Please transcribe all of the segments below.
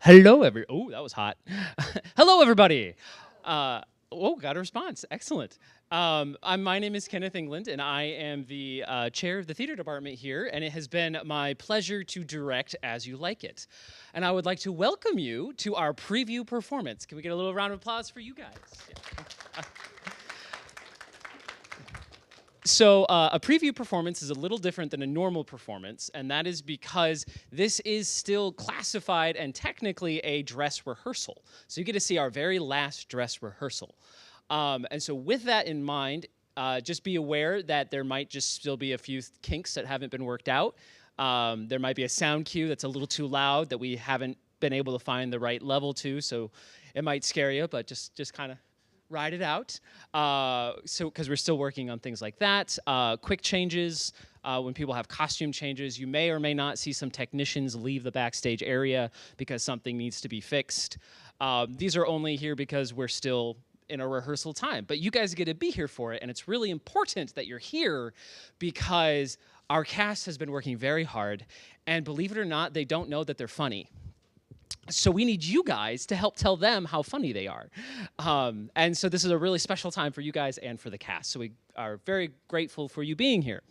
Oh, that was hot. Hello, everybody. Got a response. Excellent. My name is Kenneth England, and I am the chair of the theater department here, and it has been my pleasure to direct As You Like It. And I would like to welcome you to our preview performance. Can we get a little round of applause for you guys? Yeah. So a preview performance is a little different than a normal performance, and that is because this is still classified and technically a dress rehearsal. So you get to see our very last dress rehearsal. And so with that in mind, just be aware that there might just still be a few kinks that haven't been worked out. There might be a sound cue that's a little too loud that we haven't been able to find the right level to, so it might scare you, but just kind of ride it out. Because we're still working on things like that. Quick changes, when people have costume changes, you may or may not see some technicians leave the backstage area because something needs to be fixed. These are only here because we're still in a rehearsal time, but you guys get to be here for it, and it's really important that you're here because our cast has been working very hard, and believe it or not, they don't know that they're funny. So we need you guys to help tell them how funny they are. And so this is a really special time for you guys and for the cast. So we are very grateful for you being here.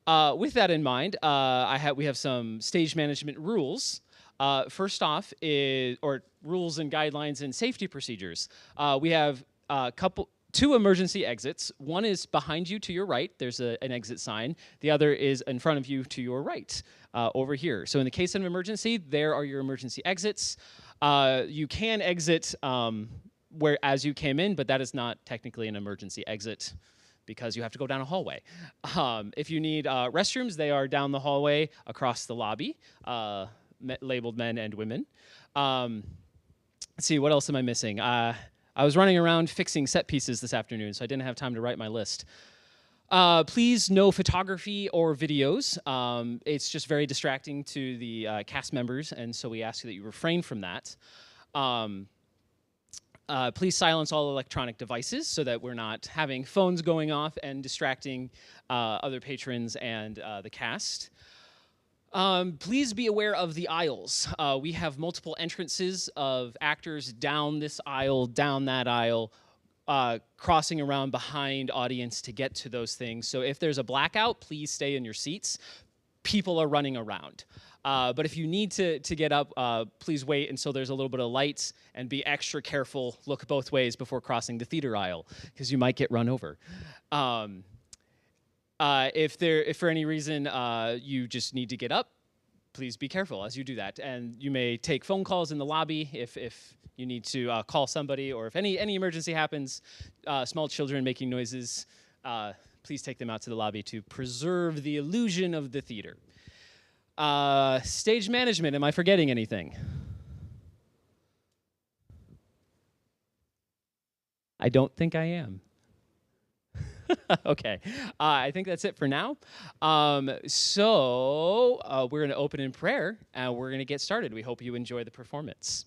With that in mind, we have some stage management rules. First off rules and guidelines and safety procedures. We have two emergency exits. One is behind you to your right. There's an exit sign. The other is in front of you to your right, over here. So in the case of an emergency, there are your emergency exits. You can exit as you came in, but that is not technically an emergency exit because you have to go down a hallway. If you need restrooms, they are down the hallway across the lobby, labeled men and women. Let's see, what else am I missing? I was running around fixing set pieces this afternoon, so I didn't have time to write my list. Please, no photography or videos. It's just very distracting to the cast members, and so we ask you that you refrain from that. Please silence all electronic devices so that we're not having phones going off and distracting other patrons and the cast. Please be aware of the aisles. We have multiple entrances of actors down this aisle, down that aisle, crossing around behind audience to get to those things. So if there's a blackout, please stay in your seats. People are running around. But if you need to get up, please wait until there's a little bit of lights and be extra careful. Look both ways before crossing the theater aisle because you might get run over. If for any reason you just need to get up, please be careful as you do that. And you may take phone calls in the lobby if you need to call somebody, or if any emergency happens, small children making noises, please take them out to the lobby to preserve the illusion of the theater. Stage management, am I forgetting anything? I don't think I am. Okay, I think that's it for now. So we're going to open in prayer, and we're going to get started. We hope you enjoy the performance.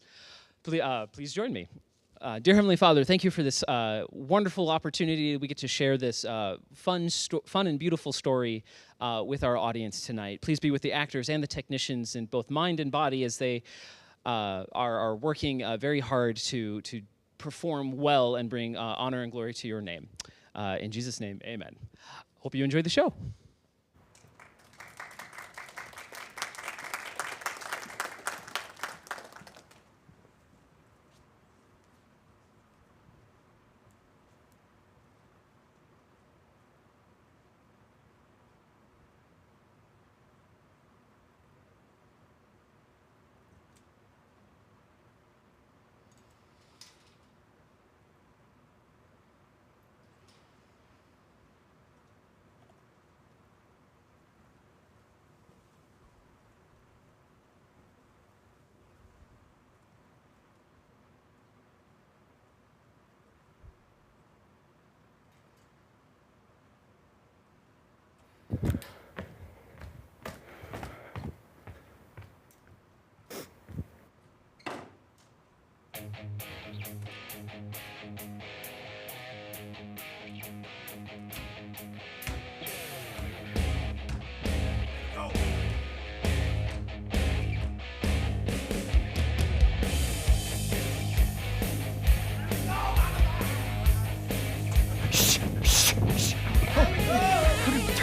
Please join me. Dear Heavenly Father, thank you for this wonderful opportunity. We get to share this fun and beautiful story with our audience tonight. Please be with the actors and the technicians in both mind and body as they are working very hard to perform well and bring honor and glory to your name. In Jesus' name, amen. Hope you enjoyed the show.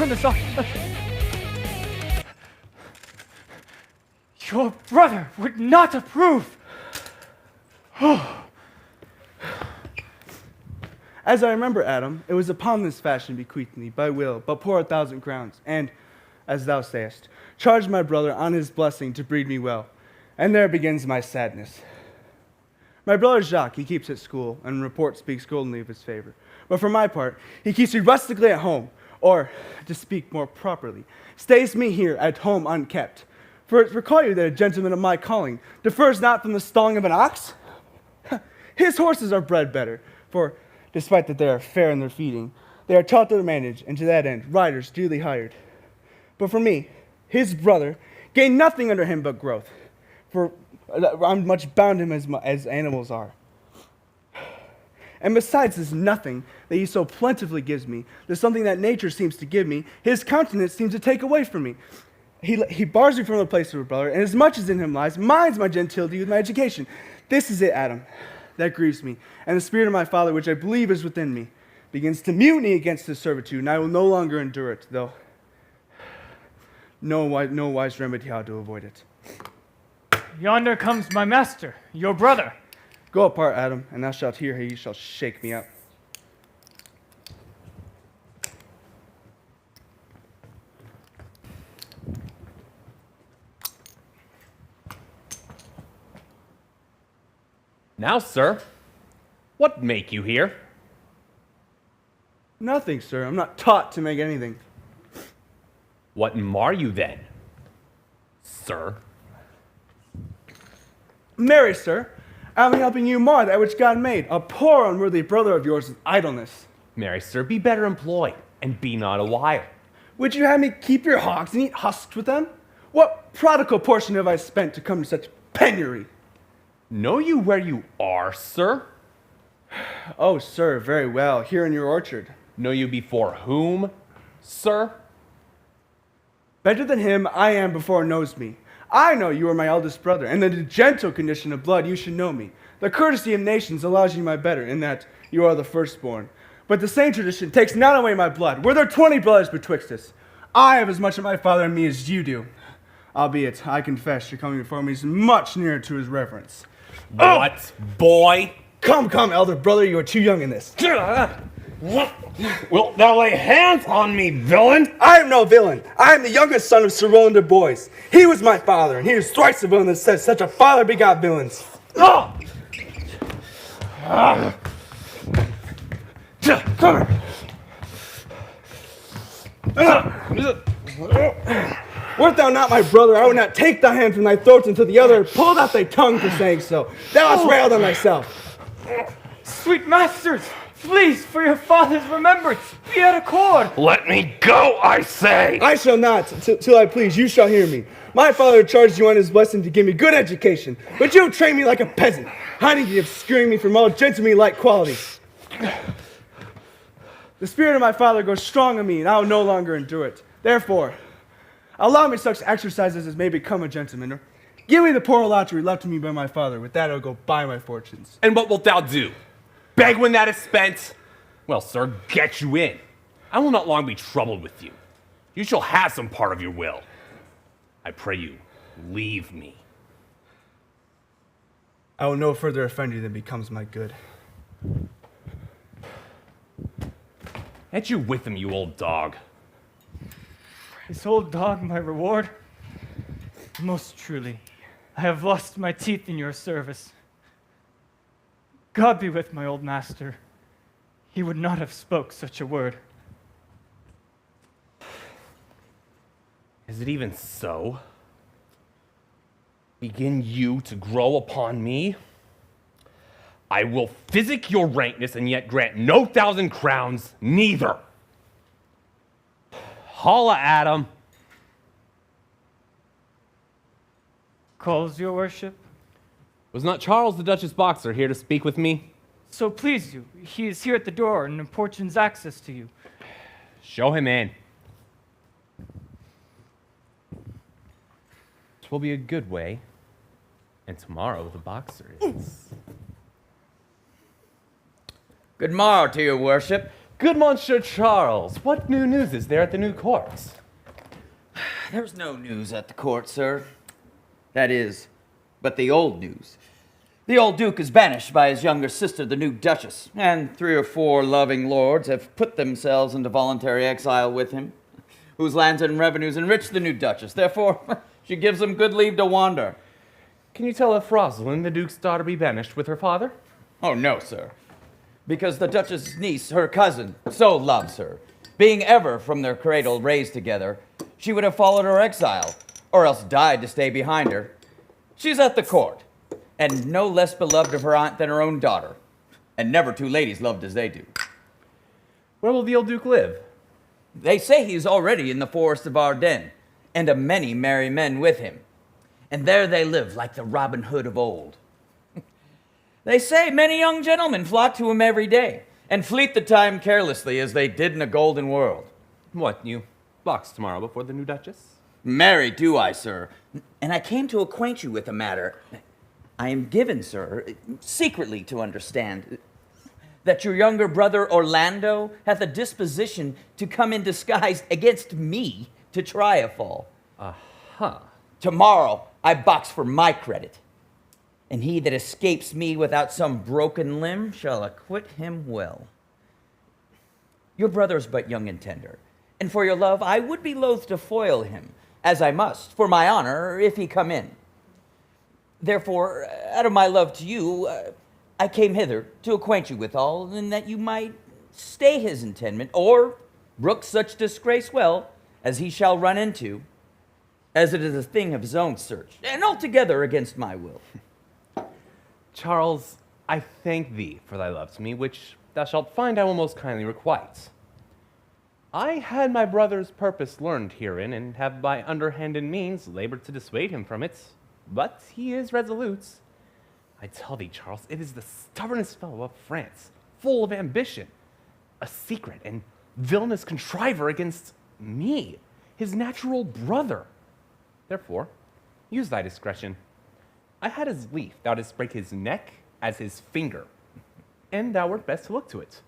turn this off. Your brother would not approve. As I remember, Adam, it was upon this fashion bequeathed me by will, but pour 1,000 crowns, and, as thou sayest, charged my brother on his blessing to breed me well. And there begins my sadness. My brother Jacques, he keeps at school, and report speaks goldenly of his favor. But for my part, he keeps me rustically at home, or, to speak more properly, stays me here at home unkept. For recall you that a gentleman of my calling differs not from the stalling of an ox? His horses are bred better, for, despite that they are fair in their feeding, they are taught to manage, and to that end, riders duly hired. But for me, his brother, gain nothing under him but growth, for I'm much bound him as animals are. And besides this nothing that he so plentifully gives me, there's something that nature seems to give me, his countenance seems to take away from me. He bars me from the place of a brother, and as much as in him lies, mine's my gentility with my education. This is it, Adam, that grieves me, and the spirit of my father, which I believe is within me, begins to mutiny against his servitude, and I will no longer endure it, though no wise remedy how to avoid it. Yonder comes my master, your brother. Go apart, Adam, and thou shalt hear how he shall shake me up. Now, sir, what make you here? Nothing, sir. I'm not taught to make anything. What mar you then, sir? Marry, sir, I am helping you mar that which God made, a poor unworthy brother of yours with idleness. Marry, sir, be better employed, and be not a while. Would you have me keep your hogs and eat husks with them? What prodigal portion have I spent to come to such penury? Know you where you are, sir? Oh, sir, very well, here in your orchard. Know you before whom, sir? Better than him I am before knows me. I know you are my eldest brother, and in the gentle condition of blood you should know me. The courtesy of nations allows you my better, in that you are the firstborn. But the same tradition takes not away my blood. Were there 20 brothers betwixt us, I have as much of my father in me as you do. Albeit, I confess, your coming before me is much nearer to his reverence. What, boy? Come, elder brother, you are too young in this. Wilt thou lay hands on me, villain? I am no villain. I am the youngest son of Sir Roland de Bois. He was my father, and he is thrice the villain that says such a father begot villains. Ah! Come Wert thou not my brother, I would not take thy hand from thy throat until the other pulled out thy tongue for saying so. Thou hast railed on thyself. Sweet masters, please, for your father's remembrance, be at accord. Let me go, I say! I shall not, till I please, you shall hear me. My father charged you on his blessing to give me good education, but you have trained me like a peasant, hiding and obscuring me from all gentlemanly-like qualities. The spirit of my father goes strong in me, and I will no longer endure it. Therefore, allow me such exercises as may become a gentleman, or give me the poor lottery left to me by my father. With that, I'll go buy my fortunes. And what wilt thou do? Beg when that is spent? Well, sir, get you in. I will not long be troubled with you. You shall have some part of your will. I pray you, leave me. I will no further offend you than becomes my good. Get you with him, you old dog. Is old dog my reward? Most truly, I have lost my teeth in your service. God be with my old master. He would not have spoke such a word. Is it even so? Begin you to grow upon me? I will physic your rankness and yet grant no 1,000 crowns, neither. Holla, Adam. Calls your worship? Was not Charles the Duchess Boxer here to speak with me? So please you, he is here at the door and importunes access to you. Show him in. 'Twill be a good way. And tomorrow the Boxer is. Good morrow to your worship. Good Monsieur Charles, what new news is there at the new court? There's no news at the court, sir. That is, but the old news. The old duke is banished by his younger sister, the new duchess, and 3 or 4 loving lords have put themselves into voluntary exile with him, whose lands and revenues enrich the new duchess. Therefore, she gives them good leave to wander. Can you tell if Rosalind, the duke's daughter, be banished with her father? Oh, no, sir. Because the duchess's niece, her cousin, so loves her. Being ever from their cradle raised together, she would have followed her exile, or else died to stay behind her. She's at the court, and no less beloved of her aunt than her own daughter. And never 2 ladies loved as they do. Where will the old duke live? They say he's already in the forest of Ardennes, and a many merry men with him. And there they live like the Robin Hood of old. They say many young gentlemen flock to him every day, and fleet the time carelessly as they did in a golden world. What, you box tomorrow before the new duchess? Marry do I, sir, and I came to acquaint you with a matter. I am given, sir, secretly to understand, that your younger brother Orlando hath a disposition to come in disguise against me to try a fall. Huh. Tomorrow I box for my credit, and he that escapes me without some broken limb shall acquit him well. Your brother is but young and tender, and for your love I would be loath to foil him, as I must, for my honor, if he come in. Therefore, out of my love to you, I came hither to acquaint you with all, and that you might stay his intendment, or brook such disgrace well as he shall run into, as it is a thing of his own search, and altogether against my will. Charles, I thank thee for thy love to me, which thou shalt find I will most kindly requite. I had my brother's purpose learned herein, and have by underhanded means labored to dissuade him from it, but he is resolute. I tell thee, Charles, it is the stubbornest fellow of France, full of ambition, a secret and villainous contriver against me, his natural brother. Therefore, use thy discretion. I had as lief thou didst break his neck as his finger, and thou wert best to look to it.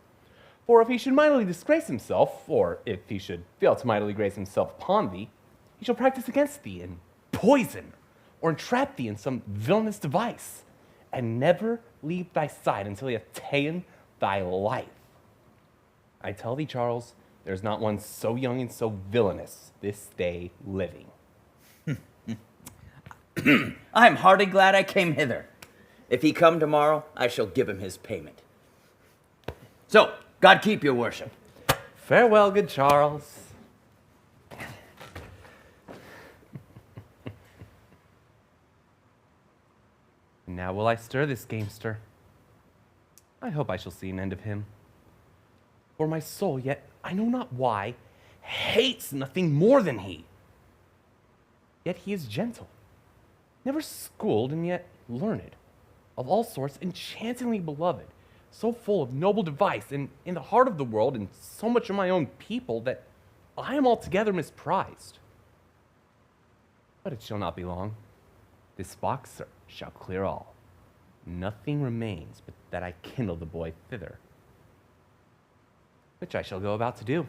For if he should mightily disgrace himself, or if he should fail to mightily grace himself upon thee, he shall practice against thee in poison, or entrap thee in some villainous device, and never leave thy side until he hath ta'en thy life. I tell thee, Charles, there's not one so young and so villainous this day living. I am hearty glad I came hither. If he come tomorrow, I shall give him his payment. So, God keep your worship. Farewell, good Charles. Now will I stir this gamester. I hope I shall see an end of him. For my soul, yet I know not why, hates nothing more than he. Yet he is gentle, never schooled and yet learned, of all sorts enchantingly beloved, so full of noble device, and in the heart of the world, and so much of my own people, that I am altogether misprized. But it shall not be long. This fox shall clear all. Nothing remains but that I kindle the boy thither, which I shall go about to do.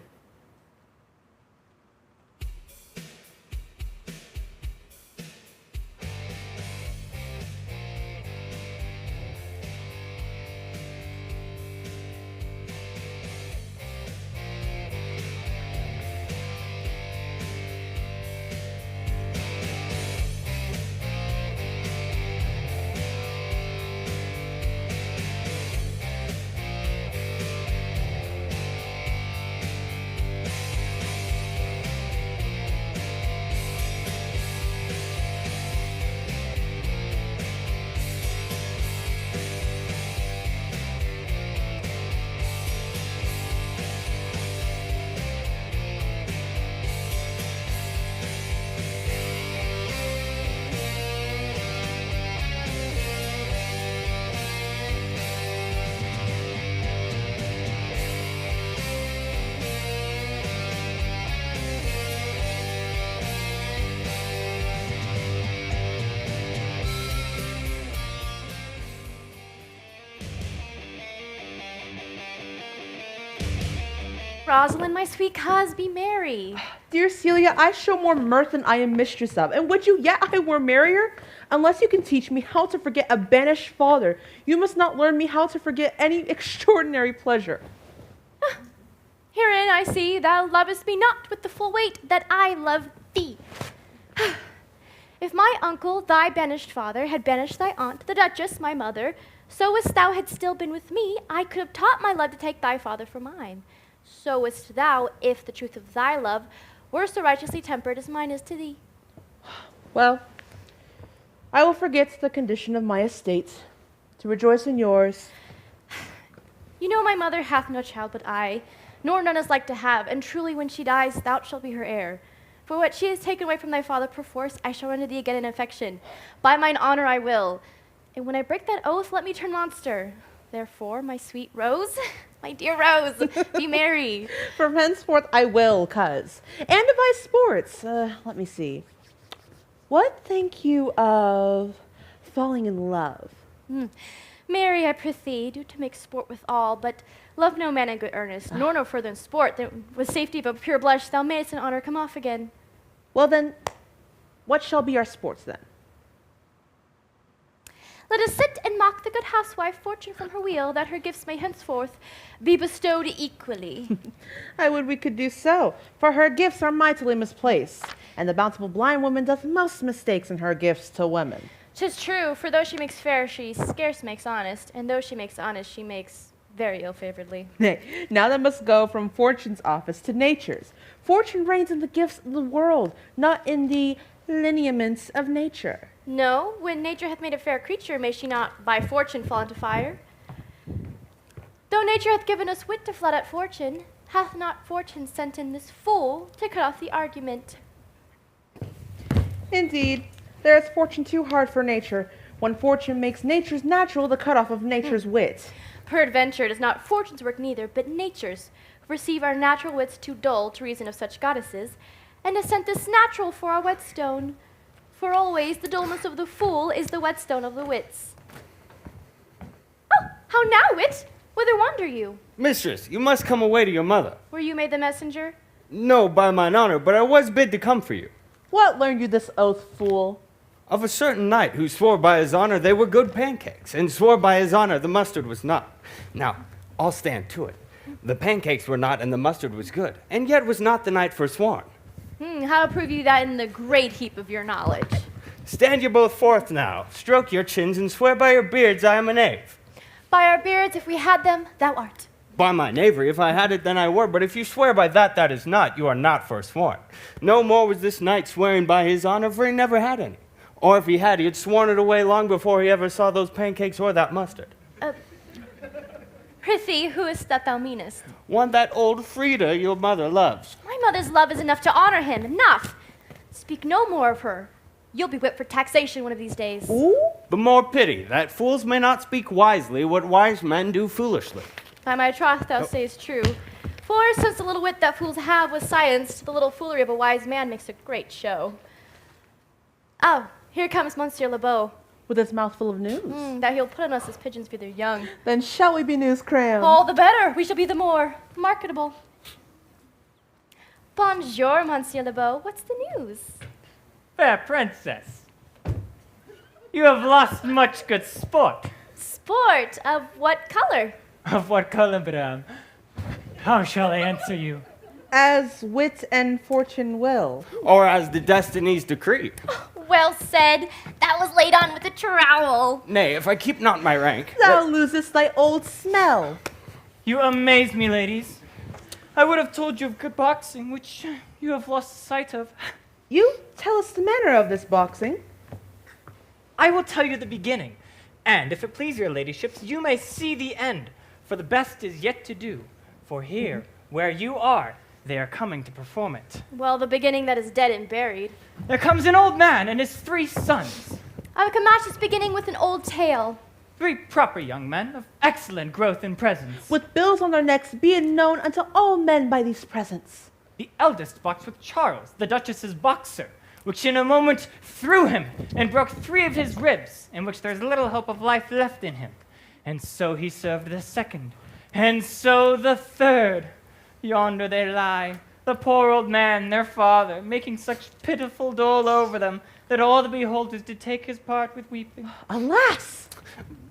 Rosalind, my sweet cuz, be merry. Dear Celia, I show more mirth than I am mistress of, and would you yet I were merrier? Unless you can teach me how to forget a banished father, you must not learn me how to forget any extraordinary pleasure. Herein I see thou lovest me not with the full weight that I love thee. If my uncle, thy banished father, had banished thy aunt, the Duchess, my mother, so as thou had still been with me, I could have taught my love to take thy father for mine. So wouldst thou, if the truth of thy love were so righteously tempered as mine is to thee. Well, I will forget the condition of my estate to rejoice in yours. You know my mother hath no child but I, nor none is like to have, and truly when she dies, thou shalt be her heir. For what she has taken away from thy father perforce, I shall render thee again in affection. By mine honor I will. And when I break that oath, let me turn monster. Therefore, my sweet Rose, my dear Rose, be merry. From henceforth I will, cuz. And devise sports. Let me see. What think you of falling in love? Marry, I prithee, do to make sport with all, but love no man in good earnest, nor no further in sport, that with safety of a pure blush thou mayest in honor come off again. Well then, what shall be our sports then? Let us sit and mock the good housewife, Fortune from her wheel, that her gifts may henceforth be bestowed equally. I would we could do so, for her gifts are mightily misplaced, and the bountiful blind woman doth most mistakes in her gifts to women. 'Tis true, for though she makes fair, she scarce makes honest, and though she makes honest, she makes very ill-favoredly. Nay, now that must go from Fortune's office to Nature's. Fortune reigns in the gifts of the world, not in the lineaments of nature. No, when nature hath made a fair creature, may she not by fortune fall into fire? Though nature hath given us wit to flood at fortune, hath not fortune sent in this fool to cut off the argument? Indeed, there is fortune too hard for nature, when fortune makes nature's natural the cutoff of nature's wit. Peradventure, it is not fortune's work neither, but nature's, who perceive our natural wits too dull to reason of such goddesses, and has sent this natural for our whetstone. For always the dullness of the fool is the whetstone of the wits. Oh, how now, wit? Whither wander you? Mistress, you must come away to your mother. Were you made the messenger? No, by mine honor, but I was bid to come for you. What learned you this oath, fool? Of a certain knight who swore by his honor they were good pancakes, and swore by his honor the mustard was not. Now, I'll stand to it. The pancakes were not, and the mustard was good, and yet was not the knight forsworn. How prove you that in the great heap of your knowledge? Stand you both forth now, stroke your chins, and swear by your beards I am a knave. By our beards, if we had them, thou art. By my knavery, if I had it, then I were, but if you swear by that, that is not, you are not forsworn. No more was this knight swearing by his honor, for he never had any. Or if he had, he had sworn it away long before he ever saw those pancakes or that mustard. Prithee, who is that thou meanest? One that old Frida your mother loves. My mother's love is enough to honor him, enough. Speak no more of her. You'll be whipped for taxation one of these days. Ooh? The more pity, that fools may not speak wisely what wise men do foolishly. By my troth thou sayest true. For since the little wit that fools have was scienced, the little foolery of a wise man makes a great show. Oh, here comes Monsieur Lebeau. With his mouth full of news. That he'll put on us as pigeons be their young. Then shall we be news crammed? All the better. We shall be the more marketable. Bonjour, Monsieur Lebeau. What's the news? Fair princess, you have lost much good sport. Sport? Of what color? Of what color, madame? How shall I answer you? As wit and fortune will. Or as the destinies decree. Well said. That was laid on with a trowel. Nay, if I keep not my rank. Thou losest thy old smell. You amaze me, ladies. I would have told you of good boxing, which you have lost sight of. You tell us the manner of this boxing. I will tell you the beginning, and if it please your ladyships, you may see the end, for the best is yet to do. For here, where you are, they are coming to perform it. Well, the beginning that is dead and buried. There comes an old man and his 3 sons. I can match this beginning with an old tale. 3 proper young men of excellent growth and presence. With bills on their necks, be it known unto all men by these presents. The eldest boxed with Charles, the Duchess's boxer, which in a moment threw him and broke 3 of his ribs, in which there's little hope of life left in him. And so he served the second, and so the third. Yonder they lie, the poor old man, their father, making such pitiful dole over them that all the beholders did take his part with weeping. Alas!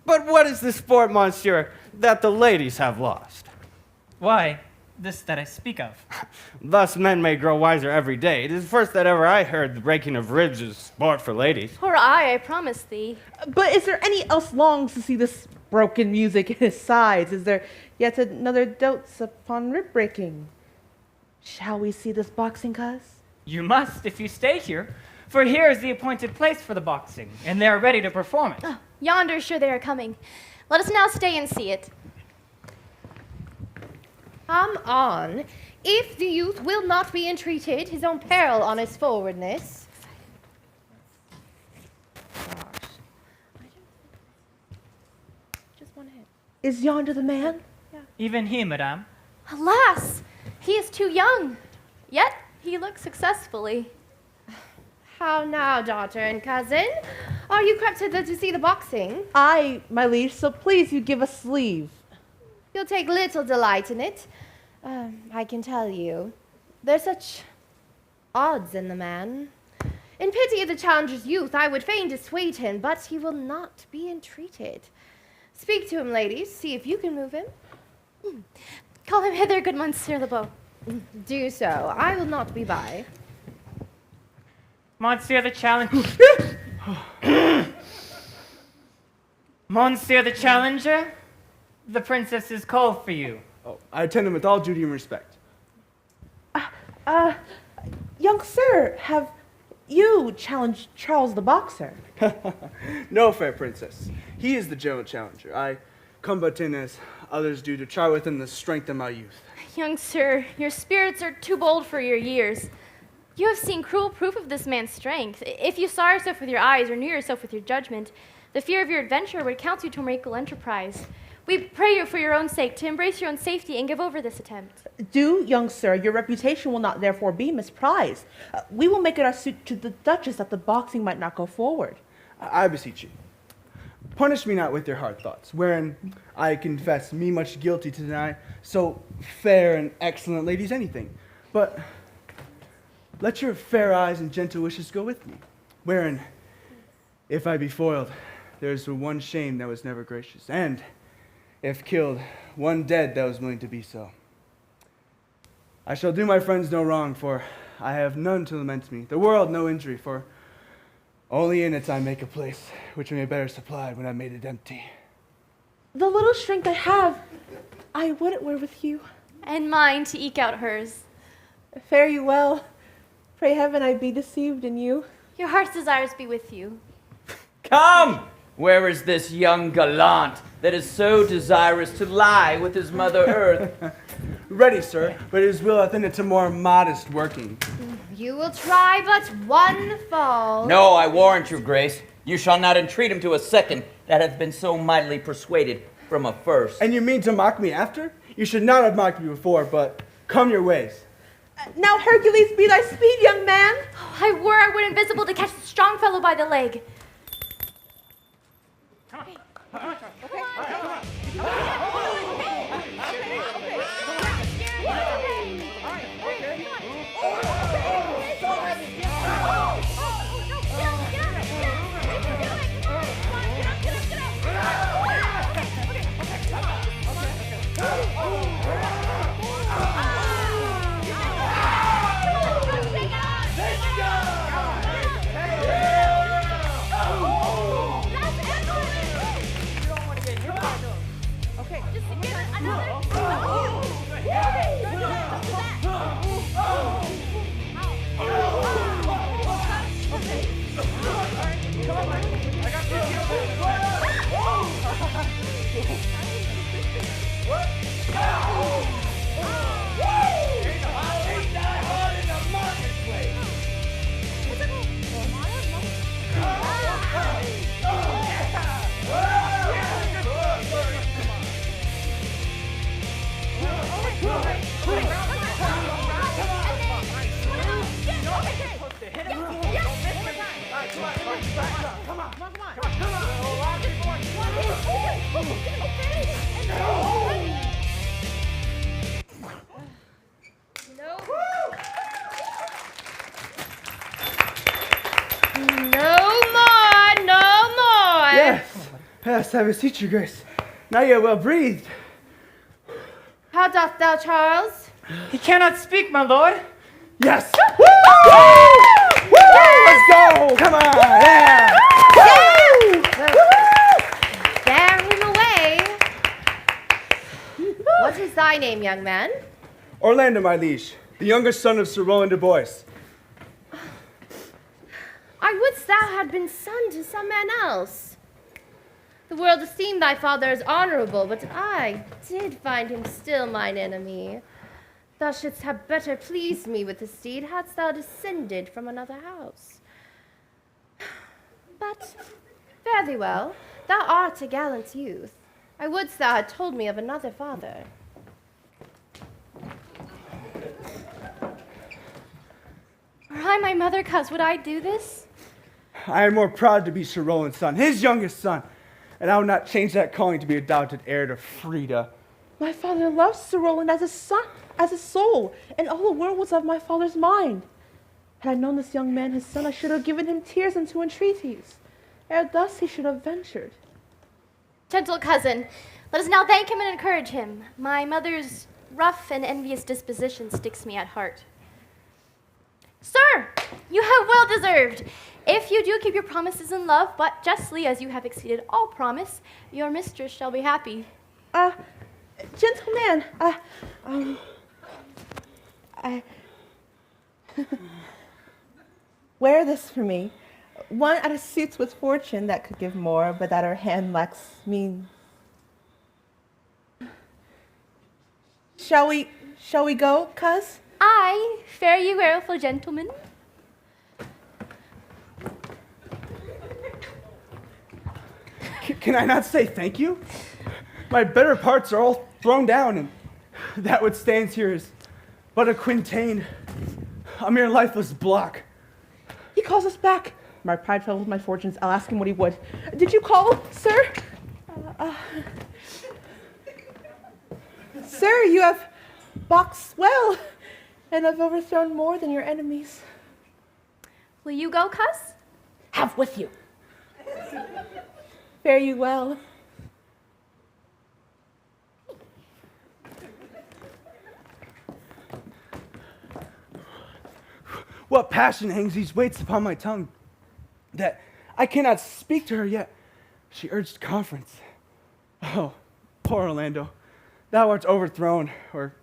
But what is the sport, monsieur, that the ladies have lost? Why, this that I speak of. Thus men may grow wiser every day. It is the first that ever I heard the breaking of ribs is sport for ladies. Or I promise thee. But is there any else longs to see this broken music in his sides? Is there yet another dotes upon rib breaking? Shall we see this boxing, cuz? You must if you stay here, for here is the appointed place for the boxing, and they are ready to perform it. Oh, yonder, sure they are coming. Let us now stay and see it. Come on. If the youth will not be entreated, his own peril on his forwardness. Just one hit. Is yonder the man? Even he, madame. Alas, he is too young. Yet he looks successfully. How now, daughter and cousin? Are you crept hither to see the boxing? Aye, my liege, so please you give us leave. You'll take little delight in it. I can tell you. There's such odds in the man. In pity of the challenger's youth, I would fain dissuade him, but he will not be entreated. Speak to him, ladies. See if you can move him. Call him hither, good Monsieur Lebeau. Do so. I will not be by. Monsieur the Challenger. Monsieur the Challenger, the princess is called for you. Oh, I attend him with all duty and respect. Young sir, have you challenged Charles the boxer? No, fair princess. He is the general challenger. I come but in as others do to try within the strength of my youth. Young sir, your spirits are too bold for your years. You have seen cruel proof of this man's strength. If you saw yourself with your eyes or knew yourself with your judgment, the fear of your adventure would counsel you to a more equal enterprise. We pray you for your own sake to embrace your own safety and give over this attempt. Do, young sir, your reputation will not therefore be misprized. We will make it our suit to the Duchess that the boxing might not go forward. I beseech you, punish me not with your hard thoughts, wherein I confess me much guilty to deny so fair and excellent ladies anything. But let your fair eyes and gentle wishes go with me, wherein, if I be foiled, there is one shame that was never gracious, and if killed, one dead that was willing to be so. I shall do my friends no wrong, for I have none to lament me, the world no injury, for only in it I make a place, which may better supply when I made it empty. The little strength I have, I wouldn't wear with you. And mine to eke out hers. Fare you well. Pray heaven I be deceived in you. Your heart's desires be with you. Come! Where is this young gallant that is so desirous to lie with his mother earth? Ready, sir, but his will hath in it to more modest working. You will try but one fall. No, I warrant your grace, you shall not entreat him to a second that hath been so mightily persuaded from a first. And you mean to mock me after? You should not have mocked me before, but come your ways. Now Hercules be thy speed, young man. Oh, I were I were invisible to catch the strong fellow by the leg. Yes, I beseech your grace. Now you are well breathed. How doth thou, Charles? He cannot speak, my lord. Yes. Woo! Woo! Let's go. Come on. Yeah. Bear him away. What is thy name, young man? Orlando, my liege, the youngest son of Sir Roland de Bois. I wouldst thou had been son to some man else. The world esteemed thy father as honorable, but I did find him still mine enemy. Thou shouldst have better pleased me with this deed hadst thou descended from another house. But fare thee well, thou art a gallant youth. I wouldst thou had told me of another father. Were I my mother, cuz, would I do this? I am more proud to be Sir Roland's son, his youngest son, and I will not change that calling to be adopted heir to Frida. My father loves Sir Roland as a son, as a soul, and all the world was of my father's mind. Had I known this young man his son, I should have given him tears and 2 entreaties. Ere thus he should have ventured. Gentle cousin, let us now thank him and encourage him. My mother's rough and envious disposition sticks me at heart. Sir, you have well deserved. If you do keep your promises in love, but justly as you have exceeded all promise, your mistress shall be happy. Gentleman, wear this for me. One out of suits with fortune that could give more, but that her hand lacks means. Shall we go, cuz? Aye, fare ye well, gentlemen. Can I not say thank you? My better parts are all thrown down, and that what stands here is but a quintain, a mere lifeless block. He calls us back. My pride fell with my fortunes. I'll ask him what he would. Did you call, sir? Sir, you have boxed well, and have overthrown more than your enemies. Will you go, cuz? Have with you. Fare you well. What passion hangs these weights upon my tongue, that I cannot speak to her yet. She urged conference. Oh, poor Orlando, thou art overthrown, or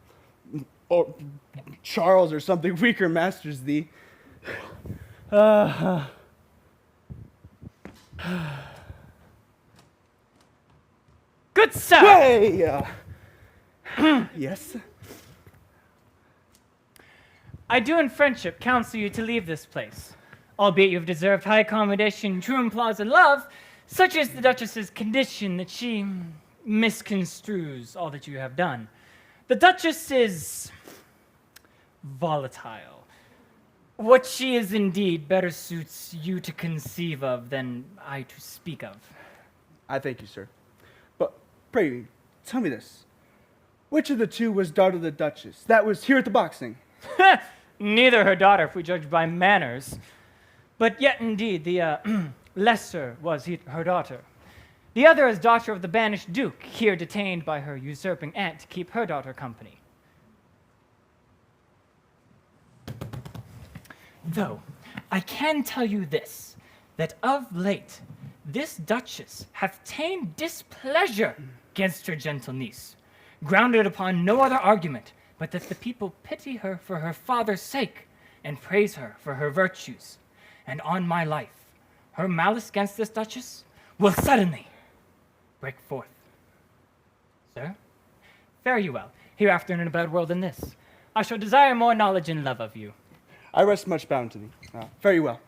Charles or something weaker masters thee. Good sir! Hey! Yes? I do in friendship counsel you to leave this place. Albeit you have deserved high accommodation, true applause, and love, such is the Duchess's condition that she misconstrues all that you have done. The Duchess is volatile. What she is indeed better suits you to conceive of than I to speak of. I thank you, sir. But pray, tell me this. Which of the two was daughter of the Duchess? That was here at the boxing. Neither her daughter, if we judge by manners. But yet, indeed, the lesser was her daughter. The other is daughter of the banished duke, here detained by her usurping aunt to keep her daughter company. Though, I can tell you this, that of late, this Duchess hath ta'en displeasure against her gentle niece, grounded upon no other argument, but that the people pity her for her father's sake, and praise her for her virtues. And on my life, her malice against this Duchess will suddenly break forth. Sir, fare you well, hereafter in a better world than this. I shall desire more knowledge and love of you. I rest much bound to thee. Fare you well.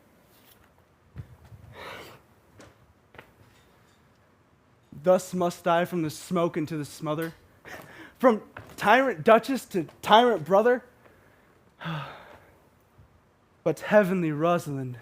Thus must I from the smoke into the smother, from tyrant Duchess to tyrant brother. But heavenly Rosalind,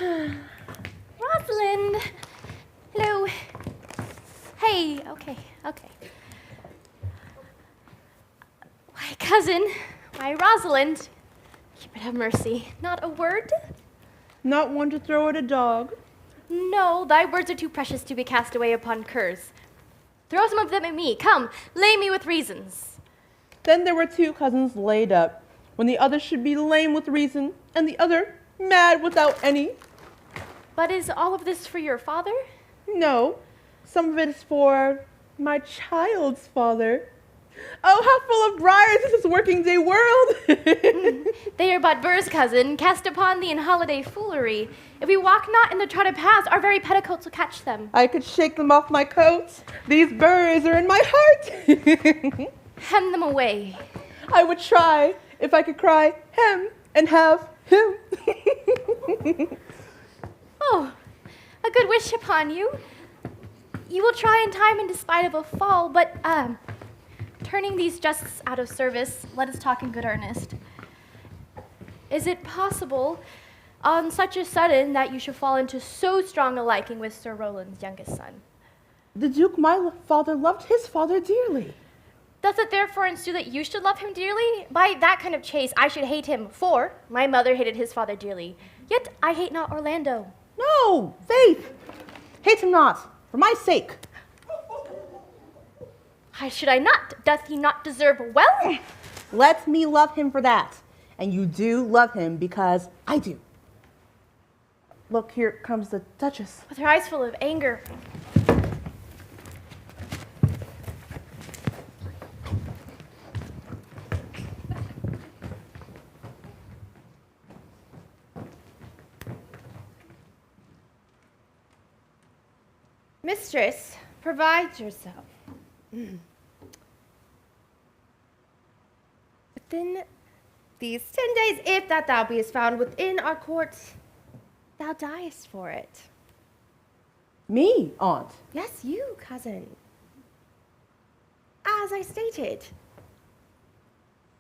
Rosalind! Hello. Hey, okay. My cousin, my Rosalind. Cupid have mercy. Not a word? Not one to throw at a dog. No, thy words are too precious to be cast away upon curs. Throw some of them at me. Come, lay me with reasons. Then there were two cousins laid up, when the other should be lame with reason, and the other mad without any. But is all of this for your father? No, some of it is for my child's father. Oh, how full of briars is this working day world! They are but burrs, cousin, cast upon thee in holiday foolery. If we walk not in the trodden paths, our very petticoats will catch them. I could shake them off my coat. These burrs are in my heart. Hem them away. I would try if I could cry hem and have him. Oh, a good wish upon you. You will try in time in despite of a fall, but, turning these jests out of service, let us talk in good earnest. Is it possible, on such a sudden, that you should fall into so strong a liking with Sir Roland's youngest son? The Duke, my father, loved his father dearly. Does it therefore ensue that you should love him dearly? By that kind of chase, I should hate him, for my mother hated his father dearly. Yet I hate not Orlando. No, Faith, hate him not, for my sake. Why should I not? Doth he not deserve well? Let me love him for that. And you do love him because I do. Look, here comes the Duchess. With her eyes full of anger. Mistress, provide yourself. Within these 10 days, if that thou beest found within our courts, thou diest for it. Me, aunt. Yes, you, cousin. As I stated,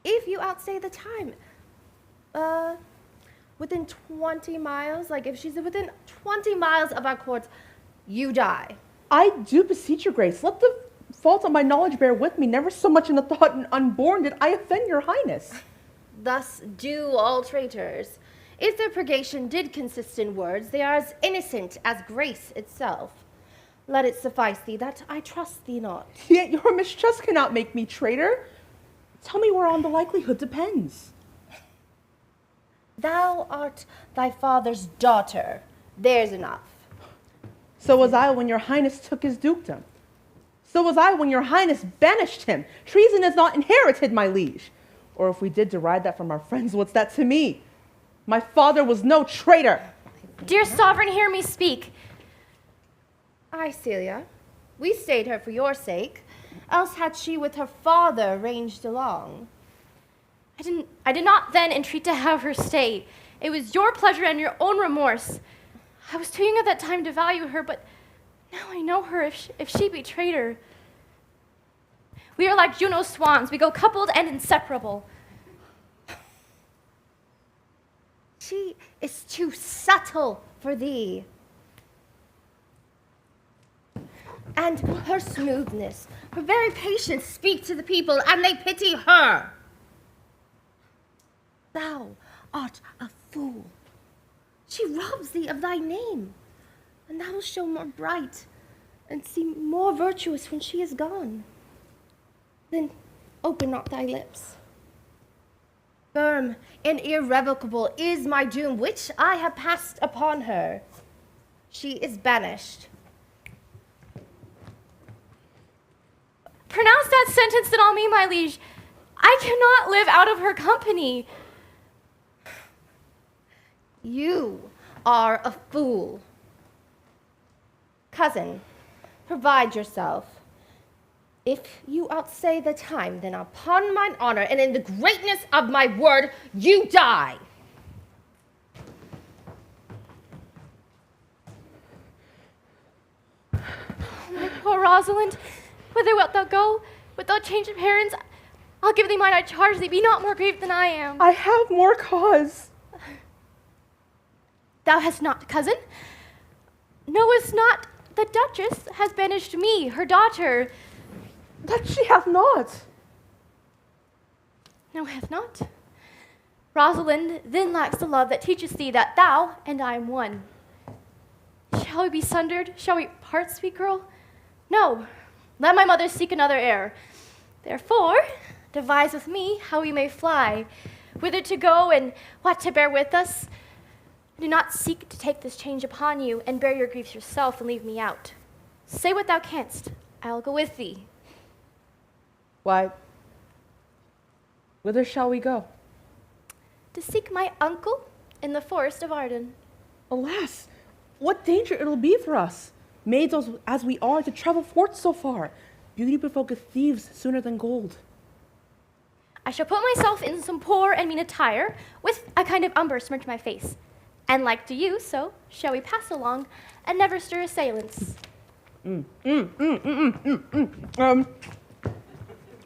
if you outstay the time, within 20 miles, like if she's within 20 miles of our courts, you die. I do beseech your grace, let the fault of my knowledge bear with me. Never so much in the thought and unborn did I offend your highness. Thus do all traitors. If their purgation did consist in words, they are as innocent as grace itself. Let it suffice thee that I trust thee not. Yet your mistrust cannot make me traitor. Tell me whereon the likelihood depends. Thou art thy father's daughter. There's enough. So was I when your highness took his dukedom. So was I when your highness banished him. Treason is not inherited, my liege. Or if we did deride that from our friends, what's that to me? My father was no traitor. Dear sovereign, hear me speak. Aye, Celia, we stayed her for your sake, else had she with her father ranged along. I did not then entreat to have her stay. It was your pleasure and your own remorse. I was too young at that time to value her, but now I know her if she betrayed her. We are like Juno's swans. We go coupled and inseparable. She is too subtle for thee. And her smoothness, her very patience speak to the people, and they pity her. Thou art a fool. She robs thee of thy name, and thou wilt show more bright and seem more virtuous when she is gone. Then open not thy lips. Firm and irrevocable is my doom, which I have passed upon her. She is banished. Pronounce that sentence then on me, my liege. I cannot live out of her company. You are a fool. Cousin, provide yourself. If you outsay the time, then upon mine honor and in the greatness of my word, you die. Oh, my poor Rosalind, whither wilt thou go? Wilt thou change of parents? I'll give thee mine, I charge thee, be not more grieved than I am. I have more cause. Thou hast not, cousin. Knowest not the Duchess has banished me, her daughter. That she hath not. No, hath not. Rosalind then lacks the love that teaches thee that thou and I am one. Shall we be sundered? Shall we part, sweet girl? No. Let my mother seek another heir. Therefore, devise with me how we may fly, whither to go and what to bear with us. Do not seek to take this change upon you and bear your griefs yourself and leave me out. Say what thou canst. I'll go with thee. Why, whither shall we go? To seek my uncle in the forest of Arden. Alas, what danger it'll be for us, maids as we are, to travel forth so far. Beauty provoketh thieves sooner than gold. I shall put myself in some poor and mean attire, with a kind of umber smudged my face. And like to you, so shall we pass along and never stir assailants.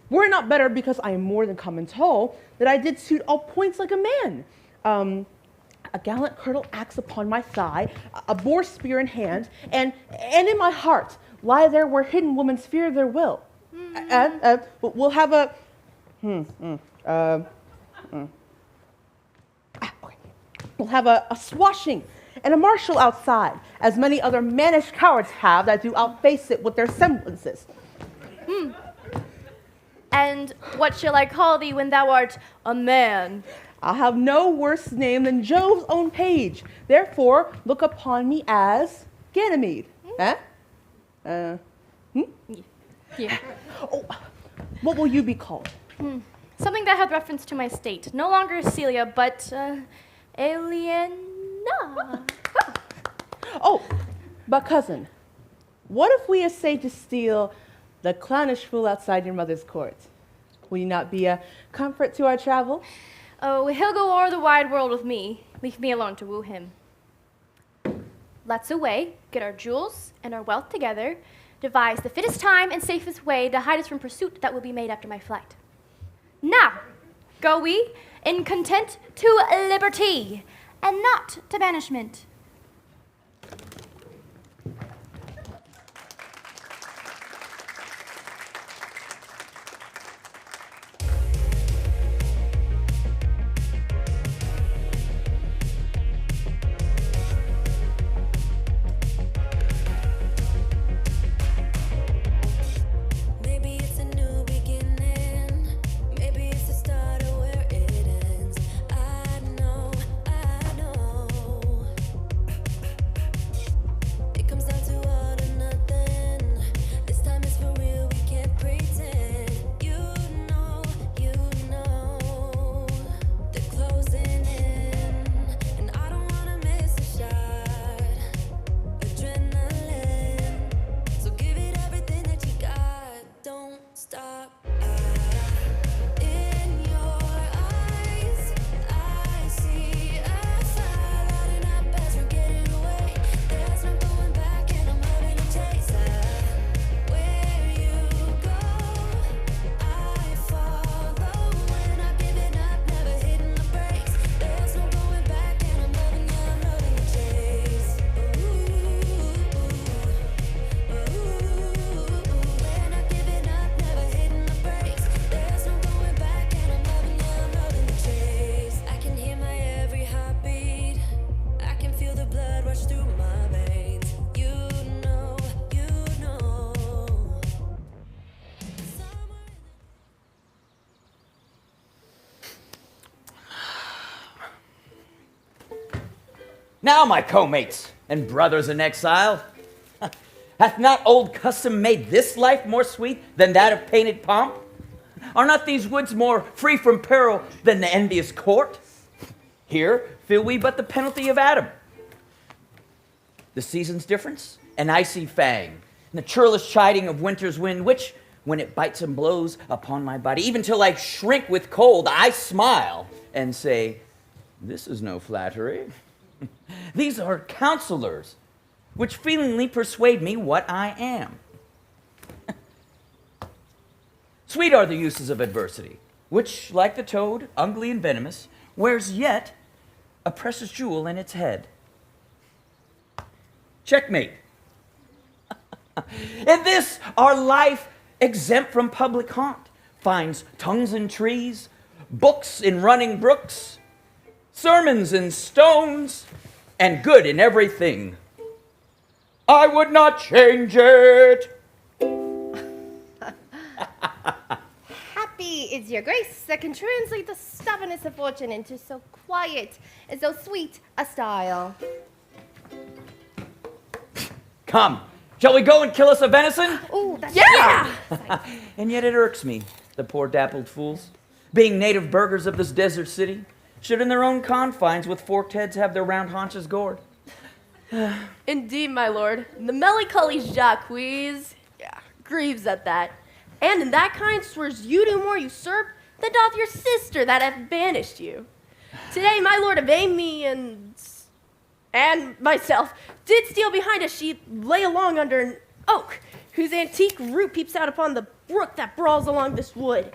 Were it not better, because I am more than common tall, that I did suit all points like a man. A gallant kirtle axe upon my thigh, a boar spear in hand, and in my heart lie there where hidden women's fear their will. And we'll have a we'll have a swashing and a marshal outside, as many other mannish cowards have that do outface it with their semblances. And what shall I call thee when thou art a man? I'll have no worse name than Jove's own page. Therefore, look upon me as Ganymede. Yeah. Oh, what will you be called? Something that had reference to my state. No longer Celia, but Aliena. Oh, but cousin, what if we essay to steal the clownish fool outside your mother's court? Will you not be a comfort to our travel? Oh, he'll go o'er the wide world with me. Leave me alone to woo him. Let's away, get our jewels and our wealth together, devise the fittest time and safest way to hide us from pursuit that will be made after my flight. Now, go we in content to liberty, and not to banishment. Now, my co-mates and brothers in exile, hath not old custom made this life more sweet than that of painted pomp? Are not these woods more free from peril than the envious court? Here feel we but the penalty of Adam. The season's difference, an icy fang, and the churlish chiding of winter's wind, which, when it bites and blows upon my body, even till I shrink with cold, I smile and say, this is no flattery. These are counselors, which feelingly persuade me what I am. Sweet are the uses of adversity, which, like the toad, ugly and venomous, wears yet a precious jewel in its head. Checkmate. In this, our life exempt from public haunt finds tongues in trees, books in running brooks, sermons in stones, and good in everything. I would not change it. Happy is your grace that can translate the stubbornness of fortune into so quiet and so sweet a style. Come, shall we go and kill us a venison? Ooh, that's Yeah! And yet it irks me, the poor dappled fools, being native burghers of this desert city, should in their own confines with forked heads have their round haunches gored. Indeed, my lord, the melancholy Jacques grieves at that, and in that kind swears you do more usurp than doth your sister that hath banished you. Today, my lord of Amy and myself did steal behind a sheep, lay along under an oak, whose antique root peeps out upon the brook that brawls along this wood.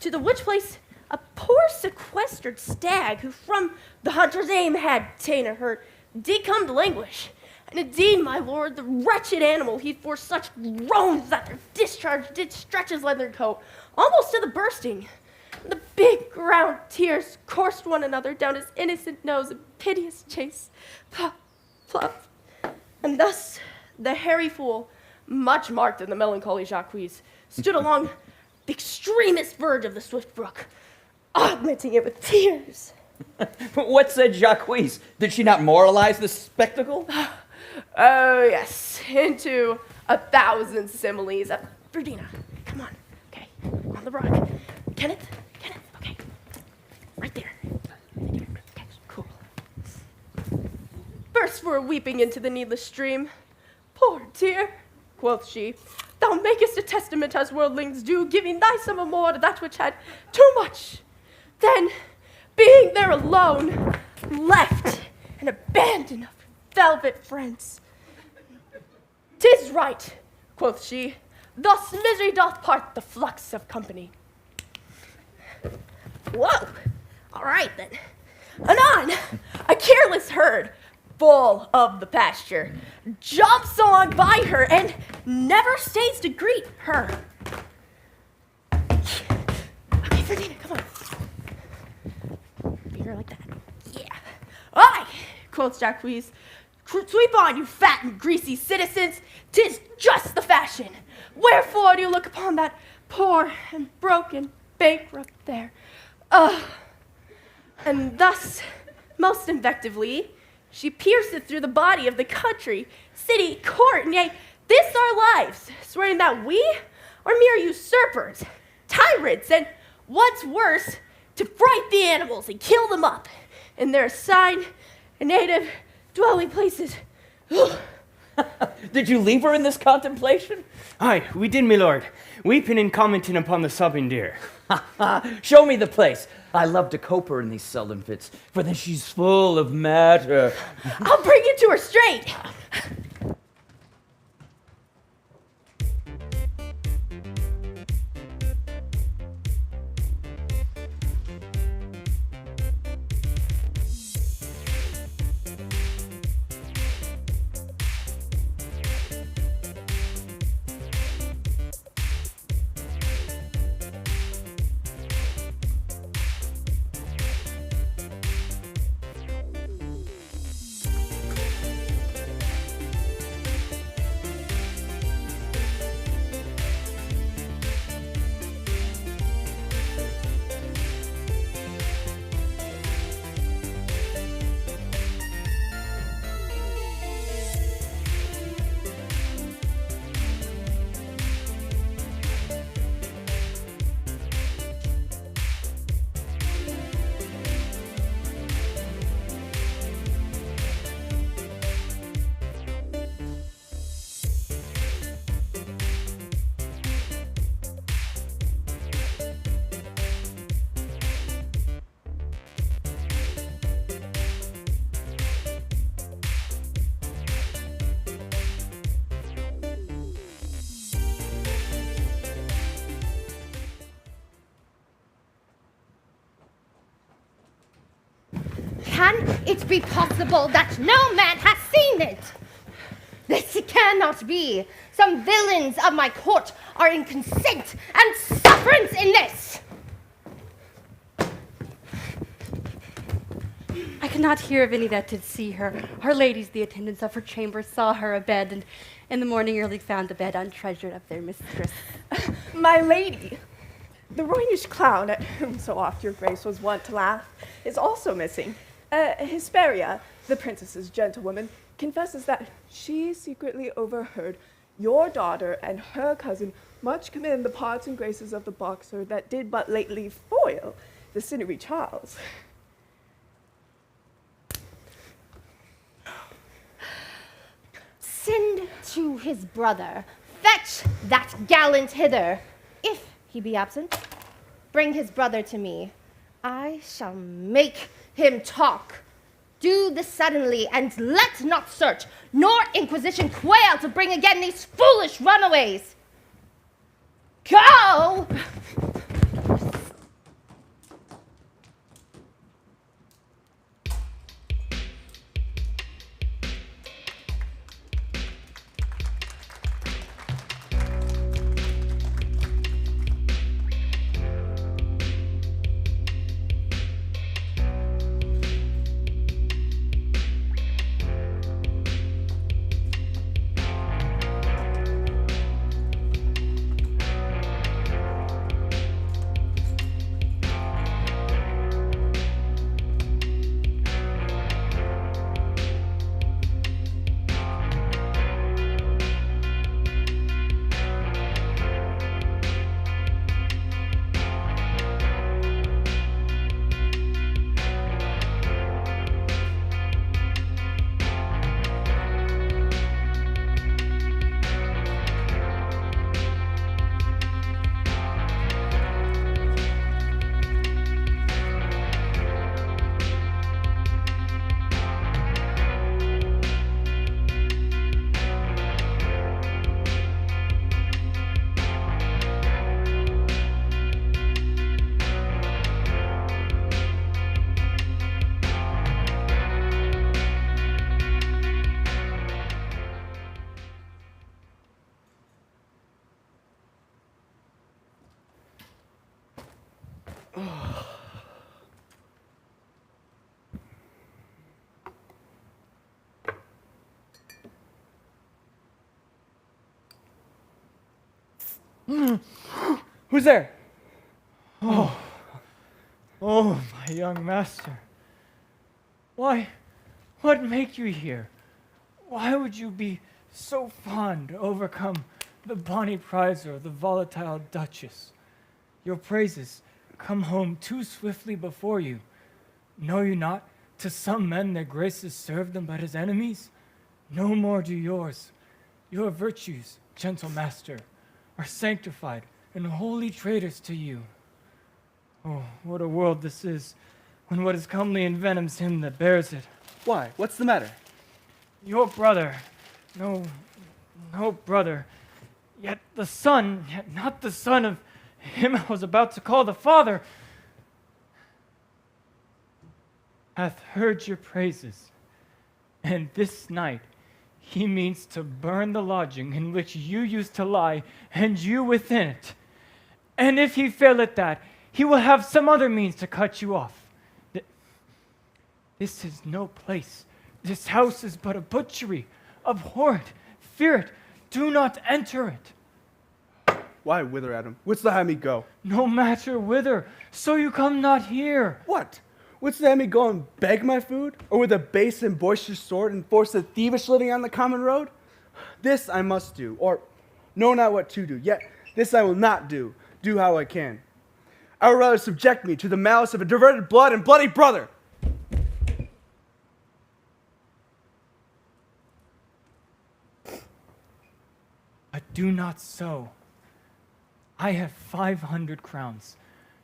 To the which place a poor sequestered stag, who from the hunter's aim had ta'en a hurt, did come to languish. And indeed, my lord, the wretched animal, he for such groans that their discharge did stretch his leathern coat, almost to the bursting. And the big round tears coursed one another down his innocent nose in piteous chase. Plop, plop. And thus the hairy fool, much marked in the melancholy Jacques, stood along the extremest verge of the swift brook, augmenting it with tears. What said Jacques? Did she not moralize this spectacle? Oh, yes, into 1,000 similes. Verdina, come on. Okay, on the rock. Kenneth, okay. Right there. Okay, cool. Burst for a weeping into the needless stream. Poor dear, quoth she, thou makest a testament as worldlings do, giving thy sum more to that which had too much. Then, being there alone, left and abandoned of velvet friends. 'Tis right, quoth she, thus misery doth part the flux of company. Whoa, all right then. Anon, a careless herd, full of the pasture, jumps along by her and never stays to greet her. Okay, Ferdinand, come on. Be here like that. Yeah. Aye, quoth Jacques. Sweep on, you fat and greasy citizens. 'Tis just the fashion. Wherefore do you look upon that poor and broken bankrupt there? And thus, most invectively, she pierceth through the body of the country, city, court, and yea, this our lives, swearing that we are mere usurpers, tyrants, and what's worse, to fright the animals and kill them up in their assigned and native dwelling places. Did you leave her in this contemplation? Aye, we did, my lord, weeping and commenting upon the sobbing deer. Show me the place. I love to cope her in these sullen fits, for then she's full of matter. I'll bring you to her straight. Can it be possible that no man has seen it? This cannot be. Some villains of my court are in consent and sufferance in this. I cannot hear of any that did see her. Our ladies, the attendants of her chamber, saw her abed, and in the morning early found the bed untreasured of their mistress. My lady, the roguish clown at whom so oft your grace was wont to laugh is also missing. Hesperia, the princess's gentlewoman, confesses that she secretly overheard your daughter and her cousin much commend the parts and graces of the boxer that did but lately foil the sinewy Charles. Send to his brother, fetch that gallant hither. If he be absent, bring his brother to me. I shall make him talk. Do this suddenly, and let not search nor inquisition quail to bring again these foolish runaways. Go! Who's there? Oh, my young master. Why, what make you here? Why would you be so fond to overcome the bonny prizer of the volatile duchess? Your praises come home too swiftly before you. Know you not, to some men their graces serve them but as enemies? No more do yours. Your virtues, gentle master, are sanctified and holy traitors to you. Oh, what a world this is, when what is comely envenoms him that bears it. Why? What's the matter? Your brother, no brother, yet the son, yet not the son of him I was about to call the father, hath heard your praises, and this night he means to burn the lodging in which you used to lie, and you within it. And if he fail at that, he will have some other means to cut you off. This is no place. This house is but a butchery. Abhor it, fear it, do not enter it. Why whither, Adam? Wouldst thou have me go? No matter whither, so you come not here. What? Wouldst thou have me go and beg my food? Or with a base and boisterous sword enforce the thievish living on the common road? This I must do, or know not what to do, yet this I will not do. Do how I can. I would rather subject me to the malice of a diverted blood and bloody brother. But do not so. I have 500 crowns.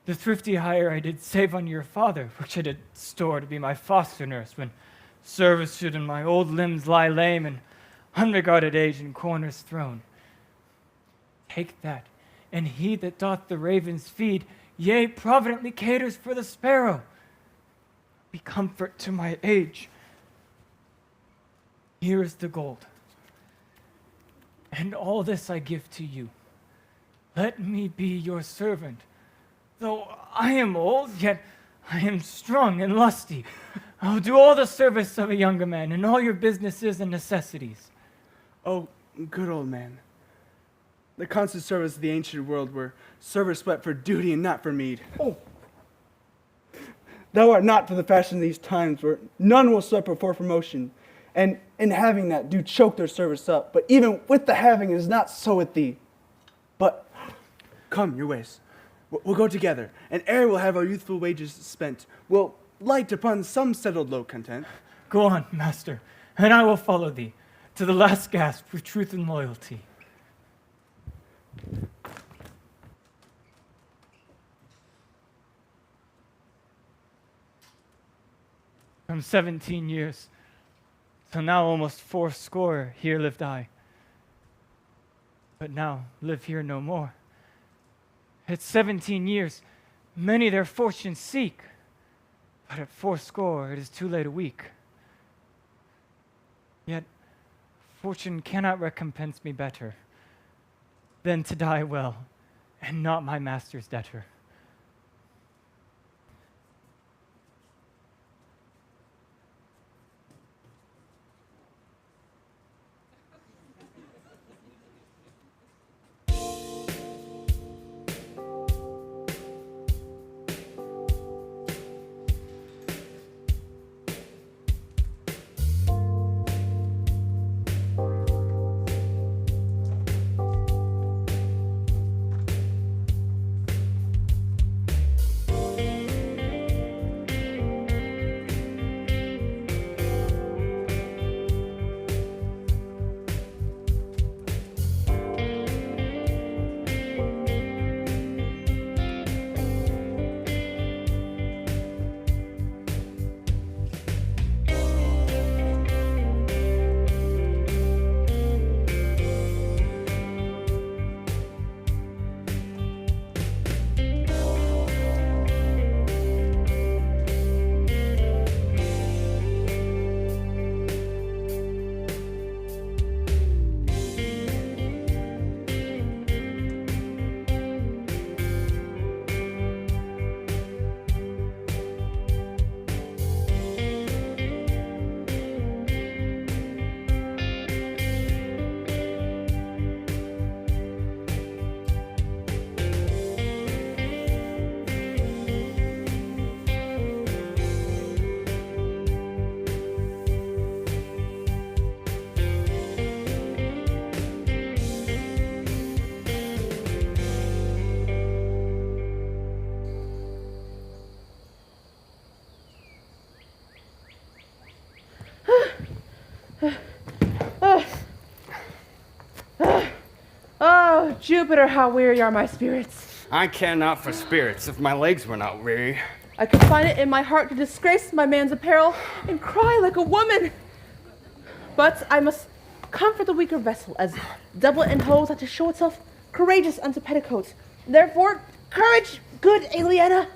The thrifty hire I did save on your father, which I did store to be my foster nurse when service should in my old limbs lie lame and unregarded age in corners thrown. Take that, and he that doth the ravens feed, yea, providently caters for the sparrow. Be comfort to my age. Here is the gold. and all this I give to you. Let me be your servant. Though I am old, yet I am strong and lusty. I'll do all the service of a younger man in all your businesses and necessities. Oh, good old man. The constant service of the ancient world where servers sweat for duty and not for meed. Oh. Thou art not for the fashion of these times where none will sweat before promotion, and in having that do choke their service up. But even with the having, it is not so with thee. But come your ways. We'll go together, and ere we'll have our youthful wages spent, we'll light upon some settled low content. Go on, master, and I will follow thee to the last gasp for truth and loyalty. From 17 years till now almost 80 here lived I. But now live here no more. At 17 years, many their fortune seek, but at 80 it is too late a week. Yet fortune cannot recompense me better than to die well and not my master's debtor. Oh, Jupiter, how weary are my spirits. I care not for spirits if my legs were not weary. I could find it in my heart to disgrace my man's apparel and cry like a woman. But I must comfort the weaker vessel, as doublet and hose ought to show itself courageous unto petticoats. Therefore, courage, good Aliena.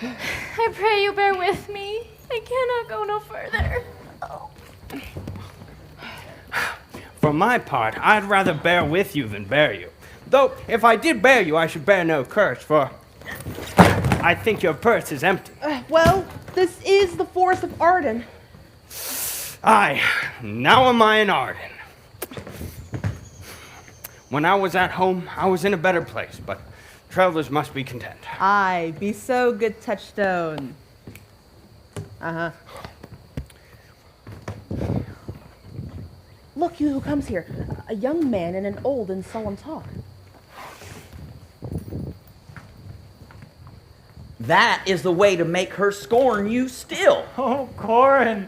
I pray you bear with me. I cannot go no further. Oh. For my part, I'd rather bear with you than bear you. Though, if I did bear you, I should bear no curse, for I think your purse is empty. Well, this is the forest of Arden. Aye, now am I in Arden. When I was at home, I was in a better place, but travelers must be content. Aye, be so good, Touchstone. Uh-huh. Look, you who comes here, a young man and an old and solemn talk. That is the way to make her scorn you still. Oh, Corin,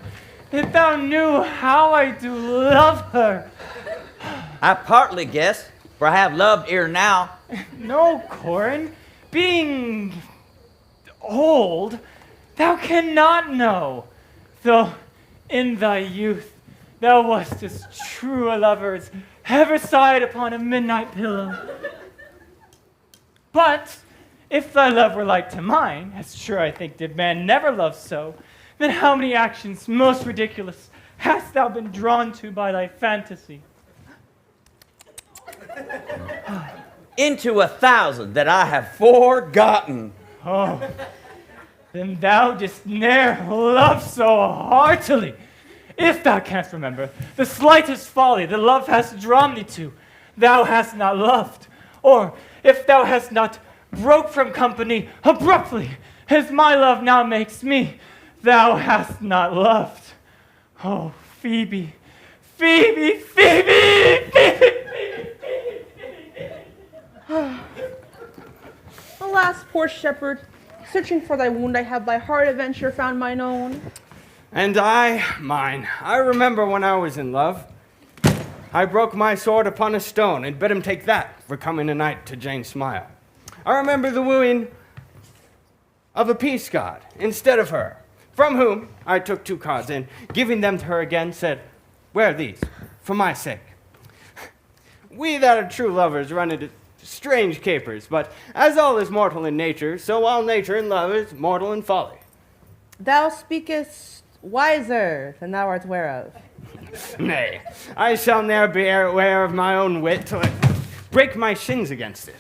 if thou knew how I do love her. I partly guess, for I have loved ere now. No, Corin, being old, thou cannot know, though in thy youth thou wast as true a lover as ever sighed upon a midnight pillow. But if thy love were like to mine, as sure I think did man never love so, then how many actions most ridiculous hast thou been drawn to by thy fantasy? into 1,000 that I have forgotten. Oh, then thou didst ne'er love so heartily. If thou canst remember the slightest folly that love hast drawn thee to, thou hast not loved. Or if thou hast not broke from company abruptly, as my love now makes me, thou hast not loved. Oh, Phoebe, Phoebe, Phoebe, Phoebe, Alas, poor shepherd, searching for thy wound, I have by hard adventure found mine own. And mine. I remember when I was in love. I broke my sword upon a stone and bid him take that for coming a knight to Jane's smile. I remember the wooing of a peace god instead of her, from whom I took 2 cards and, giving them to her again, said, "Wear these for my sake." We that are true lovers run into strange capers, but as all is mortal in nature, so all nature in love is mortal in folly. Thou speakest wiser than thou art aware of. Nay, I shall ne'er be aware of my own wit till I break my shins against it.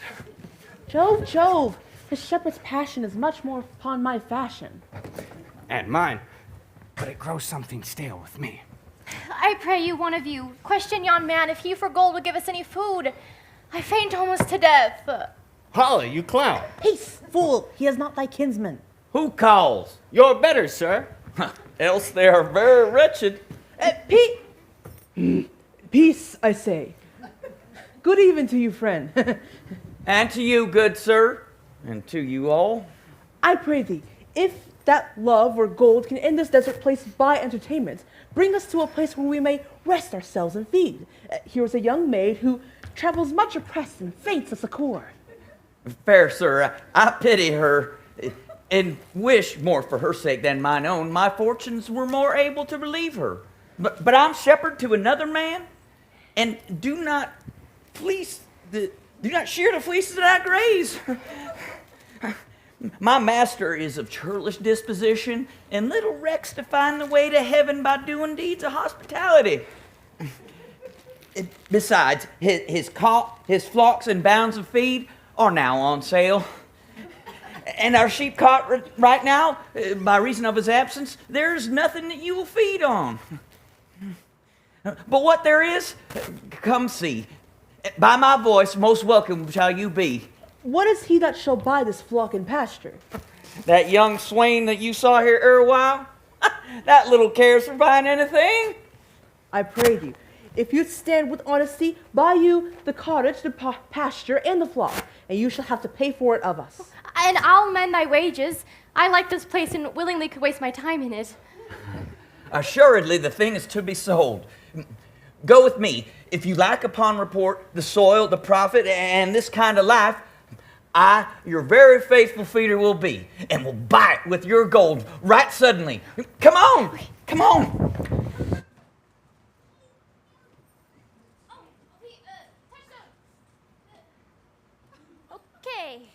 Jove, Jove, the shepherd's passion is much more upon my fashion. And mine, but it grows something stale with me. I pray you, one of you, question yon man if he for gold would give us any food. I faint almost to death. Holly, you clown. Peace, fool, he is not thy kinsman. Who calls? You're better, sir. Else they are very wretched. Peace, I say. Good even to you, friend. And to you, good sir, and to you all. I pray thee, if that love or gold can in this desert place buy entertainment, bring us to a place where we may rest ourselves and feed. Here is a young maid who travels much oppressed and faints a succor. Fair sir, I pity her, and wish more for her sake than mine own. My fortunes were more able to relieve her. But I'm shepherd to another man, and do not shear the fleeces that I graze. My master is of churlish disposition, and little recks to find the way to heaven by doing deeds of hospitality. Besides, his flocks and bounds of feed are now on sale. And our sheep caught right now, by reason of his absence, there's nothing that you will feed on. But what there is, come see. By my voice, most welcome shall you be. What is he that shall buy this flock and pasture? That young swain that you saw here erewhile? That little cares for buying anything. I pray thee, if you stand with honesty, buy you the cottage, the pasture, and the flock, and you shall have to pay for it of us. And I'll mend thy wages. I like this place and willingly could waste my time in it. Assuredly, the thing is to be sold. Go with me. If you lack upon report the soil, the profit, and this kind of life, I, your very faithful feeder, will be, and will buy it with your gold right suddenly. Come on! Come on! Okay.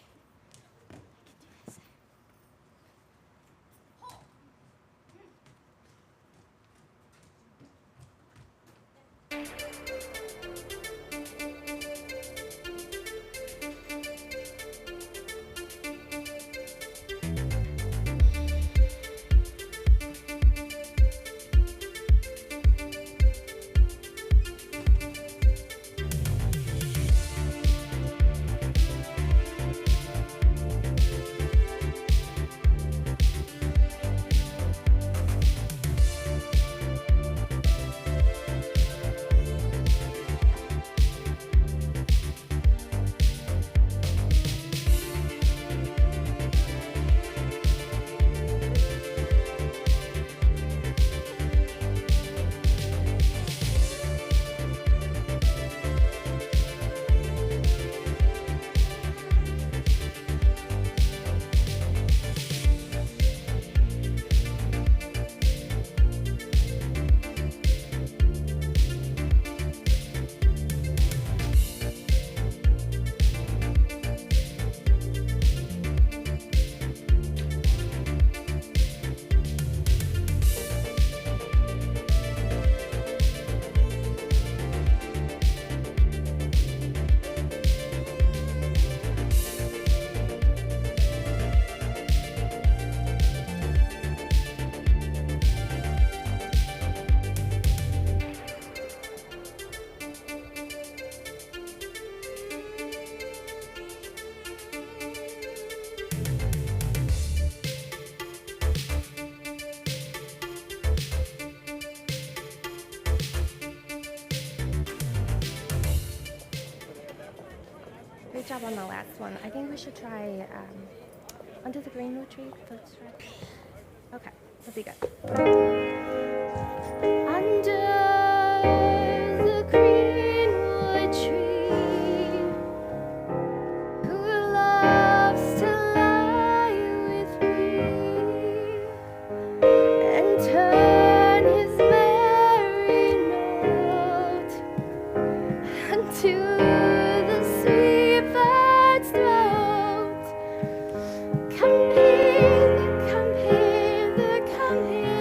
Great job on the last one. I think we should try Under the Greenwood Tree. That's right. Okay, that'll be good. Under the greenwood tree, who loves to lie with me and turn his merry note unto the sweet bird's throat. Come hither, come hither, come hither.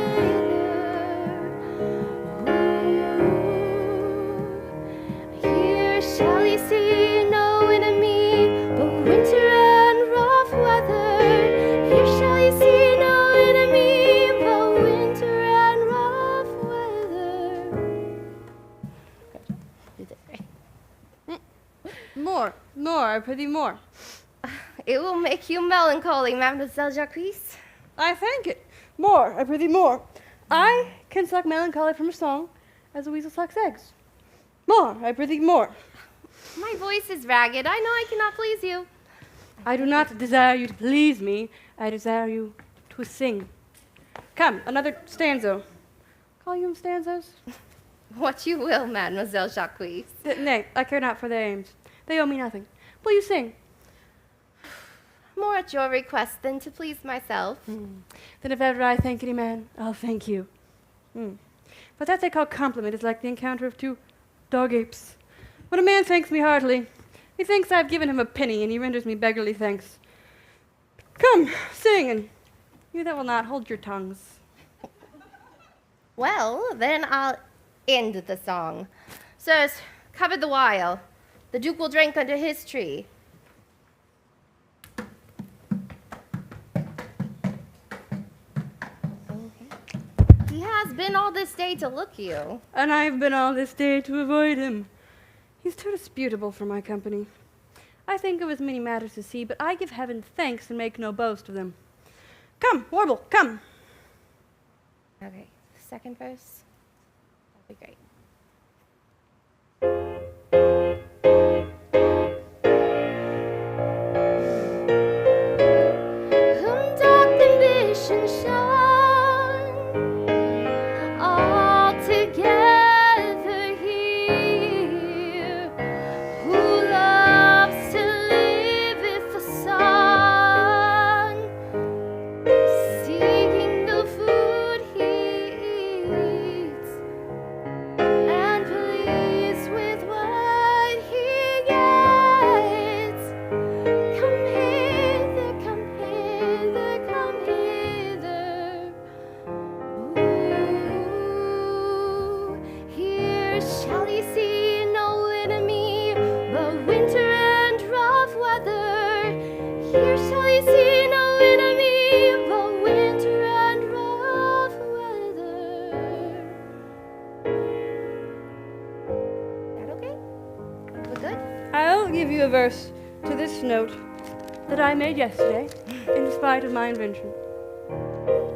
Here shall he see no enemy, but winter and rough weather. Here shall he see no enemy, but winter and rough weather. You did great. More, I prithee more. It will make you melancholy, Mademoiselle Jacques. I thank it. More, I prithee more. I can suck melancholy from a song as a weasel sucks eggs. More, I prithee more. My voice is ragged. I know I cannot please you. I do not desire you to please me. I desire you to sing. Come, another stanza. Call you them stanzas? What you will, Mademoiselle Jacques. Nay, I care not for their aims. They owe me nothing. Will you sing? More at your request than to please myself. Then if ever I thank any man, I'll thank you. But that they call compliment is like the encounter of two dog apes. When a man thanks me heartily, he thinks I've given him a penny, and he renders me beggarly thanks. Come, sing, and you that will not, hold your tongues. Well, then I'll end the song. Sirs, cover the while. The Duke will drink under his tree. He has been all this day to look you. And I've been all this day to avoid him. He's too disputable for my company. I think of as many matters to see, but I give heaven thanks and make no boast of them. Come, warble, come. Okay, second verse. That'd be great. Whom doth ambition shun, altogether here, who loves to live with the sun, seeking the food he eats, and pleased with what he gets. Come hither, come hither, come hither. Ooh, here shall he see no enemy, but winter and rough weather. Here shall he see no enemy, but winter and rough weather. That okay? We're good? I'll give you a verse to this note that I made yesterday, in spite of my invention.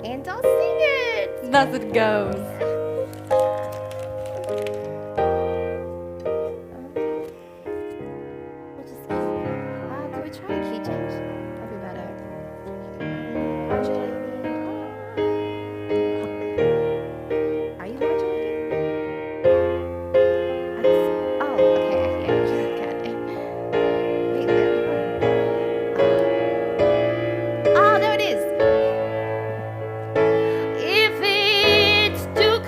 And I'll sing it. Thus it goes. We'll just could we try a key change? That'll be better. Modulating. Are you modulating? Oh, okay, I hear you. Got it. Wait, where are we going? Oh, there it is. If it's Duke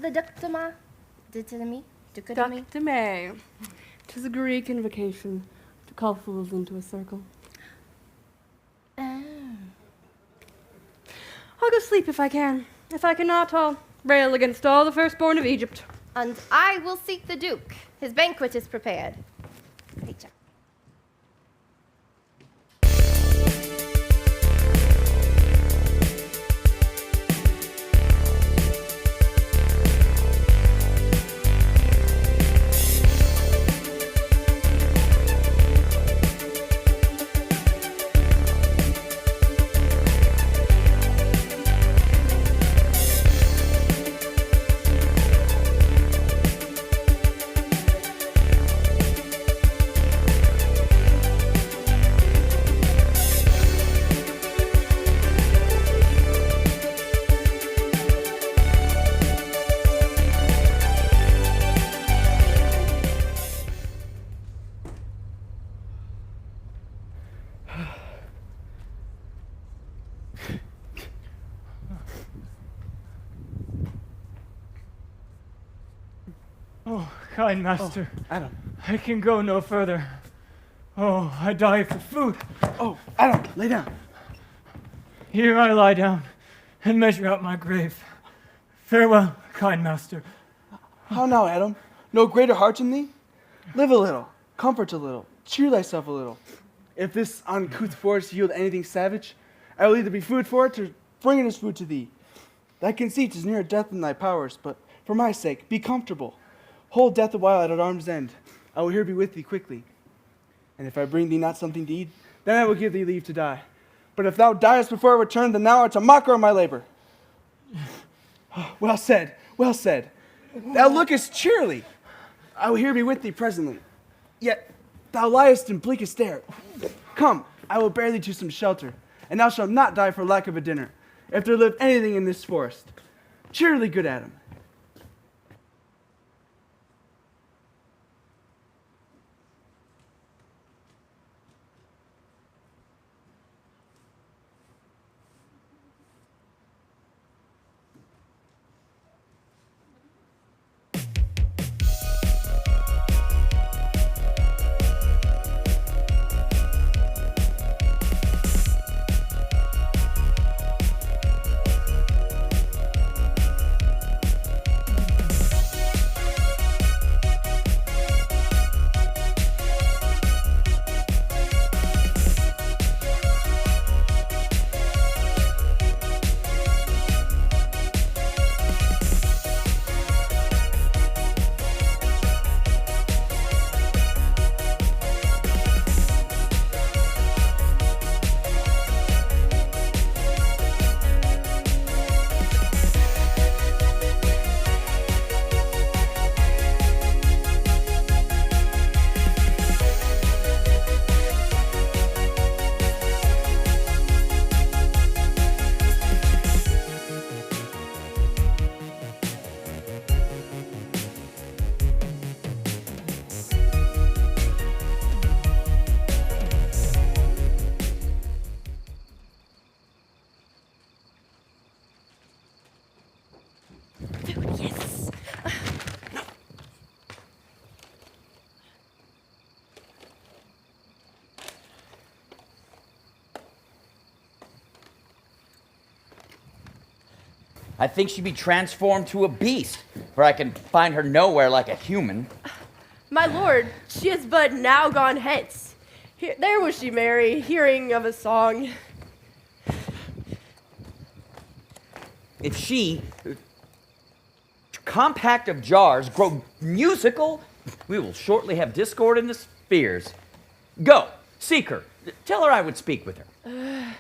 the ductama, ditidami, ducadami? Ductame. 'Tis a Greek invocation to call fools into a circle. Oh. I'll go sleep if I can. If I cannot, I'll rail against all the firstborn of Egypt. And I will seek the Duke. His banquet is prepared. Pecha. Oh, kind master. Adam. I can go no further. Oh, I die for food. Oh, Adam, lay down. Here I lie down and measure out my grave. Farewell, kind master. How now, Adam? No greater heart in thee? Live a little, comfort a little, cheer thyself a little. If this uncouth forest yield anything savage, I will either be food for it or bring it as food to thee. Thy conceit is nearer death than thy powers, but for my sake, be comfortable. Hold death a while at arm's end. I will here be with thee quickly. And if I bring thee not something to eat, then I will give thee leave to die. But if thou diest before I return, then thou art a mocker of my labor. Well said, well said. Thou lookest cheerly. I will here be with thee presently. Yet thou liest in bleakest air. Come, I will bear thee to some shelter, and thou shalt not die for lack of a dinner, if there live anything in this forest. Cheerly, good Adam. Yes. I think she'd be transformed to a beast, for I can find her nowhere like a human. My lord, she is but now gone hence. There was she, Mary, hearing of a song. If she, compact of jars, grow musical, we will shortly have discord in the spheres. Go, seek her. Tell her I would speak with her.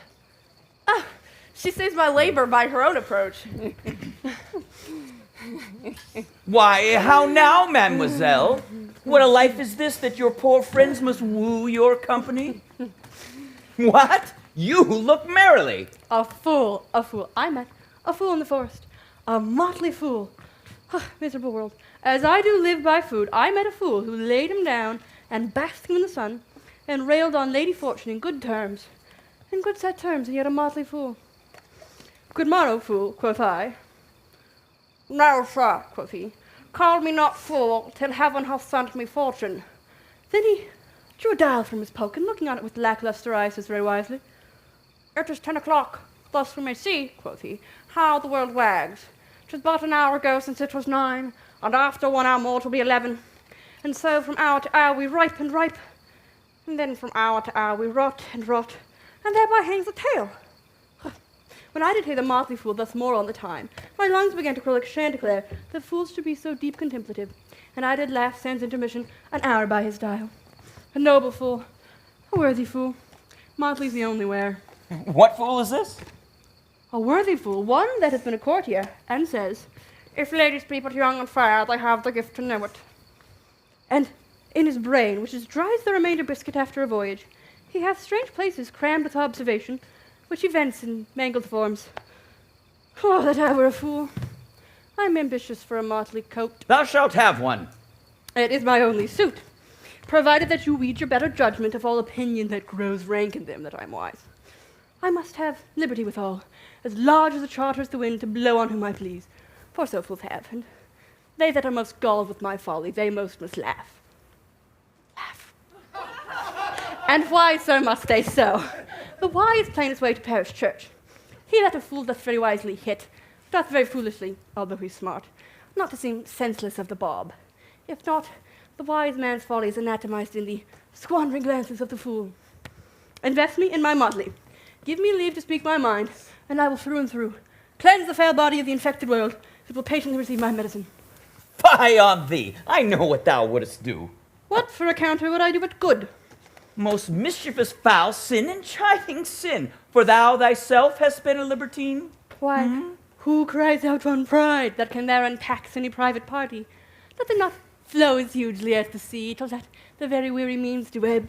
She saves my labor by her own approach. Why, how now, mademoiselle? What a life is this that your poor friends must woo your company? What? You look merrily. A fool, a fool. I met a fool in the forest. A motley fool. Miserable world. As I do live by food, I met a fool who laid him down and basked him in the sun and railed on Lady Fortune in good terms. In good set terms, and yet a motley fool. Good morrow, fool, quoth I. No, sir, quoth he. Call me not fool, till heaven hath sent me fortune. Then he drew a dial from his poke, and looking on it with lackluster eyes, says very wisely, It is 10 o'clock. Thus we may see, quoth he, how the world wags. 'Tis but an hour ago since it was 9, and after 1 hour more 'twill be 11. And so from hour to hour we ripe and ripe, and then from hour to hour we rot and rot, and thereby hangs the tale. When I did hear the motley fool thus more on the time, my lungs began to crow like Chanticleer, that fools should be so deep contemplative, and I did laugh sans intermission an hour by his dial. A noble fool, a worthy fool, motley's the only wear. What fool is this? A worthy fool, one that has been a courtier, and says, If ladies be but young and fair, they have the gift to know it. And in his brain, which is dry as the remainder biscuit after a voyage, he hath strange places crammed with observation, which he vents in mangled forms. Oh, that I were a fool. I am ambitious for a motley coat. Thou shalt have one. It is my only suit, provided that you weed your better judgment of all opinion that grows rank in them, that I am wise. I must have liberty withal, as large as the charters the wind, to blow on whom I please, for so fools have, and they that are most galled with my folly, they most must laugh. Laugh. And why, sir, must they so? The wise plain his way to parish church. He that a fool doth very wisely hit, doth very foolishly, although he's smart, not to seem senseless of the bob. If not, the wise man's folly is anatomized in the squandering glances of the fool. Invest me in my motley. Give me leave to speak my mind, and I will through and through cleanse the fair body of the infected world, that will patiently receive my medicine. Fie on thee! I know what thou wouldst do. What for a counter would I do but good? Most mischievous foul sin and chiding sin, for thou thyself hast been a libertine. Why, who cries out on pride that can therein tax any private party? Let them not flow as hugely as the sea, till that the very weary means to ebb.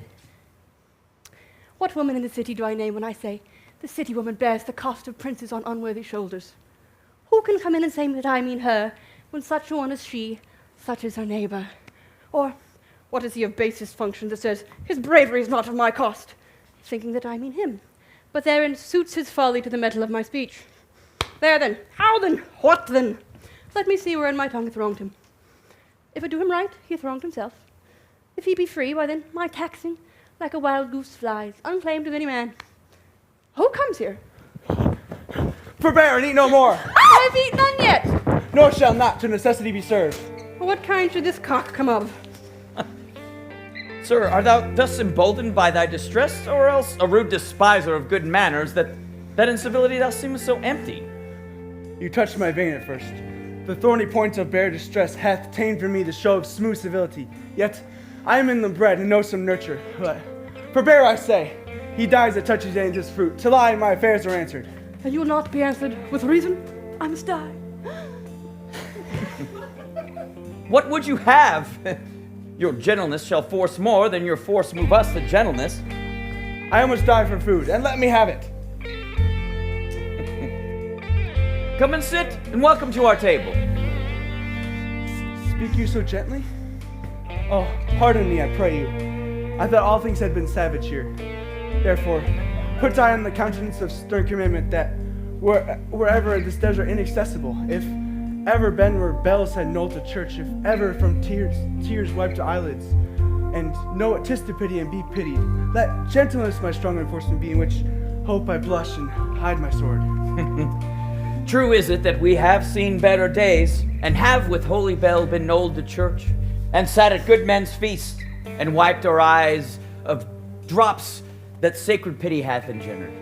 What woman in the city do I name when I say the city woman bears the cost of princes on unworthy shoulders? Who can come in and say that I mean her, when such a one as she, such is her neighbor? Or what is he of basest function that says his bravery is not of my cost, thinking that I mean him, but therein suits his folly to the metal of my speech? There then, how then, what then? Let me see wherein my tongue hath wronged him. If it do him right, he hath wronged himself. If he be free, why then my taxing, like a wild goose flies, unclaimed of any man. Who comes here? Forbear and eat no more, I have eaten none yet. nor shall not to necessity be served. What kind should this cock come of? Sir, art thou thus emboldened by thy distress, or else a rude despiser of good manners, that in civility thou seemest so empty? You touched my vein at first. The thorny point of bare distress hath tamed for me the show of smooth civility. Yet I am in the bread and know some nurture. But forbear, I say. He dies that touches his fruit, till I and my affairs are answered. And you will not be answered with reason? I must die. What would you have? Your gentleness shall force more than your force move us to gentleness. I almost die for food, and let me have it. Come and sit, and welcome to our table. Speak you so gently? Oh, pardon me, I pray you. I thought all things had been savage here. Therefore, put I on the countenance of stern commandment that wherever this desert inaccessible, if ever been where bells had knolled to church, if ever from tears wiped to eyelids, and know it 'tis to pity and be pitied, let gentleness my strong enforcement be, in which hope I blush and hide my sword. True is it that we have seen better days, and have with holy bell been knolled to church, and sat at good men's feasts, and wiped our eyes of drops that sacred pity hath engendered.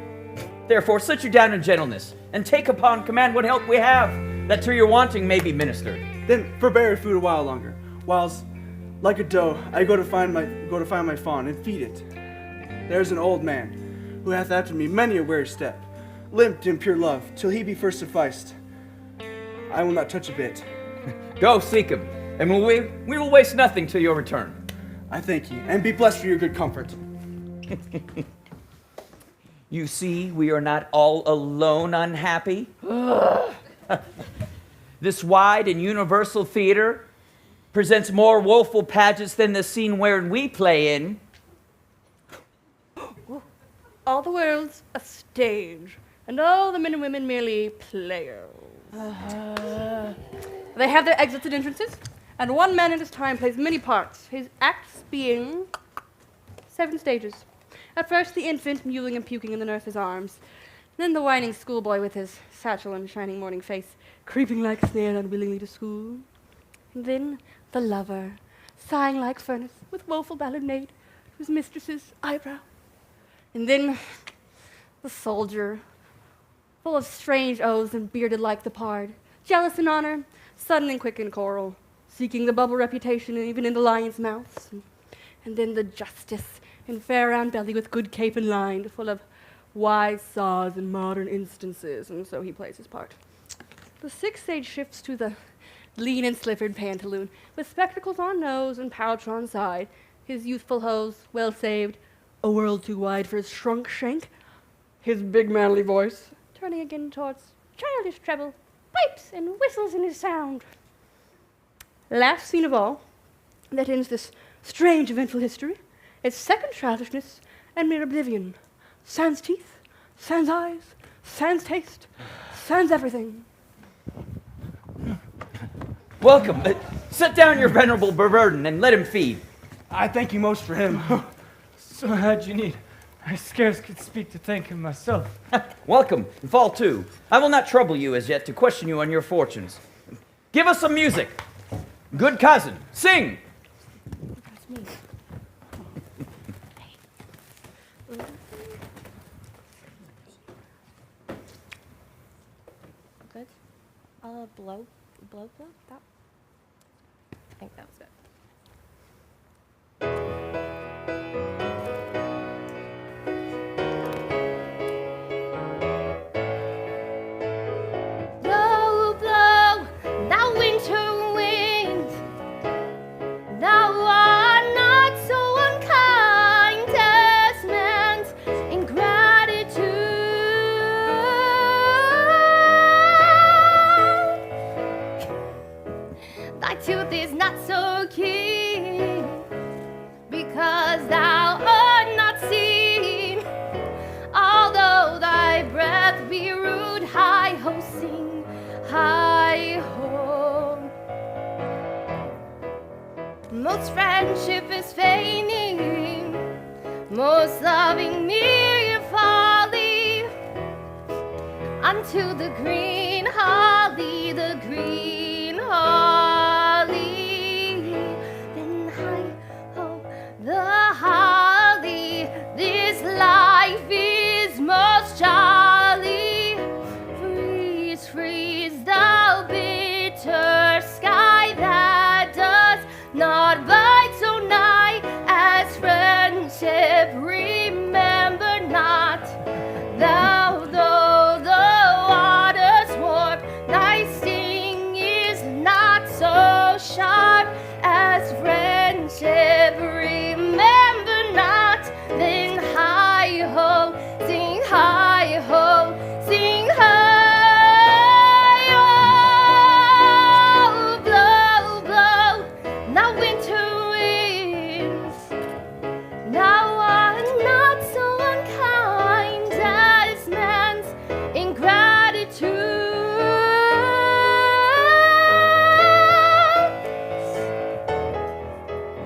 Therefore sit you down in gentleness, and take upon command what help we have, that to your wanting may be ministered. Then forbear food a while longer, whilst, like a doe, I go to find my fawn and feed it. There is an old man, who hath after me many a weary step, limped in pure love, till he be first sufficed. I will not touch a bit. Go seek him, and we will waste nothing till your return. I thank you, and be blessed for your good comfort. You see, we are not all alone unhappy. This wide and universal theater presents more woeful pageants than the scene wherein we play in. All the world's a stage, and all the men and women merely players. They have their exits and entrances, and one man at his time plays many parts, his acts being 7 stages. At first, the infant mewling and puking in the nurse's arms, then the whining schoolboy with his satchel and shining morning face, creeping like a snail unwillingly to school, and then the lover, sighing like furnace, with woeful ballad maid to his mistress's eyebrow, and then the soldier, full of strange oaths and bearded like the pard, jealous in honor, sudden and quick in quarrel, seeking the bubble reputation even in the lion's mouths, and then the justice, in fair round belly with good cape and lined, full of wise saws and modern instances, and so he plays his part. The 6th stage shifts to the lean and slippered pantaloon, with spectacles on nose and pouch on side, his youthful hose well saved, a world too wide for his shrunk shank, his big manly voice turning again towards childish treble, pipes and whistles in his sound. Last scene of all, that ends this strange eventful history, is second childishness and mere oblivion. Sans teeth, sans eyes, sans taste, sans everything. Welcome. Set down your venerable burden and let him feed. I thank you most for him. So how'd you need? I scarce could speak to thank him myself. Welcome, and fall to. I will not trouble you as yet to question you on your fortunes. Give us some music. Good cousin, sing! That's me. Good? Blow? That? I think that was good. Blow, blow, thou winter wind, thou art not so unkind as man's ingratitude. Thy tooth is not so keen, because thou art not seen, although thy breath be rude. Hi-ho, sing, hi-ho. Most friendship is feigning, most loving mere folly, unto the green holly, the green holly. Then hi-ho, the holly, this life is most jolly. Freeze, freeze, thou bitter sky that does not bite so nigh as friendship. Remember not, thou though the waters warp, thy sting is not so sharp as friendship. Remember not, then hi-ho, sing hi-ho, sing hi-ho. Blow, blow, now winter winds, thou art not so unkind as man's ingratitude.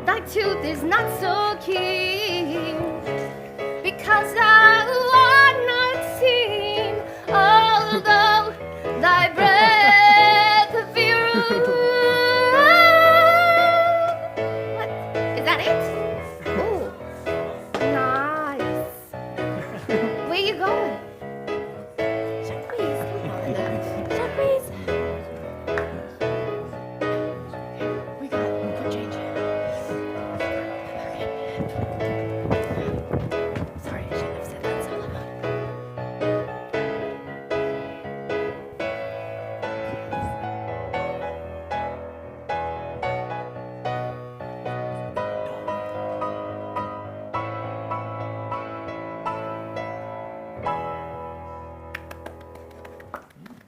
Thy tooth is not so keen, because thou art not seen, although thy breath be rude. What? Is that it? Oh, nice. Where you going? Jacquees, come on now. Jacquees. We put change in. Sorry, I shouldn't have said that so loud.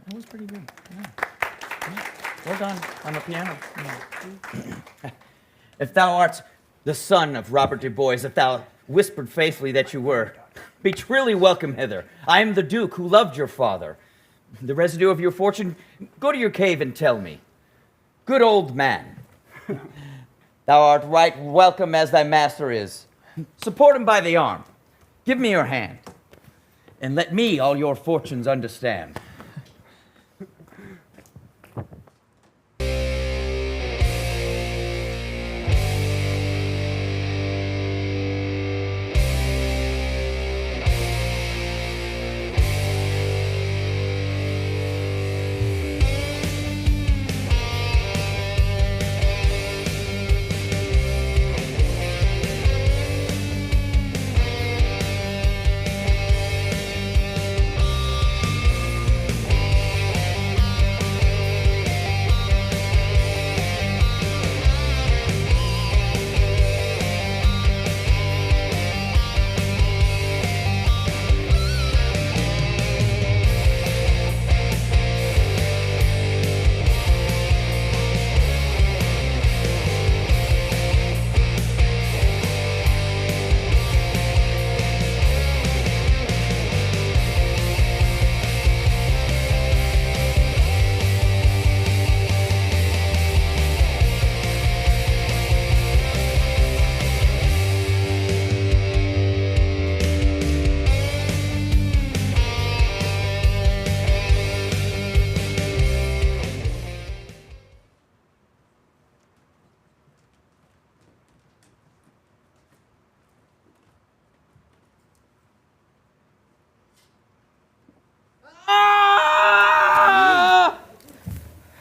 That was pretty good. Well done on the piano. If thou art the son of Robert Du Bois, if thou whispered faithfully that you were, be truly welcome hither. I am the Duke who loved your father. The residue of your fortune, go to your cave and tell me. Good old man. Thou art right welcome as thy master is. Support him by the arm. Give me your hand. And let me all your fortunes understand.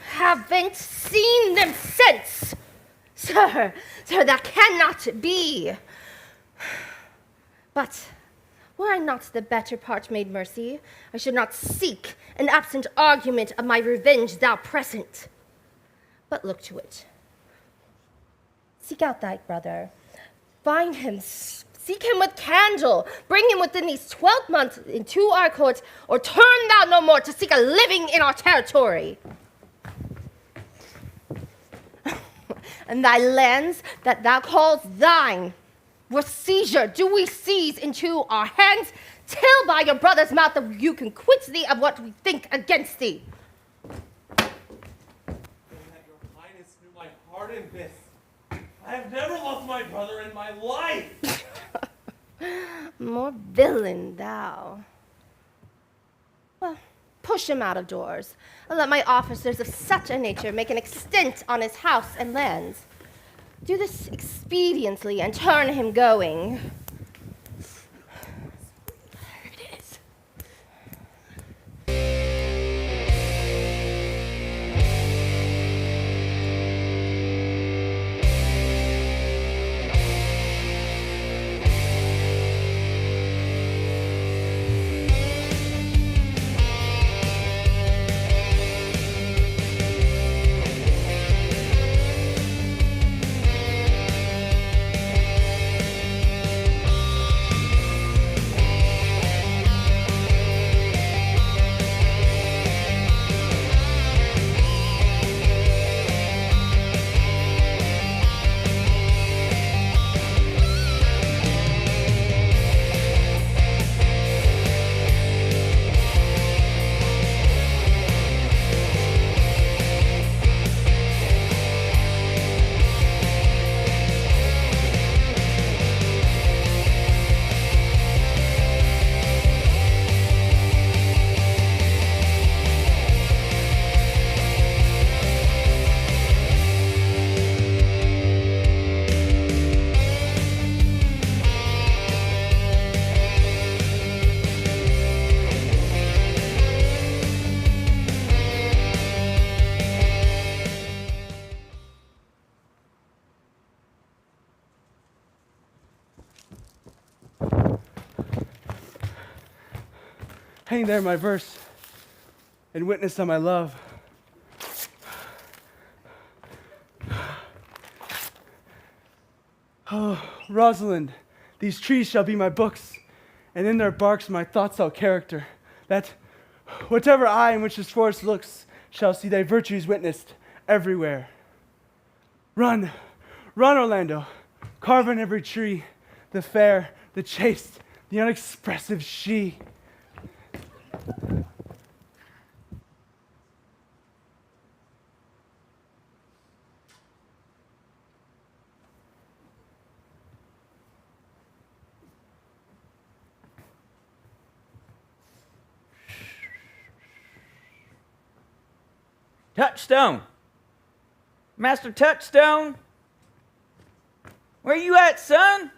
Haven't seen them since. Sir, that cannot be. But were I not the better part made mercy, I should not seek an absent argument of my revenge thou present. But look to it. Seek out thy brother. Find him. Seek him with candle. Bring him within these 12 months into our courts, or turn thou no more to seek a living in our territory. And thy lands that thou callest thine, with seizure do we seize into our hands, till by your brother's mouth that you can quit thee of what we think against thee. That your highness knew my heart in this. I have never loved my brother in my life. More villain thou. Well, push him out of doors, and let my officers of such a nature make an extent on his house and lands. Do this expediently and turn him going. There it is. Hang there my verse, and witness of my love. Oh, Rosalind, these trees shall be my books, and in their barks my thoughts shall character, that whatever eye in which this forest looks shall see thy virtues witnessed everywhere. Run, run, Orlando, carve on every tree the fair, the chaste, the unexpressive she. Touchstone. Master Touchstone. Where you at, son?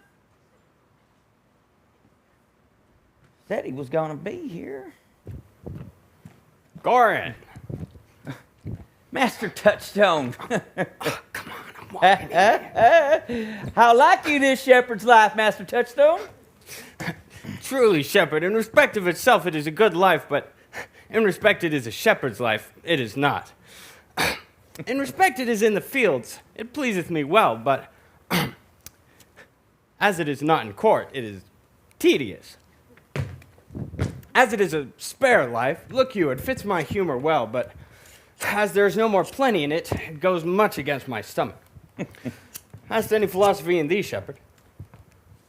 Said he was gonna be here. Goran. Master Touchstone. Come on, I'm walking in. How like you this shepherd's life, Master Touchstone? Truly, shepherd, in respect of itself, it is a good life, but in respect it is a shepherd's life, it is not. In respect it is in the fields, it pleaseth me well, but as it is not in court, it is tedious. As it is a spare life, look you, it fits my humor well, but as there is no more plenty in it, it goes much against my stomach. Hast any philosophy in thee, shepherd?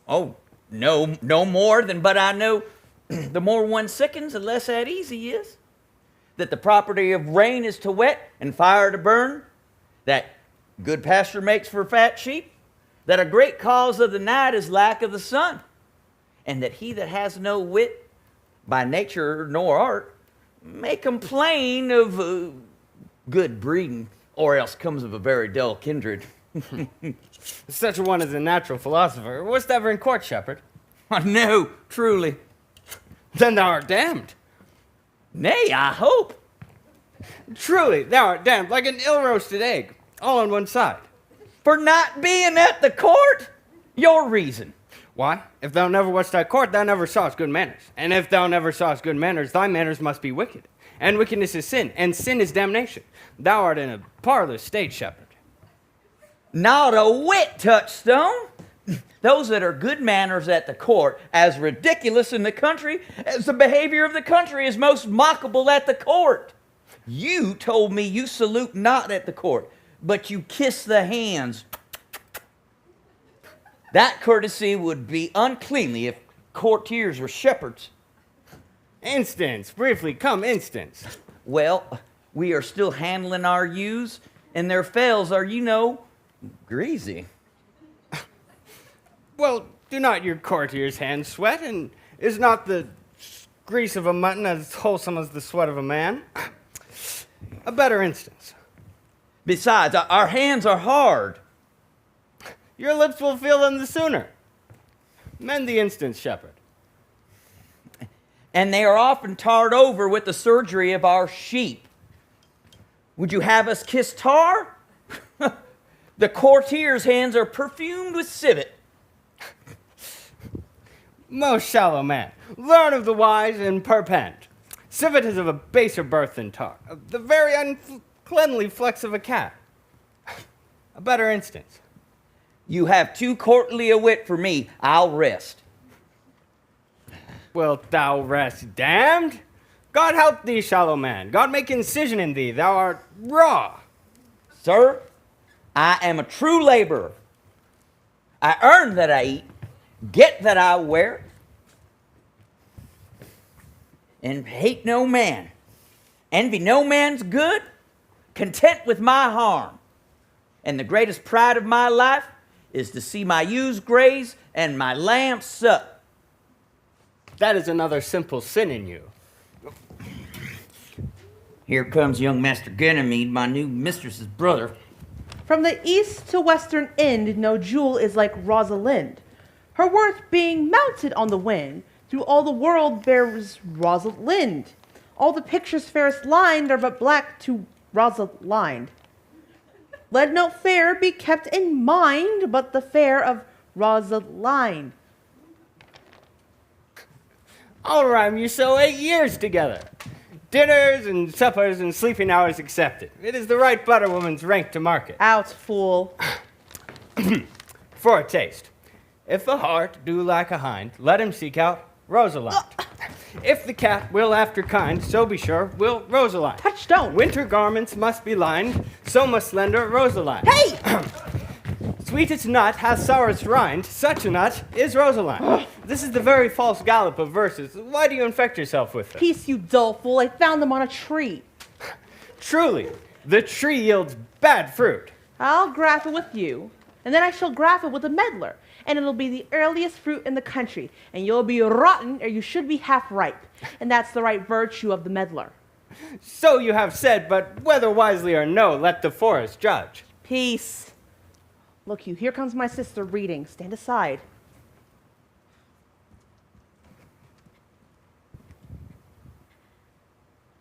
Oh, no more than but I know the more one sickens, the less at ease he is. That the property of rain is to wet and fire to burn. That good pasture makes for fat sheep. That a great cause of the night is lack of the sun. And that he that has no wit by nature nor art may complain of good breeding, or else comes of a very dull kindred. Such a one is a natural philosopher. Wast ever in court, shepherd? No, truly. Then thou art damned. Nay, I hope. Truly, thou art damned like an ill-roasted egg, all on one side. For not being at the court? Your reason. Why? If thou never wast at court, thou never sawest good manners. And if thou never sawest good manners, thy manners must be wicked. And wickedness is sin, and sin is damnation. Thou art in a parlous state, shepherd. Not a whit, Touchstone. Those that are good manners at the court, as ridiculous in the country as the behavior of the country is most mockable at the court. You told me you salute not at the court, but you kiss the hands. That courtesy would be uncleanly if courtiers were shepherds. Instance, briefly, come instance. Well, we are still handling our ewes, and their fells are, greasy. Well, do not your courtier's hands sweat, and is not the grease of a mutton as wholesome as the sweat of a man? A better instance. Besides, our hands are hard. Your lips will feel them the sooner. Mend the instance, shepherd. And they are often tarred over with the surgery of our sheep. Would you have us kiss tar? The courtier's hands are perfumed with civet. Most shallow man, learn of the wise and perpend. Civet is of a baser birth than tar, of the very uncleanly flex of a cat. A better instance. You have too courtly a wit for me. I'll rest. Wilt thou rest damned? God help thee, shallow man. God make incision in thee. Thou art raw. Sir, I am a true laborer. I earn that I eat, get that I wear, and hate no man. Envy no man's good, content with my harm. And the greatest pride of my life is to see my ewes graze and my lambs sup. That is another simple sin in you. Here comes young Master Ganymede, my new mistress's brother. From the east to western end, no jewel is like Rosalind. Her worth being mounted on the wind, through all the world bears Rosalind. All the pictures fairest lined are but black to Rosalind. Let no fair be kept in mind, but the fair of Rosalind. I'll rhyme you so 8 years together. Dinners and suppers and sleeping hours accepted. It is the right butter woman's rank to market. Out, fool. For a taste. If the hart do lack a hind, let him seek out Rosalind. If the cat will after kind, so be sure will Rosalind. Touchstone. Winter garments must be lined, so must slender Rosalind. Hey! Sweetest nut hath sourest rind, such a nut is Rosalind. This is the very false gallop of verses. Why do you infect yourself with them? Peace, you dull fool. I found them on a tree. Truly, the tree yields bad fruit. I'll grapple with you, and then I shall grapple with a meddler, and it'll be the earliest fruit in the country, and you'll be rotten or you should be half ripe. And that's the right virtue of the meddler. So you have said, but whether wisely or no, let the forest judge. Peace. Look you, here comes my sister reading. Stand aside.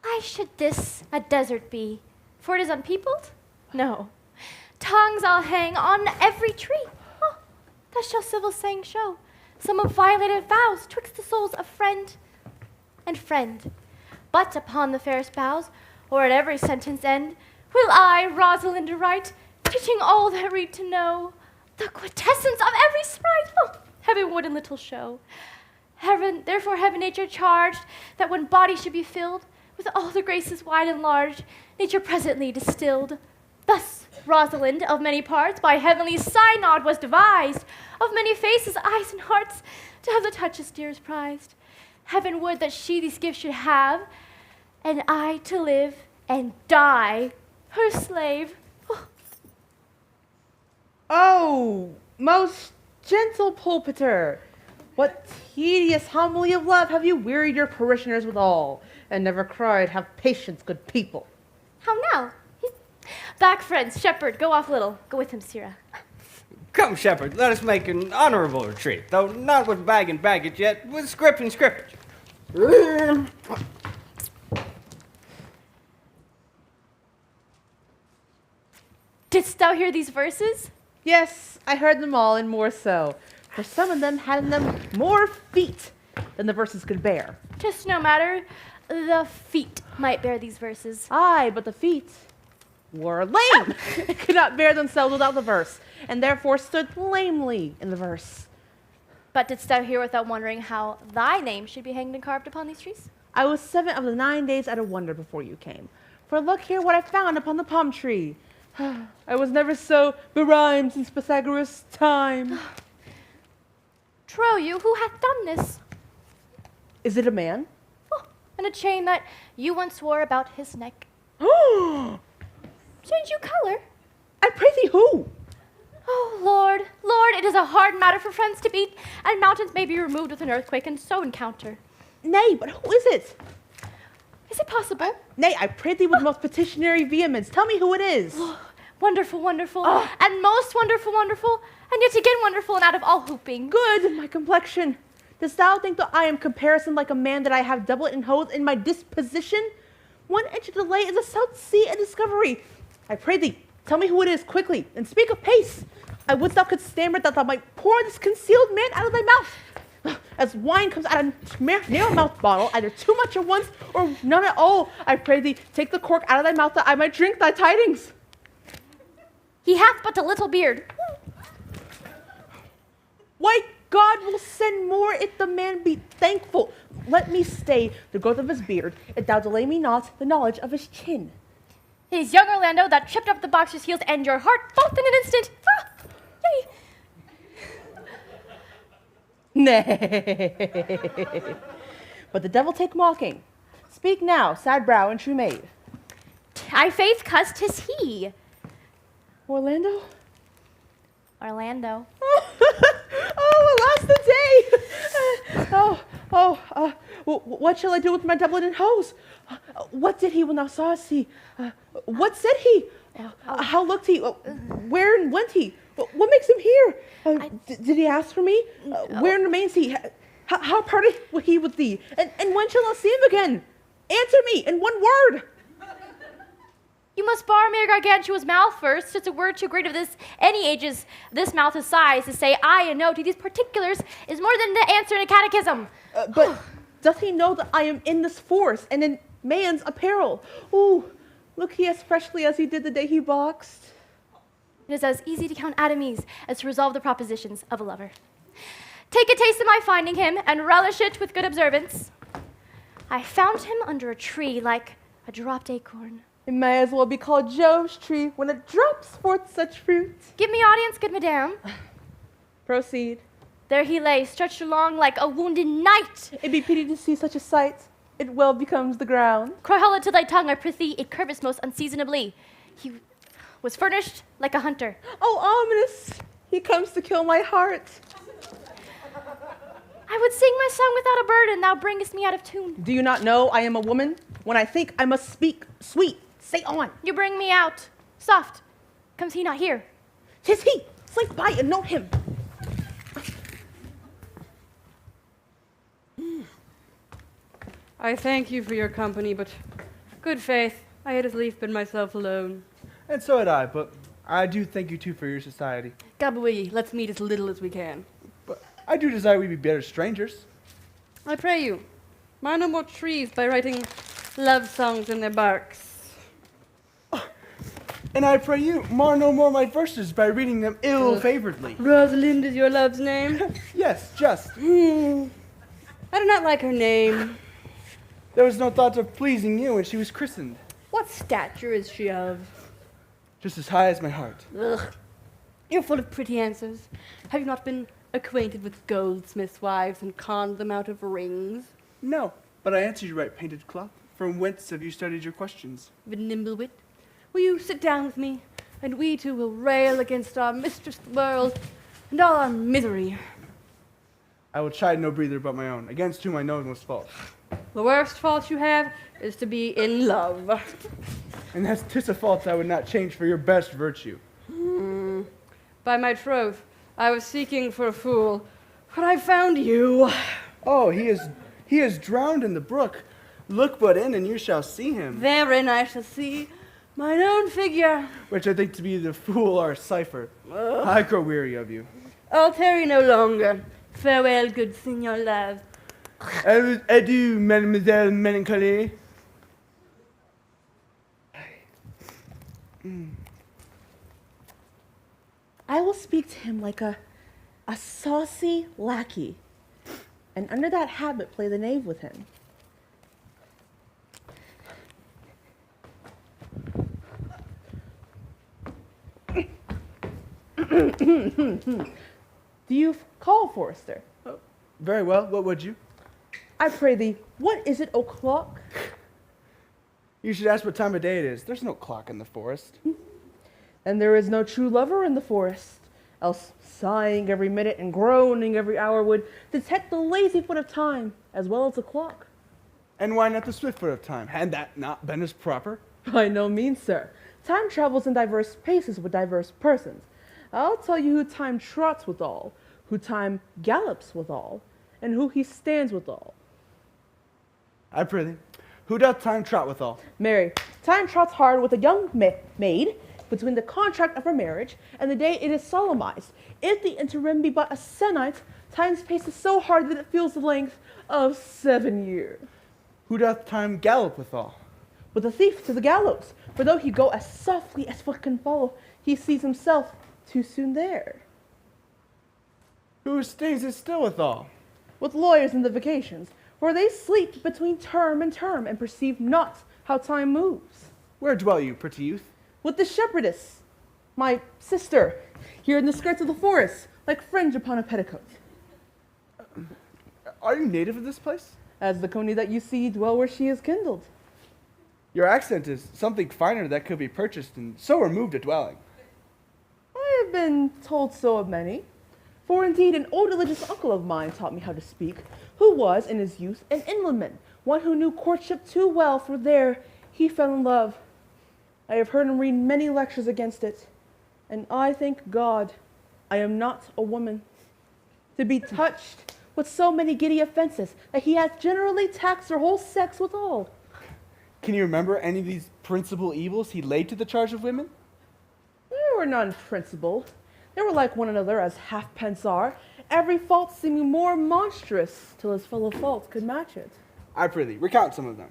Why should this a desert be? For it is unpeopled? No. Tongues I'll hang on every tree. Oh, thus shall civil saying show. Some have violated vows twixt the souls of friend and friend. But upon the fairest boughs, or at every sentence end, will I, Rosalinda, write, teaching all that read to know the quintessence of every sprite. Oh, heaven would in little show. Therefore heaven nature charged that when body should be filled with all the graces wide and large, nature presently distilled. Thus Rosalind of many parts by heavenly synod was devised, of many faces, eyes, and hearts, to have the touches dearest prized. Heaven would that she these gifts should have, and I to live and die her slave. Oh, most gentle pulpiter, what tedious homily of love have you wearied your parishioners withal, and never cried, have patience, good people. How now? Back, friends, shepherd, go off little. Go with him, Sirrah. Come, shepherd, let us make an honorable retreat, though not with bag and baggage yet, with scrip and scrippage. Didst thou hear these verses? Yes, I heard them all, and more so, for some of them had in them more feet than the verses could bear. 'Tis no matter, the feet might bear these verses. Aye, but the feet were lame, could not bear themselves without the verse, and therefore stood lamely in the verse. But didst thou hear without wondering how thy name should be hanged and carved upon these trees? I was 7 of the 9 days at a wonder before you came. For look here what I found upon the palm tree. I was never so berhymed since Pythagoras' time. Trow you, who hath done this? Is it a man? Oh, and a chain that you once wore about his neck. Change you color? I pray thee who? Oh, Lord, Lord, it is a hard matter for friends to beat, and mountains may be removed with an earthquake, and so encounter. Nay, but who is it? Is it possible? Nay, I pray thee with most petitionary vehemence. Tell me who it is. Wonderful, wonderful, and most wonderful, wonderful, and yet again wonderful, and out of all hooping. Good, my complexion. Dost thou think that I am comparison like a man, that I have doublet and hose in my disposition? 1 inch of delay is a South Sea and discovery. I pray thee, tell me who it is, quickly, and speak apace. I would thou couldst stammer that thou might pour this concealed man out of thy mouth. As wine comes out of a narrow mouth bottle, either too much at once, or none at all. I pray thee, take the cork out of thy mouth, that I might drink thy tidings. He hath but a little beard. Why, God will send more if the man be thankful. Let me stay the growth of his beard, if thou delay me not the knowledge of his chin. It is young Orlando that tripped up the boxer's heels, and your heart both in an instant. Yay! Nay. But the devil take mocking. Speak now, sad brow and true maid. I faith, cuz 'tis he. Orlando? Orlando. Oh, alas the day! What shall I do with my doublet and hose? What did he when thou sawest he? What said he? How looked he? Where and went he? What makes him here? Did he ask for me? Where remains he? How parted he with thee? And when shall I see him again? Answer me in one word. You must bar me a gargantua's mouth first. It's a word too great of this any age's this mouth is size to say I and no to these particulars is more than the answer in a catechism. But doth he know that I am in this force and in man's apparel? Ooh, look he as freshly as he did the day he boxed. It is as easy to count atomies as to resolve the propositions of a lover. Take a taste of my finding him and relish it with good observance. I found him under a tree like a dropped acorn. It may as well be called Jove's tree when it drops forth such fruit. Give me audience, good madame. Proceed. There he lay, stretched along like a wounded knight. It be pity to see such a sight. It well becomes the ground. Cry hollow to thy tongue, I prithee, it curveth most unseasonably. He was furnished like a hunter. Oh, ominous! He comes to kill my heart. I I would sing my song without a burden, thou bringest me out of tune. Do you not know I am a woman? When I think, I must speak sweet. Say on. You bring me out. Soft. Comes he not here? 'Tis he. Slink by and note him. I thank you for your company, but good faith, I had as lief been myself alone. And so had I, but I do thank you too for your society. Gabui, let's meet as little as we can. But I do desire we be better strangers. I pray you, mar no more trees by writing love songs in their barks. And I pray you, mar no more my verses by reading them ill-favoredly. Rosalind is your love's name? Yes, just. I do not like her name. There was no thought of pleasing you when she was christened. What stature is she of? Just as high as my heart. Ugh. You're full of pretty answers. Have you not been acquainted with goldsmiths' wives and conned them out of rings? No, but I answered you right, painted cloth. From whence have you studied your questions? With nimble wit. Will you sit down with me, and we two will rail against our mistress the world and all our misery. I will chide no breather but my own, against whom I know most fault. The worst fault you have is to be in love. And that's 'tis a fault I would not change for your best virtue. By my troth, I was seeking for a fool, but I found you. Oh, he is drowned in the brook. Look but in, and you shall see him. Therein I shall see mine own figure. Which I think to be the fool or cipher. I grow weary of you. I'll tarry no longer. Farewell, good Signor Love. Adieu, Mademoiselle Melancholy. I will speak to him like a saucy lackey, and under that habit play the knave with him. Do you call, Forrester? Very well, what would you? I pray thee, what is it o'clock? You should ask what time of day it is. There's no clock in the forest. And there is no true lover in the forest, else sighing every minute and groaning every hour would detect the lazy foot of time as well as the clock. And why not the swift foot of time? Had that not been as proper? By no means, sir. Time travels in diverse paces with diverse persons. I'll tell you who time trots withal, who time gallops withal, and who he stands withal. I prithee, who doth time trot withal? Mary, time trots hard with a young maid between the contract of her marriage and the day it is solemnized. If the interim be but a sennight, time's pace is so hard that it feels the length of 7 years. Who doth time gallop withal? With a thief to the gallows, for though he go as softly as foot can follow, he sees himself too soon there. Who stays it still withal? With lawyers in the vacations, for they sleep between term and perceive not how time moves. Where dwell you, pretty youth? With the shepherdess, my sister, here in the skirts of the forest, like fringe upon a petticoat. Are you native of this place? As the coney that you see dwell where she is kindled. Your accent is something finer that could be purchased, and so removed a dwelling. I have been told so of many. For indeed an old religious uncle of mine taught me how to speak, who was in his youth an inlandman, one who knew courtship too well, for there he fell in love. I have heard him read many lectures against it, and I thank God I am not a woman, to be touched with so many giddy offenses that he hath generally taxed her whole sex withal. Can you remember any of these principal evils he laid to the charge of women? There were none principal. They were like one another as halfpence are, every fault seeming more monstrous till his fellow fault could match it. I prithee, recount some of them.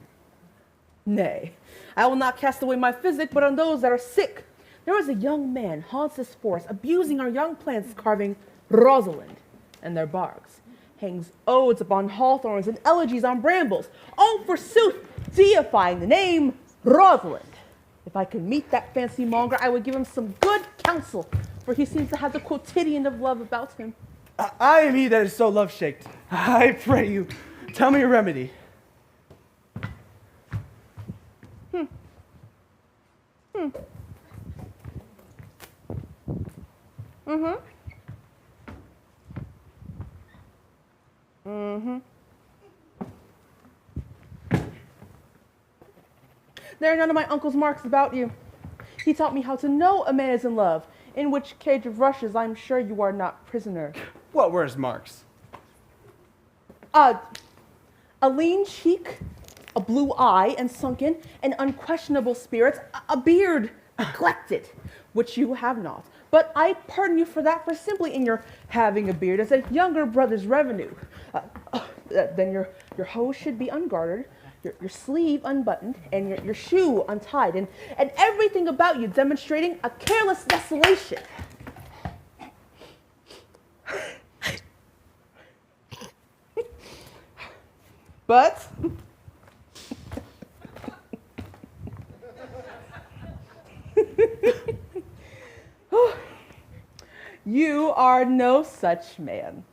Nay, I will not cast away my physic, but on those that are sick. There was a young man haunts this forest, abusing our young plants, carving Rosalind and their barks, hangs odes upon hawthorns and elegies on brambles, all forsooth deifying the name Rosalind. If I could meet that fancy monger, I would give him some good counsel, for he seems to have the quotidian of love about him. I am he that is so love-shaked. I pray you, tell me a remedy. Mm-hmm. There are none of my uncle's marks about you. He taught me how to know a man is in love, in which cage of rushes I'm sure you are not prisoner. What were his marks? A lean cheek, a blue eye and sunken, and unquestionable spirits, a beard neglected, which you have not. But I pardon you for that, for simply in your having a beard is a younger brother's revenue. Then your hose should be ungartered, your sleeve unbuttoned, and your shoe untied, and everything about you demonstrating a careless desolation. But you are no such man.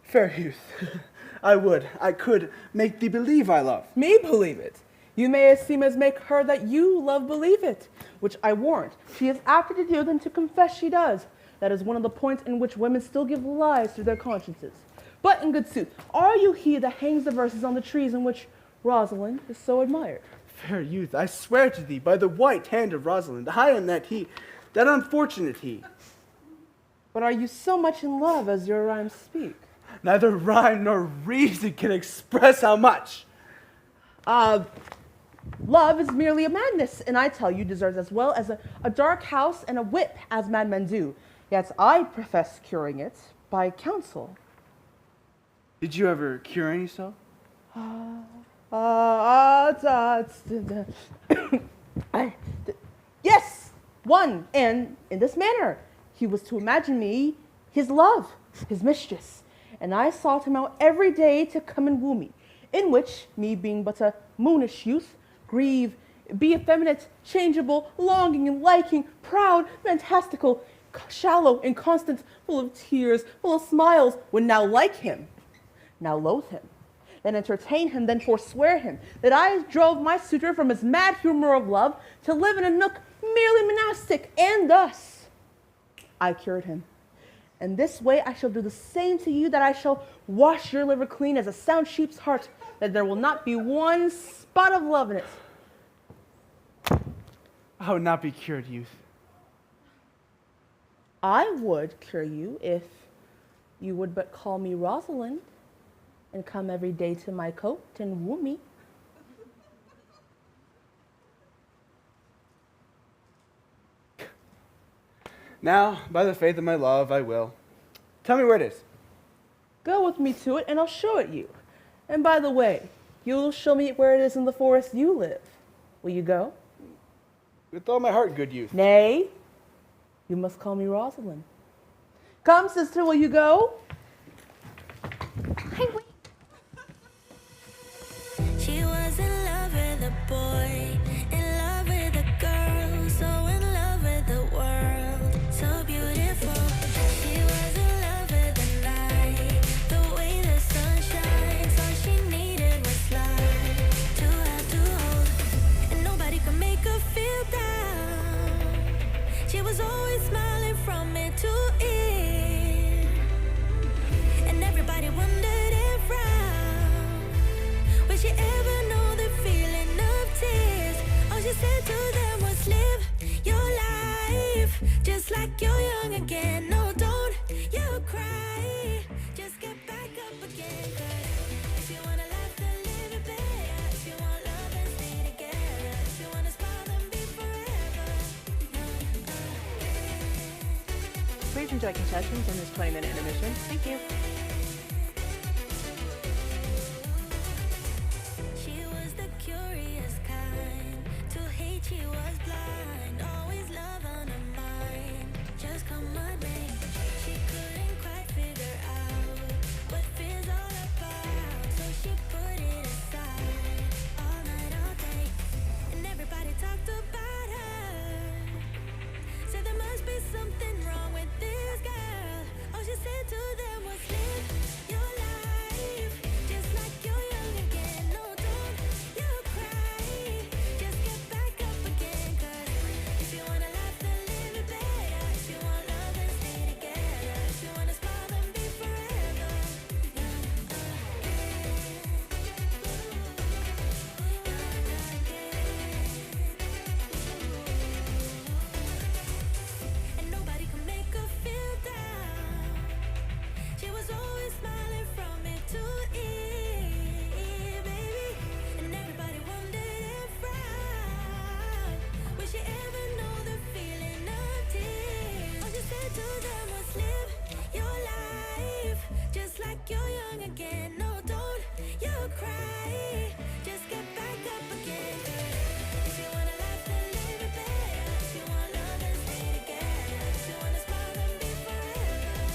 Fair youth, I could make thee believe I love. Me believe it. You may as seem as make her that you love believe it, which I warrant she is apter to do than to confess she does. That is one of the points in which women still give lies to their consciences. But in good sooth, are you he that hangs the verses on the trees in which Rosalind is so admired? Fair youth, I swear to thee by the white hand of Rosalind, I am that he, that unfortunate he. But are you so much in love as your rhymes speak? Neither rhyme nor reason can express how much. Love is merely a madness, and I tell you deserves as well as a dark house and a whip as madmen do. Yet I profess curing it by counsel. Did you ever cure any so? Yes, one, and in this manner. He was to imagine me his love, his mistress, and I sought him out every day to come and woo me, in which, me being but a moonish youth, grieve, be effeminate, changeable, longing and liking, proud, fantastical, shallow, inconstant, full of tears, full of smiles, would now like him, now loathe him, then entertain him, then forswear him, that I drove my suitor from his mad humor of love to live in a nook merely monastic, and thus I cured him. And this way I shall do the same to you, that I shall wash your liver clean as a sound sheep's heart, that there will not be one spot of love in it. I would not be cured, youth. I would cure you if you would but call me Rosalind and come every day to my cote and woo me. Now, by the faith of my love, I will. Tell me where it is. Go with me to it, and I'll show it you. And by the way, you'll show me where it is in the forest you live. Will you go? With all my heart, good youth. Nay, you must call me Rosalind. Come, sister, will you go? I wait. She was in love with a boy, in love with a girl, so in love with the world, so beautiful. She was in love with the night, the way the sun shines. All she needed was love to have to hold, and nobody could make her feel down. She was always smiling from ear to ear, and everybody wondered if would she ever know the feeling of tears? All she said to them was live your life just like you're young again. No, don't you cry, just get back up again. 'Cause if you wanna laugh, then live it better. If you want love, then stay together. If you wanna smile, then be forever. Please enjoy concessions in this 20-minute intermission. Thank you. She was the curious kind. To hate, she was blind. Always love on her mind. Just come my way. She couldn't quite figure out what fear's all about. So she put it aside all night, all day. And everybody talked about her. Said there must be something wrong with this girl. All she said to them was live your life just like you're young again. No, don't you cry, just get back up again. ever cry. Just get back up again. 'Cause if you wanna laugh, then live it better. If you want love, then stay together. If you wanna smile, then be forever.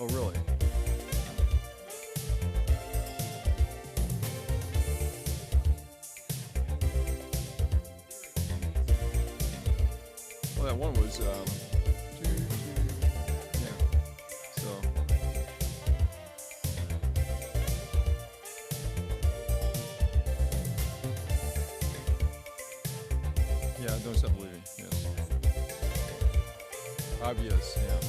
Oh, really? Well, that one was, yeah. So. Yeah, don't stop believing, yes. Obvious, yeah.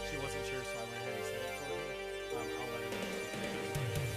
She wasn't sure, so I went ahead and said it for her. I'll let her know.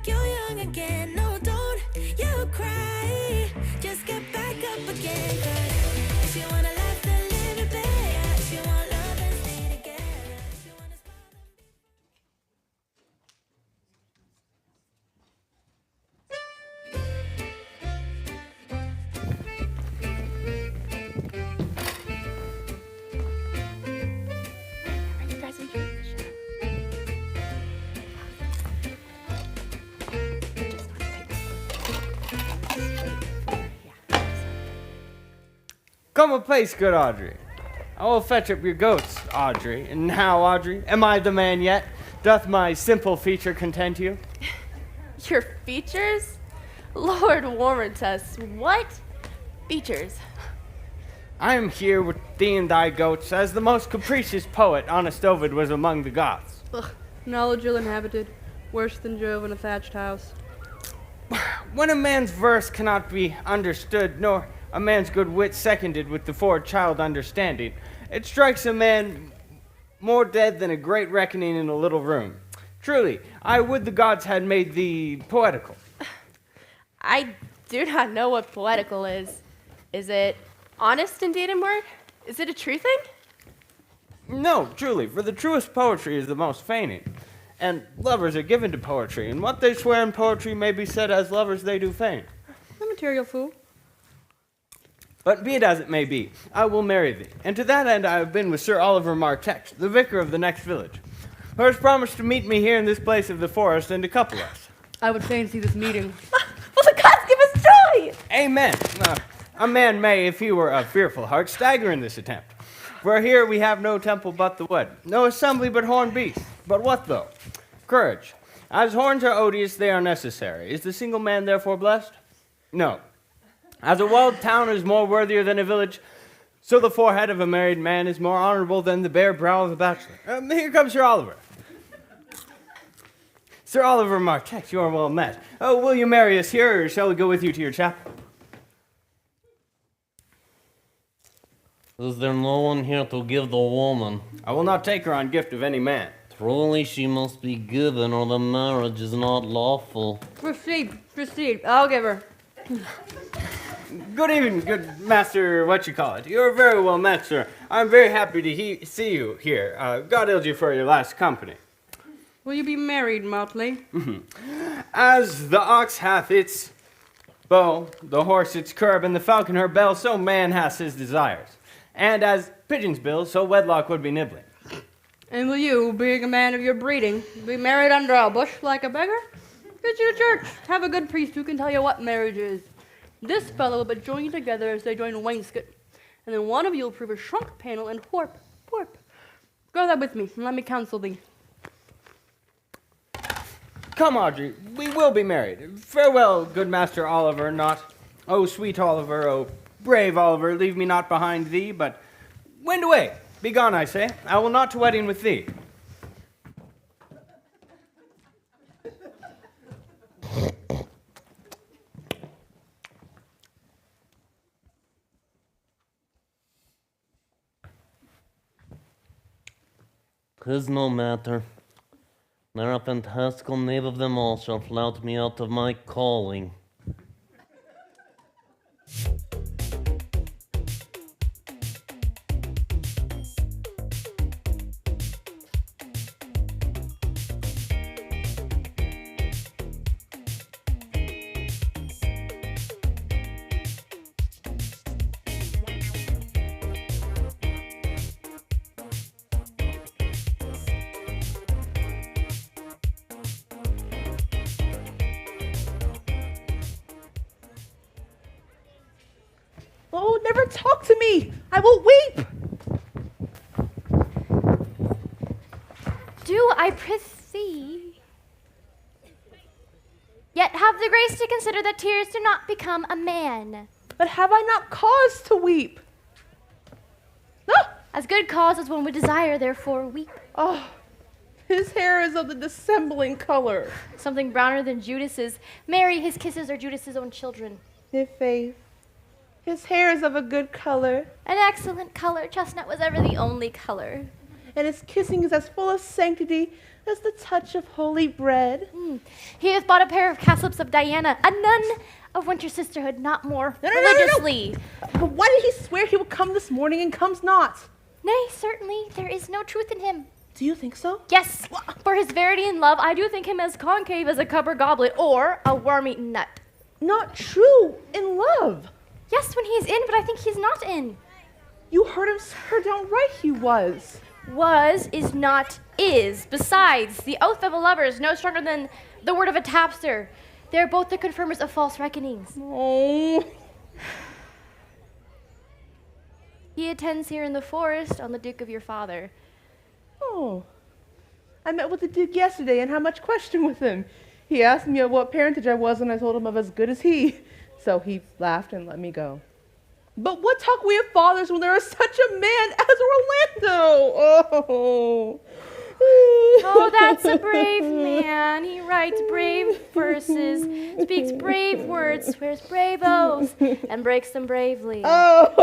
you're young again. No, don't you cry. Just get back up again. 'Cause if you wanna laugh, then live it better. If you want love, then stay together. If you wanna smile, Are you guys enjoying the show? Come apace, good Audrey. I will fetch up your goats, Audrey. And now, Audrey, am I the man yet? Doth my simple feature content you? Your features? Lord Warrantus, what features? I am here with thee and thy goats, as the most capricious poet, honest Ovid, was among the Goths. Ugh, knowledge ill inhabited, worse than Jove in a thatched house. When a man's verse cannot be understood, nor a man's good wit seconded with the fore-child understanding, it strikes a man more dead than a great reckoning in a little room. Truly, I would the gods had made thee poetical. I do not know what poetical is. Is it honest indeed in word? Is it a true thing? No, truly, for the truest poetry is the most feigning. And lovers are given to poetry, and what they swear in poetry may be said as lovers they do feign. A material fool. But be it as it may be, I will marry thee, and to that end I have been with Sir Oliver Martex, the vicar of the next village, who has promised to meet me here in this place of the forest and to couple us. I would fain see this meeting. Will the gods give us joy? Amen. A man may, if he were of fearful heart, stagger in this attempt. For here we have no temple but the wood, no assembly but horned beasts. But what though? Courage. As horns are odious, they are necessary. Is the single man therefore blessed? No. As a walled town is more worthier than a village, so the forehead of a married man is more honorable than the bare brow of a bachelor. Here comes Sir Oliver. Sir Oliver Martex, you are well met. Oh, will you marry us here, or shall we go with you to your chapel? Is there no one here to give the woman? I will not take her on gift of any man. Truly she must be given, or the marriage is not lawful. Proceed. I'll give her. Good evening, good master, You are very well met, sir. I'm very happy to see you here. God ild you for your last company. Will you be married, Motley? As the ox hath its bow, the horse its curb, and the falcon her bell, so man has his desires. And as pigeons bill, so wedlock would be nibbling. And will you, being a man of your breeding, be married under a bush like a beggar? Get you to church. Have a good priest who can tell you what marriage is. This fellow will but join you together as they join wainscot. And then one of you will prove a shrunk panel and warp. Go thou with me, and let me counsel thee. Come, Audrey, we will be married. Farewell, good master Oliver, not, oh, sweet Oliver, oh, brave Oliver, leave me not behind thee, but wend away. Be gone, I say. I will not to wedding with thee. Tis no matter. Ne'er a fantastical knave of them all shall flout me out of my calling. Oh, never talk to me. I will weep. Do I prithee? Yet have the grace to consider that tears do not become a man. But have I not cause to weep? As good cause as one would desire, therefore weep. Oh, his hair is of the dissembling color. Something browner than Judas's. Mary, his kisses are Judas's own children. If faith. His hair is of a good color. An excellent color. Chestnut was ever the only color. and his kissing is as full of sanctity as the touch of holy bread. He hath bought a pair of cassops of Diana, a nun of winter sisterhood, not more religiously. But why did he swear he would come this morning and comes not? Nay, certainly, there is no truth in him. Do you think so? Yes, for his verity and love, I do think him as concave as a cupboard goblet or a worm-eaten nut. Not true, in love. Yes, when he's in, but I think he's not in. You heard him swear downright he was. Was is not is. Besides, the oath of a lover is no stronger than the word of a tapster. They're both the confirmers of false reckonings. Oh. He attends here in the forest on the duke of your father. Oh. I met with the duke yesterday and had much question with him. He asked me of what parentage I was, and I told him of as good as he. So he laughed and let me go. But what talk we of fathers when there is such a man as Orlando? Oh. Oh, that's a brave man. He writes brave verses, speaks brave words, swears brave oaths, and breaks them bravely. Oh.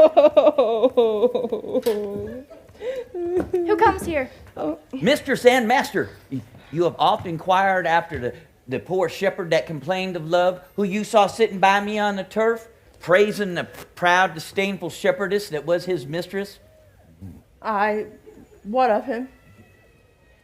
Who comes here? Mistress and master, you have oft inquired after the poor shepherd that complained of love, who you saw sitting by me on the turf, praising the proud, disdainful shepherdess that was his mistress. What of him?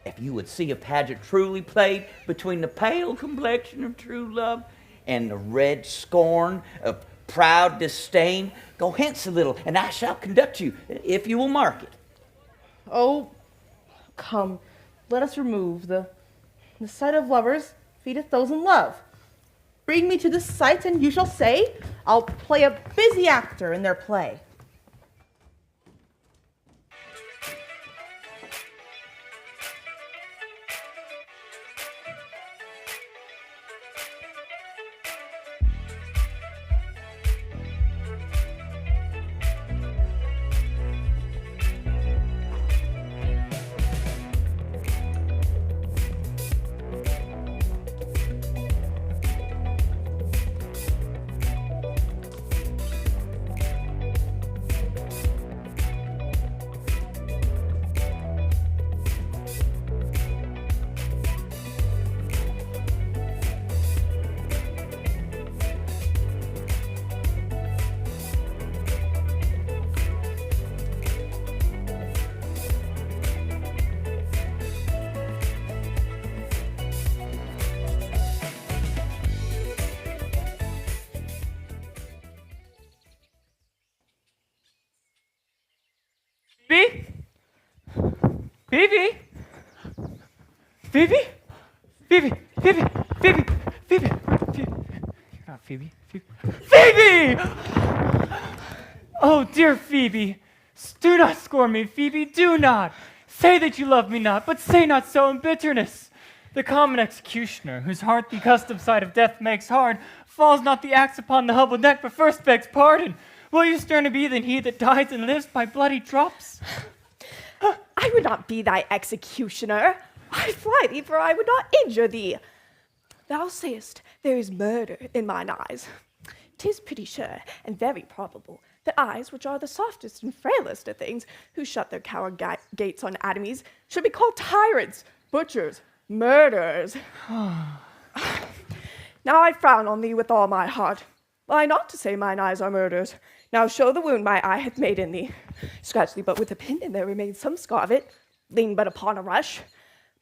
If you would see a pageant truly played between the pale complexion of true love and the red scorn of proud disdain, go hence a little, and I shall conduct you, if you will mark it. Oh, come, let us remove the sight of lovers feedeth those in love. Bring me to this sight, and you shall say, I'll play a busy actor in their play. Phoebe? Phoebe? Phoebe? Phoebe? Phoebe? Phoebe? Phoebe? You're not Phoebe. Phoebe! Oh, dear Phoebe, do not scorn me, Phoebe, do not. Say that you love me not, but say not so in bitterness. The common executioner, whose heart the accustomed sight of death makes hard, falls not the axe upon the humble neck, but first begs pardon. Will you sterner be than he that dies and lives by bloody drops? I would not be thy executioner. I fly thee, for I would not injure thee. Thou sayest there is murder in mine eyes. 'Tis pretty sure and very probable that eyes, which are the softest and frailest of things, who shut their coward gates on enemies, should be called tyrants, butchers, murderers. Now I frown on thee with all my heart. Lie not to say mine eyes are murders. Now show the wound my eye hath made in thee. Scratch thee but with a pin, and there remains some scar of it. Lean but upon a rush.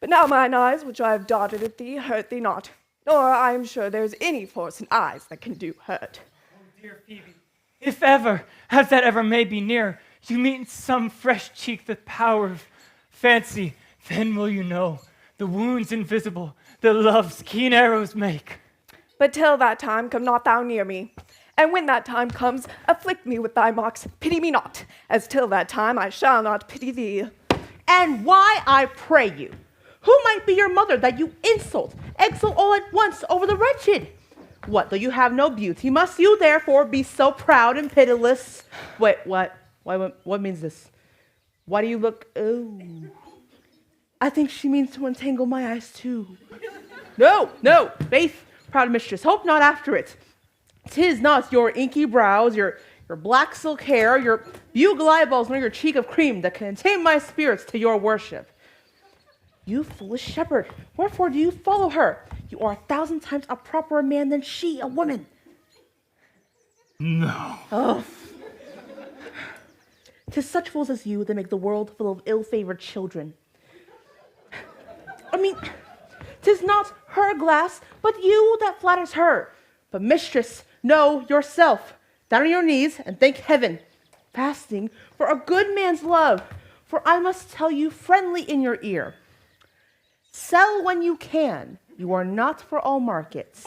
But now mine eyes, which I have darted at thee, hurt thee not. Nor I am sure there is any force in eyes that can do hurt. Oh, dear Phoebe, if ever, as that ever may be near, you meet in some fresh cheek the power of fancy, then will you know the wounds invisible that love's keen arrows make. But till that time, come not thou near me. And when that time comes, afflict me with thy mocks, pity me not, as till that time I shall not pity thee. And why, I pray you? Who might be your mother that you insult, exult all at once over the wretched? What, though you have no beauty, must you therefore be so proud and pitiless? Wait, what? What means this? Why do you look, oh. I think she means to untangle my eyes too. No, faith, proud mistress, hope not after it. 'Tis not your inky brows, your your black silk hair, your bugle eyeballs, nor your cheek of cream that can tame my spirits to your worship. You foolish shepherd, wherefore do you follow her? You are 1,000 times a properer man than she, a woman. No. Oh. 'Tis such fools as you that make the world full of ill-favored children. I mean, 'tis not her glass, but you that flatters her. But mistress, know yourself. Down on your knees and thank heaven, fasting for a good man's love. For I must tell you friendly in your ear. Sell when you can. You are not for all markets.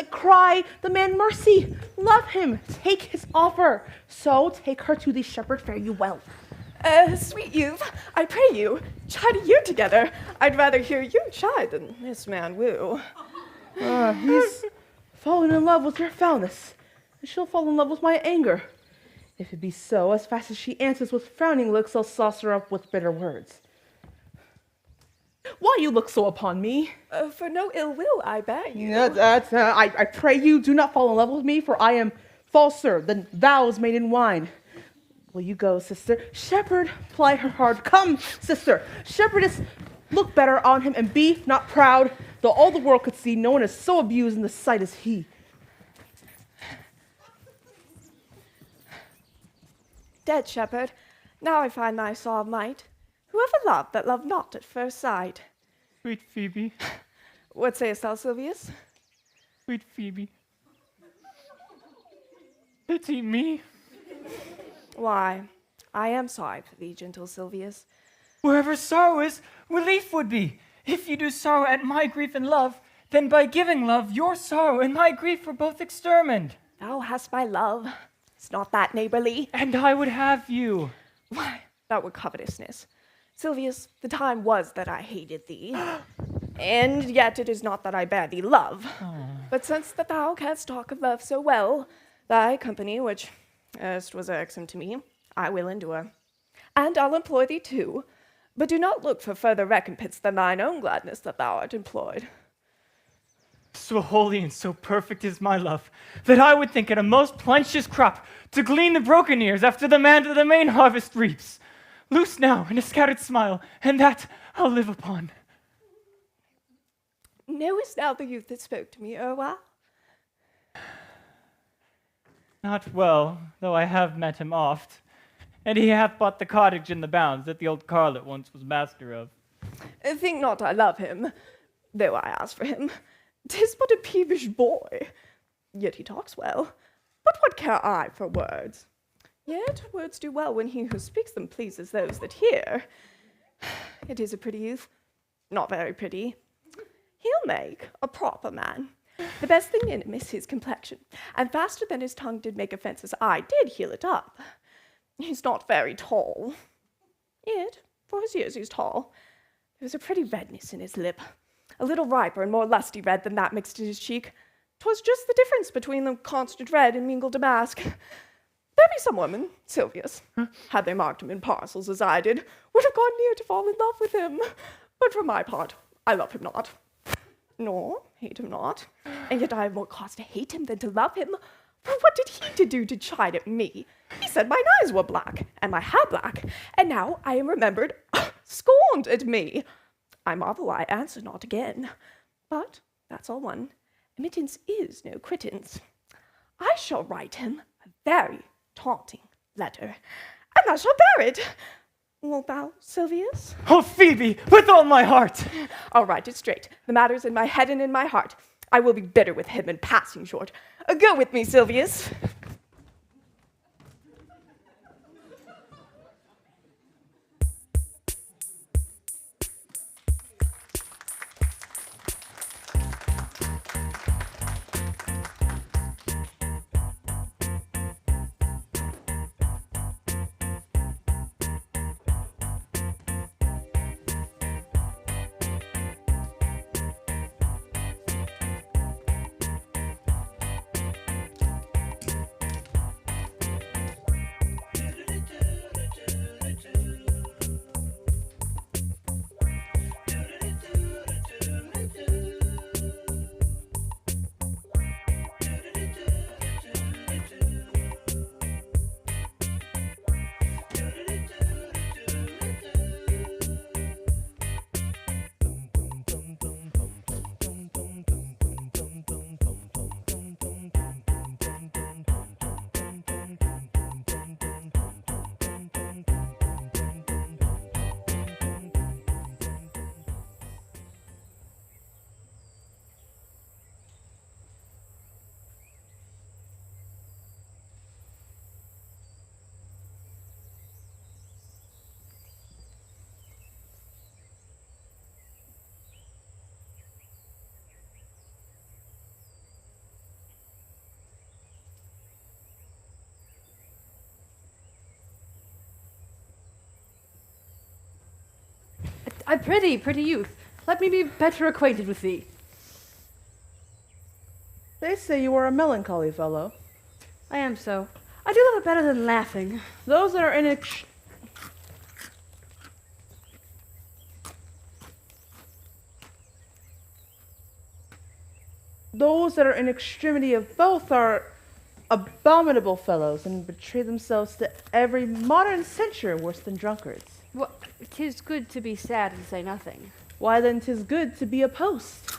Cry the man mercy. Love him. Take his offer. So take her to the shepherd. Fare you well. Sweet youth, I pray you, chide a year together. I'd rather hear you chide than this man woo. He's fallen in love with your foulness, and she'll fall in love with my anger. If it be so, as fast as she answers with frowning looks, I'll sauce her up with bitter words. Why you look so upon me? For no ill will, I bear you. I pray you do not fall in love with me, for I am falser than vows made in wine. Will you go, sister? Shepherd, ply her hard. Come, sister. Shepherdess, look better on him and be not proud. Though all the world could see, no one is so abused in the sight as he. Dead shepherd, now I find thy saw of might. Whoever loved that loved not at first sight. Sweet Phoebe. What sayest thou, Silvius? Sweet Phoebe. Pity me. Why, I am sorry for thee, gentle Silvius. Wherever sorrow is, relief would be. If you do sorrow at my grief and love, then by giving love, your sorrow and my grief were both extermined. Thou hast my love. Is not that neighborly? And I would have you. Why, that were covetousness. Silvius, the time was that I hated thee. And yet it is not that I bear thee love. But since that thou canst talk of love so well, thy company, which erst was irksome to me, I will endure. And I'll employ thee too, but do not look for further recompense than thine own gladness that thou art employed. So holy and so perfect is my love, that I would think it a most plenteous crop to glean the broken ears after the man to the main harvest reaps. Loose now in a scattered smile, and that I'll live upon. Knowest thou the youth that spoke to me erewhile? Not well, though I have met him oft, and he hath bought the cottage in the bounds that the old carlet once was master of. Think not I love him, though I ask for him. 'Tis but a peevish boy, yet he talks well. But what care I for words? Yet words do well when he who speaks them pleases those that hear. It is a pretty youth, not very pretty. He'll make a proper man. The best thing in him is his complexion, and faster than his tongue did make offences, I did heal it up. He's not very tall, yet for his years he's tall. There's a pretty redness in his lip, a little riper and more lusty red than that mixed in his cheek. 'Twas just the difference between the constant red and mingled damask. There be some women, Silvius, had they marked him in parcels as I did, would have gone near to fall in love with him. But for my part, I love him not, nor hate him not. And yet I have more cause to hate him than to love him. For what did he to do to chide at me? He said mine eyes were black, and my hair black, and now I am remembered scorned at me. I marvel I answer not again. But that's all one. Admittance is no quittance. I shall write him a very taunting letter, and I shall bear it. Wilt thou, Silvius? Oh, Phoebe, with all my heart. I'll write it straight. The matter's in my head and in my heart. I will be bitter with him and passing short. Go with me, Silvius. I prithee, pretty youth, let me be better acquainted with thee. They say you are a melancholy fellow. I am so. I do love it better than laughing. Those that are in extremity of both are abominable fellows and betray themselves to every modern censure worse than drunkards. Well, 'tis good to be sad and say nothing. Why then 'tis good to be a post.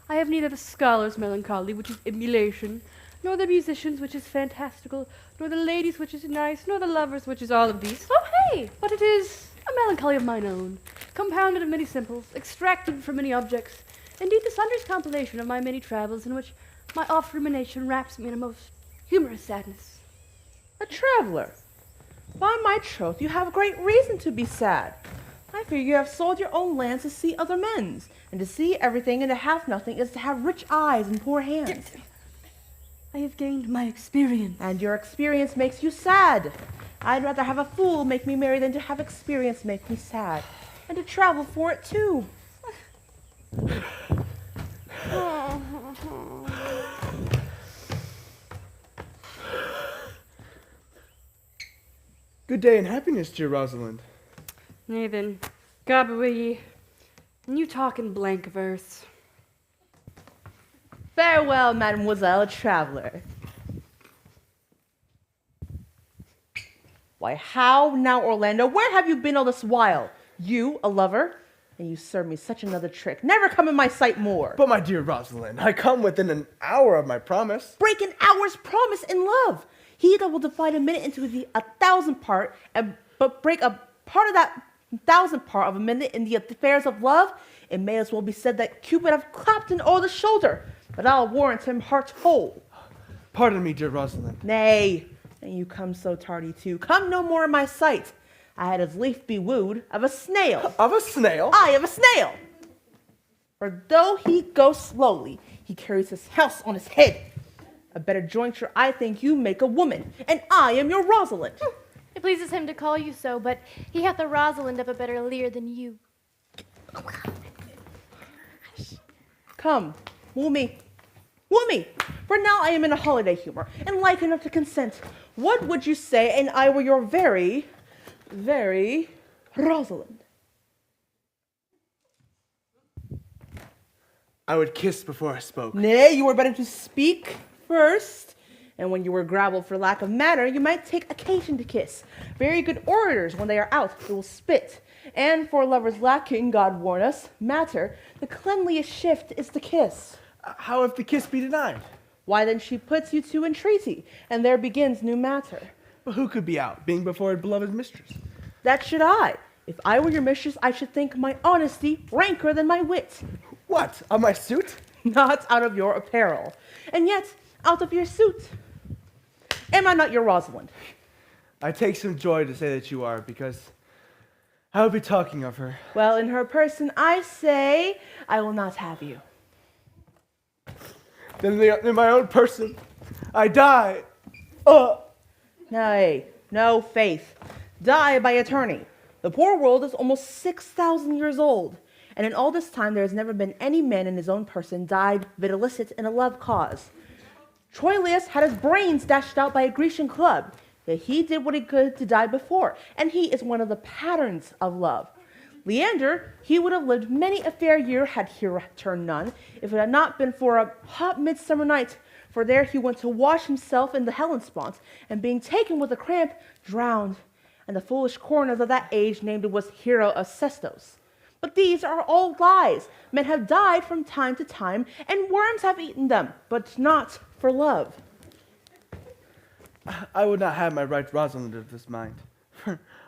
I have neither the scholar's melancholy, which is emulation, nor the musician's, which is fantastical, nor the lady's, which is nice, nor the lover's, which is all of these. Oh, hey! But it is a melancholy of mine own, compounded of many simples, extracted from many objects. Indeed, the sundry's compilation of my many travels, in which my oft rumination wraps me in a most humorous sadness. A traveler? By my troth, you have great reason to be sad. I fear you have sold your own lands to see other men's, and to see everything and to have nothing is to have rich eyes and poor hands. I have gained my experience. And your experience makes you sad. I'd rather have a fool make me merry than to have experience make me sad, and to travel for it too. Good day and happiness, dear Rosalind. Nay then, God be with ye. And you talk in blank verse. Farewell, mademoiselle traveler. Why, how now, Orlando? Where have you been all this while? You, a lover? And you serve me such another trick. Never come in my sight more. But my dear Rosalind, I come within an hour of my promise. Break an hour's promise in love. He that will divide a minute into the 1,000th part, but break a part of that 1,000th part of a minute in the affairs of love, it may as well be said that Cupid have clapped him o'er the shoulder, but I'll warrant him heart whole. Pardon me, dear Rosalind. Nay, and you come so tardy too. Come no more in my sight. I had as lief be wooed of a snail. Of a snail? I of a snail. For though he goes slowly, he carries his house on his head. A better jointure, I think, you make a woman, and I am your Rosalind. It pleases him to call you so, but he hath a Rosalind of a better leer than you. Come, woo me. Woo me, for now I am in a holiday humor, and like enough to consent. What would you say, and I were your very, very Rosalind? I would kiss before I spoke. Nay, you were better to speak first, and when you were gravelled for lack of matter, you might take occasion to kiss. Very good orators, when they are out, they will spit. And for lovers lacking, God warn us, matter, the cleanliest shift is the kiss. How if the kiss be denied? Why then she puts you to entreaty, and there begins new matter. But who could be out, being before her beloved mistress? That should I. If I were your mistress, I should think my honesty ranker than my wit. What, of my suit? Not out of your apparel, and yet out of your suit. Am I not your Rosalind? I take some joy to say that you are, because I would be talking of her. Well, in her person, I say I will not have you. Then in my own person, I die. Nay, no faith. Die by attorney. The poor world is almost 6,000 years old, and in all this time there has never been any man in his own person died videlicet in a love cause. Troilus had his brains dashed out by a Grecian club, yet he did what he could to die before, and he is one of the patterns of love. Leander, he would have lived many a fair year had he returned none, if it had not been for a hot midsummer night, for there he went to wash himself in the Hellespont, and being taken with a cramp, drowned. And the foolish coroners of that age named it was Hero of Sestos. But these are all lies. Men have died from time to time, and worms have eaten them, but not for love. I would not have my right Rosalind of this mind.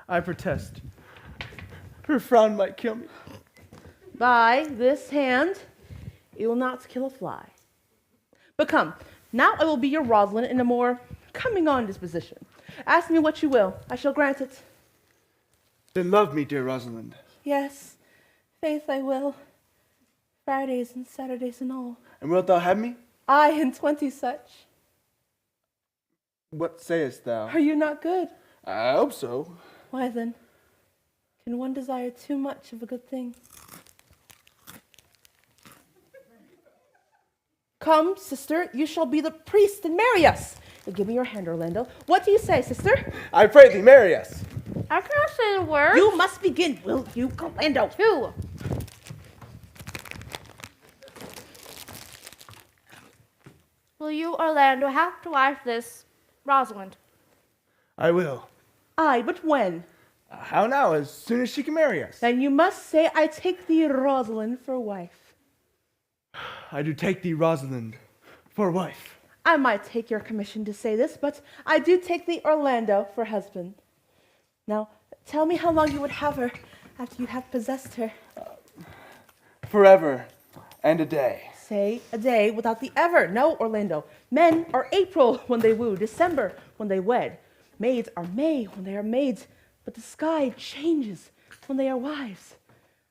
I protest. Her frown might kill me. By this hand, it will not kill a fly. But come, now I will be your Rosalind in a more coming-on disposition. Ask me what you will, I shall grant it. Then love me, dear Rosalind. Yes, faith I will. Fridays and Saturdays and all. And wilt thou have me? I and 20 such. What sayest thou? Are you not good? I hope so. Why then, Can one desire too much of a good thing? Come, sister, you shall be the priest and marry us. Now give me your hand, Orlando. What do you say, sister? I pray thee, marry us. I cannot say the word. You must begin, will you, Orlando? Two. Will you, Orlando, have to wife this Rosalind? I will. Aye, but when? How now? As soon as she can marry us. Then you must say, I take thee, Rosalind, for wife. I do take thee, Rosalind, for wife. I might take your commission to say this, but I do take thee, Orlando, for husband. Now, tell me how long you would have her after you have possessed her. Forever and a day. Say a day without the ever. No, Orlando. Men are April when they woo, December when they wed. Maids are May when they are maids, but the sky changes when they are wives.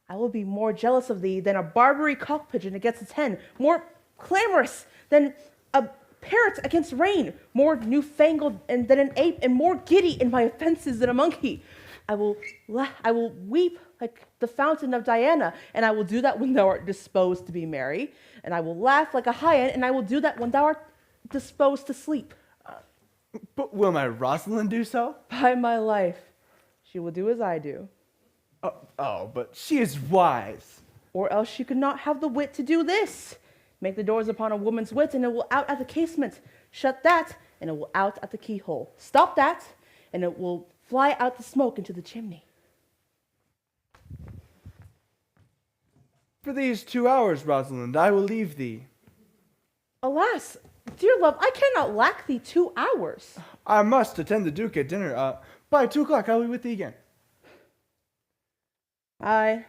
I will be more jealous of thee than a Barbary cock pigeon against its hen, more clamorous than a parrot against rain, more newfangled than an ape, and more giddy in my offenses than a monkey. I will weep like the fountain of Diana, and I will do that when thou art disposed to be merry, and I will laugh like a hyena, and I will do that when thou art disposed to sleep. But will my Rosalind do so? By my life, she will do as I do. But she is wise. Or else she could not have the wit to do this. Make the doors upon a woman's wit, and it will out at the casement. Shut that, and it will out at the keyhole. Stop that, and it will fly out the smoke into the chimney. For these 2 hours, Rosalind, I will leave thee. Alas, dear love, I cannot lack thee 2 hours. I must attend the Duke at dinner. By 2 o'clock, I will be with thee again. Aye.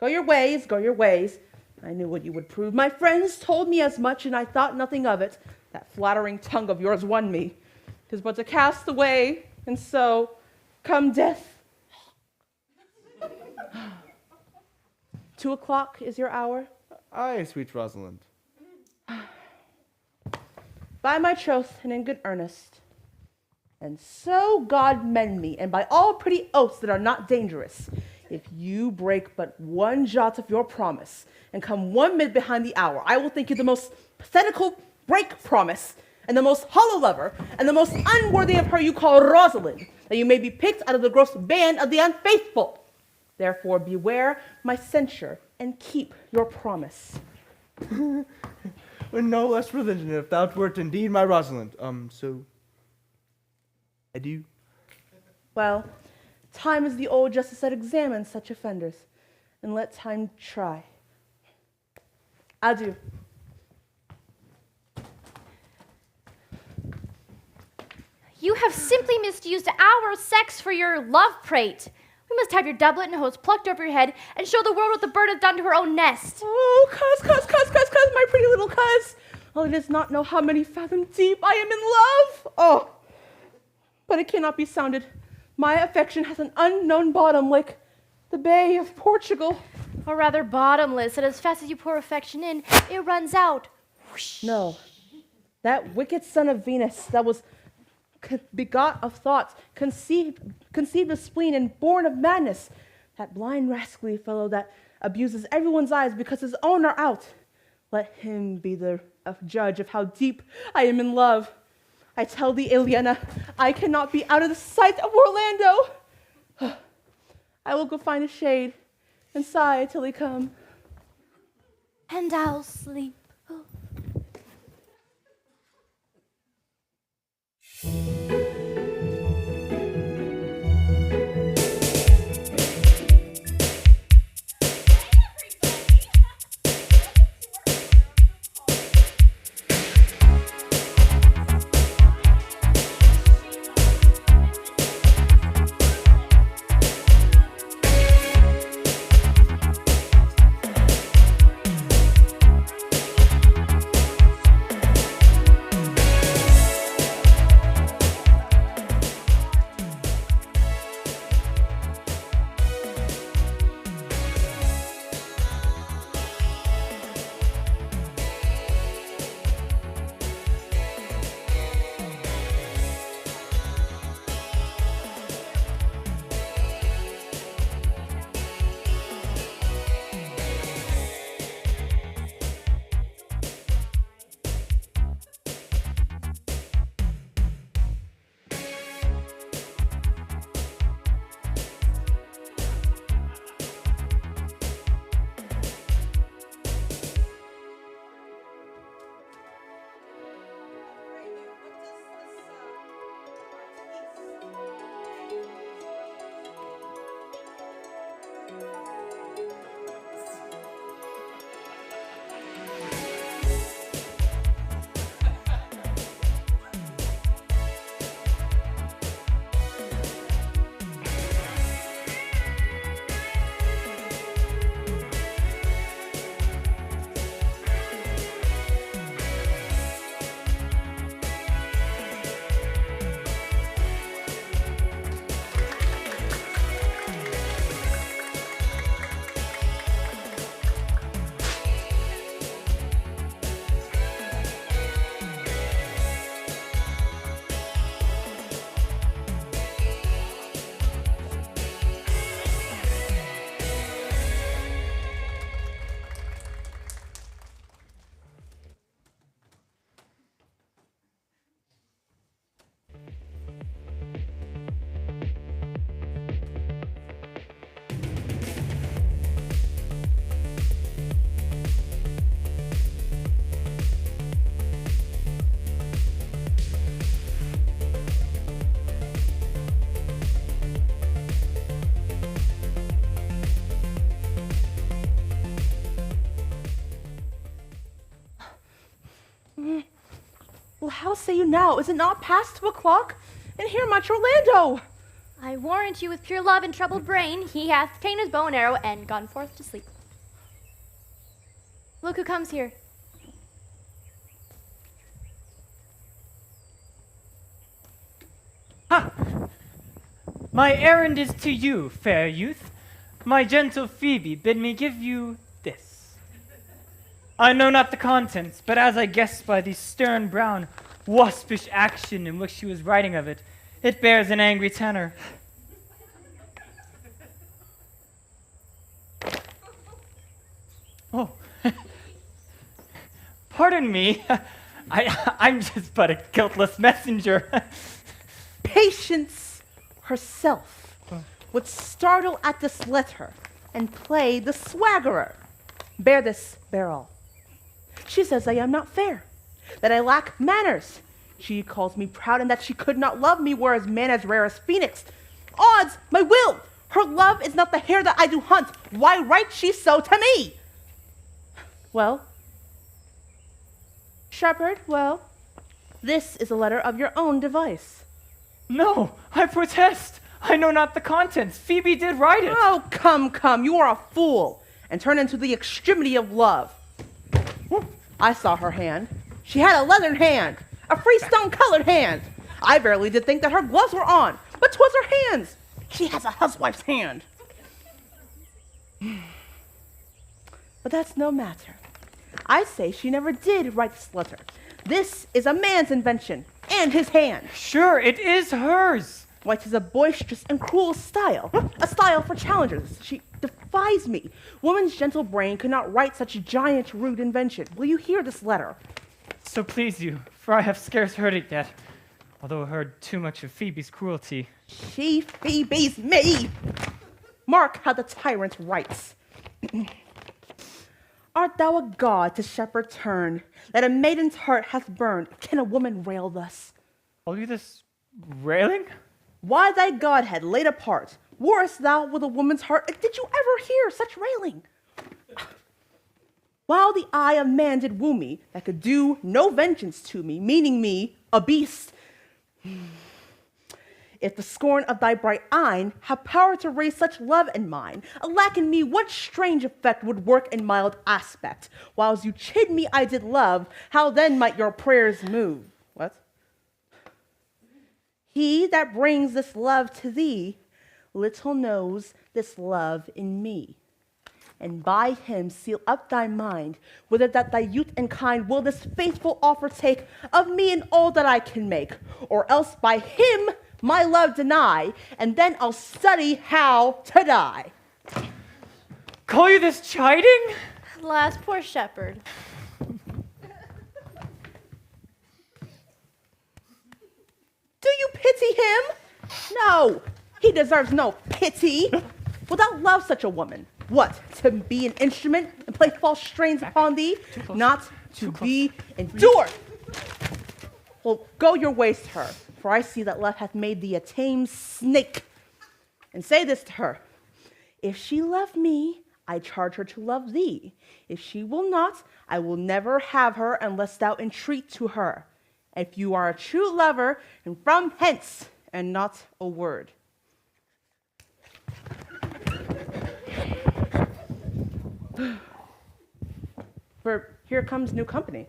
Go your ways, go your ways. I knew what you would prove. My friends told me as much, and I thought nothing of it. That flattering tongue of yours won me. 'Tis but to cast away, and so come death. 2 o'clock is your hour? Aye, sweet Rosalind. By my troth, and in good earnest. And so God mend me, and by all pretty oaths that are not dangerous, if you break but 1 jot of your promise, and come 1 minute behind the hour, I will think you the most pathetical break promise, and the most hollow lover, and the most unworthy of her you call Rosalind, that you may be picked out of the gross band of the unfaithful. Therefore beware my censure, and keep your promise. With no less religion, if thou wert indeed my Rosalind. So, adieu. Well, time is the old justice that examines such offenders, and let time try. Adieu. You have simply misused our sex for your love prate. We must have your doublet and hose plucked over your head and show the world what the bird has done to her own nest. Oh, cuz, my pretty little cuz. Oh, it does not know how many fathom deep I am in love. Oh, but it cannot be sounded. My affection has an unknown bottom like the Bay of Portugal. Or rather bottomless, and as fast as you pour affection in, it runs out. Whoosh. No, that wicked son of Venus that was begot of thoughts, conceived of spleen, and born of madness, that blind rascally fellow that abuses everyone's eyes because his own are out. Let him be the judge of how deep I am in love. I tell thee, Eliana, I cannot be out of the sight of Orlando. I will go find a shade and sigh till he come. And I'll sleep. Well, how say you now? Is it not past 2 o'clock? And here, much Orlando. I warrant you with pure love and troubled brain, he hath ta'en his bow and arrow and gone forth to sleep. Look who comes here. My errand is to you, fair youth. My gentle Phoebe bid me give you this. I know not the contents, but as I guess by the stern brown, waspish action in which she was writing of it, it bears an angry tenor. Oh, pardon me. I'm just but a guiltless messenger. Patience herself would startle at this letter and play the swaggerer. Bear this, bear all. She says I am not fair, that I lack manners. She calls me proud and that she could not love me, whereas man as rare as phoenix. Odds, my will! Her love is not the hare that I do hunt. Why writes she so to me? Well, shepherd, well, this is a letter of your own device. No, I protest. I know not the contents. Phoebe did write it. Oh, come, you are a fool, and turn into the extremity of love. I saw her hand. She had a leathern hand, a freestone-colored hand. I verily did think that her gloves were on, but 'twas her hands. She has a housewife's hand. But that's no matter. I say she never did write this letter. This is a man's invention, and his hand. Sure, it is hers. Why, 'tis a boisterous and cruel style, a style for challengers. She defies me. Woman's gentle brain could not write such a giant, rude invention. Will you hear this letter? So please you, for I have scarce heard it yet, although I heard too much of Phoebe's cruelty. She Phoebe's me. Mark how the tyrant writes. Art thou a god to shepherd turn, that a maiden's heart hath burned? Can a woman rail thus? Call you this railing? Why thy godhead laid apart, warrest thou with a woman's heart? Did you ever hear such railing? While the eye of man did woo me, that could do no vengeance to me, meaning me, a beast. If the scorn of thy bright eyne have power to raise such love in mine, alack in me, what strange effect would work in mild aspect? Whiles you chid me I did love, how then might your prayers move? What? He that brings this love to thee, little knows this love in me. And by him seal up thy mind, whether that thy youth and kind will this faithful offer take of me and all that I can make, or else by him my love deny, and then I'll study how to die. Call you this chiding? Alas, poor shepherd. Do you pity him? No, he deserves no pity. Wilt thou love such a woman? What, to be an instrument and play false strains upon thee? Not to be endured. Well, go your ways to her, for I see that love hath made thee a tame snake. And say this to her, if she love me, I charge her to love thee. If she will not, I will never have her unless thou entreat to her. If you are a true lover, and from hence, and not a word. For here comes new company.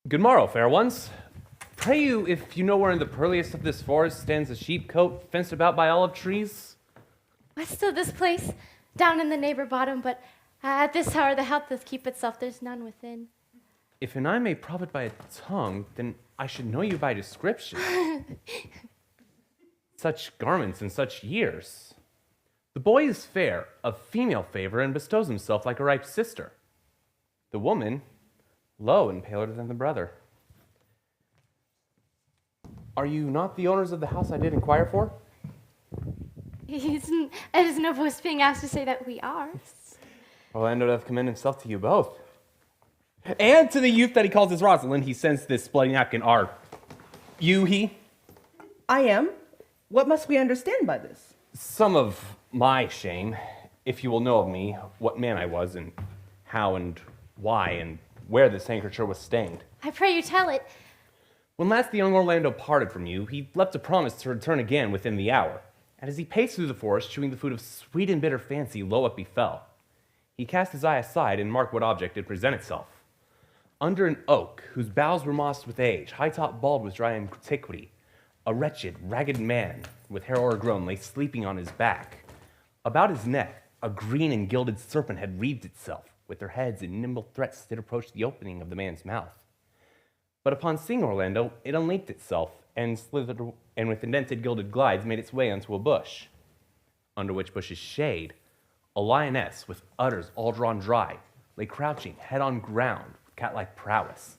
Good morrow, fair ones. Pray you, if you know where in the pearliest of this forest stands a sheepcote fenced about by olive trees? What's still this place? Down in the neighbor bottom, but at this hour the house doth keep itself, there's none within. If an eye may profit by a tongue, then I should know you by description. Such garments and such years. The boy is fair, of female favor, and bestows himself like a ripe sister. The woman, low and paler than the brother. Are you not the owners of the house I did inquire for? It is no boast being asked to say that we are. Orlando doth commend himself to you both. And to the youth that he calls his Rosalind, he sends this bloody napkin. Are you he? I am. What must we understand by this? Some of my shame, if you will know of me, what man I was, and how and why and where this handkerchief was stained. I pray you tell it. When last the young Orlando parted from you, he left a promise to return again within the hour. And as he paced through the forest, chewing the food of sweet and bitter fancy, lo it befell. He cast his eye aside and marked what object did present itself. Under an oak, whose boughs were mossed with age, high-top bald with dry antiquity, a wretched, ragged man, with hair o'ergrown, lay sleeping on his back. About his neck, a green and gilded serpent had wreathed itself, with their heads in nimble threats did approach the opening of the man's mouth. But upon seeing Orlando, it unlinked itself, and slithered, and with indented gilded glides made its way unto a bush, under which bush's shade, a lioness with udders all drawn dry, lay crouching, head on ground, with cat-like prowess,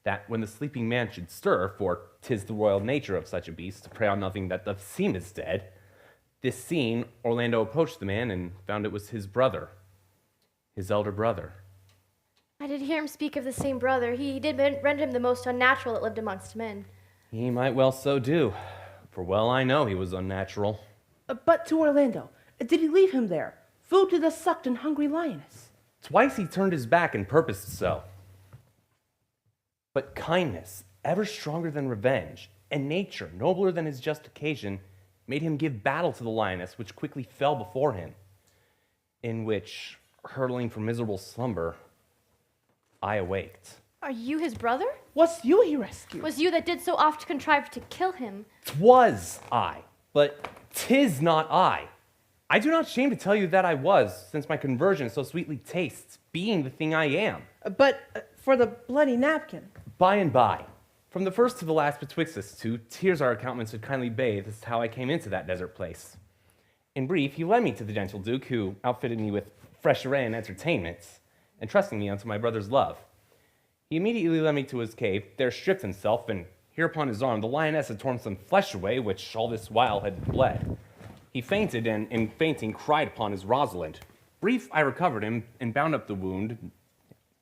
that when the sleeping man should stir, for 'tis the royal nature of such a beast to prey on nothing that doth seem is dead, this seen, Orlando approached the man and found it was his brother, his elder brother. I did hear him speak of the same brother. He did render him the most unnatural that lived amongst men. He might well so do, for well I know he was unnatural. But to Orlando, did he leave him there? Food to the sucked and hungry lioness. Twice he turned his back and purposed so. But kindness, ever stronger than revenge, and nature, nobler than his just occasion, made him give battle to the lioness, which quickly fell before him, in which, hurtling from miserable slumber, I awaked. Are you his brother? Was you he rescued? Was you that did so oft contrive to kill him? 'Twas I, but 'tis not I. I do not shame to tell you that I was, since my conversion so sweetly tastes, being the thing I am. But for the bloody napkin. By and by, from the first to the last betwixt us two, tears our countenance would kindly bathe as to how I came into that desert place. In brief, he led me to the gentle Duke, who outfitted me with fresh array and entertainments, entrusting me unto my brother's love. He immediately led me to his cave, there stripped himself, and here upon his arm the lioness had torn some flesh away, which all this while had bled. He fainted, and in fainting cried upon his Rosalind. Brief, I recovered him, and bound up the wound,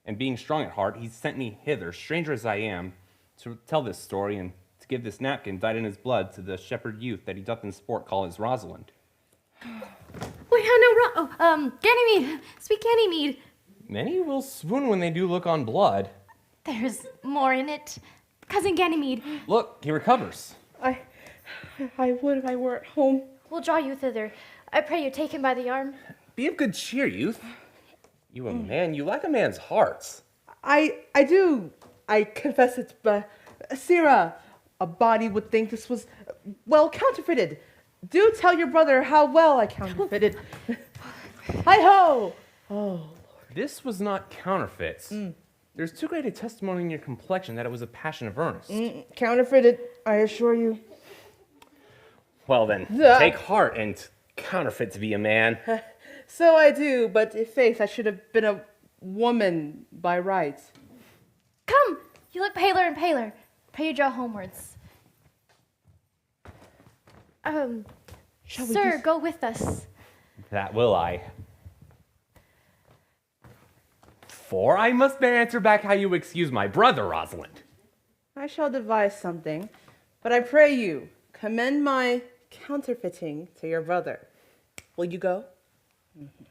and being strong at heart, he sent me hither, stranger as I am, to tell this story, and to give this napkin dyed in his blood to the shepherd youth that he doth in sport call his Rosalind. Wait, Ganymede, sweet Ganymede. Many will swoon when they do look on blood. There's more in it. Cousin Ganymede. Look, he recovers. I would if I were at home. We'll draw you thither. I pray you take him by the arm. Be of good cheer, youth. You a man, you like a man's hearts. I do. I confess it, but Sirrah, a body would think this was well counterfeited. Do tell your brother how well I counterfeited. Hi-ho! Oh, This was not counterfeits. There's too great a testimony in your complexion that it was a passion of earnest. counterfeited, I assure you. Well then, take heart and counterfeit to be a man. So I do, but in faith, I should have been a woman by rights. Come, you look paler and paler. Pray you draw homewards. Sir, go with us. That will I. For I must then answer back how you excuse my brother, Rosalind. I shall devise something, but I pray you, commend my counterfeiting to your brother. Will you go? Okay.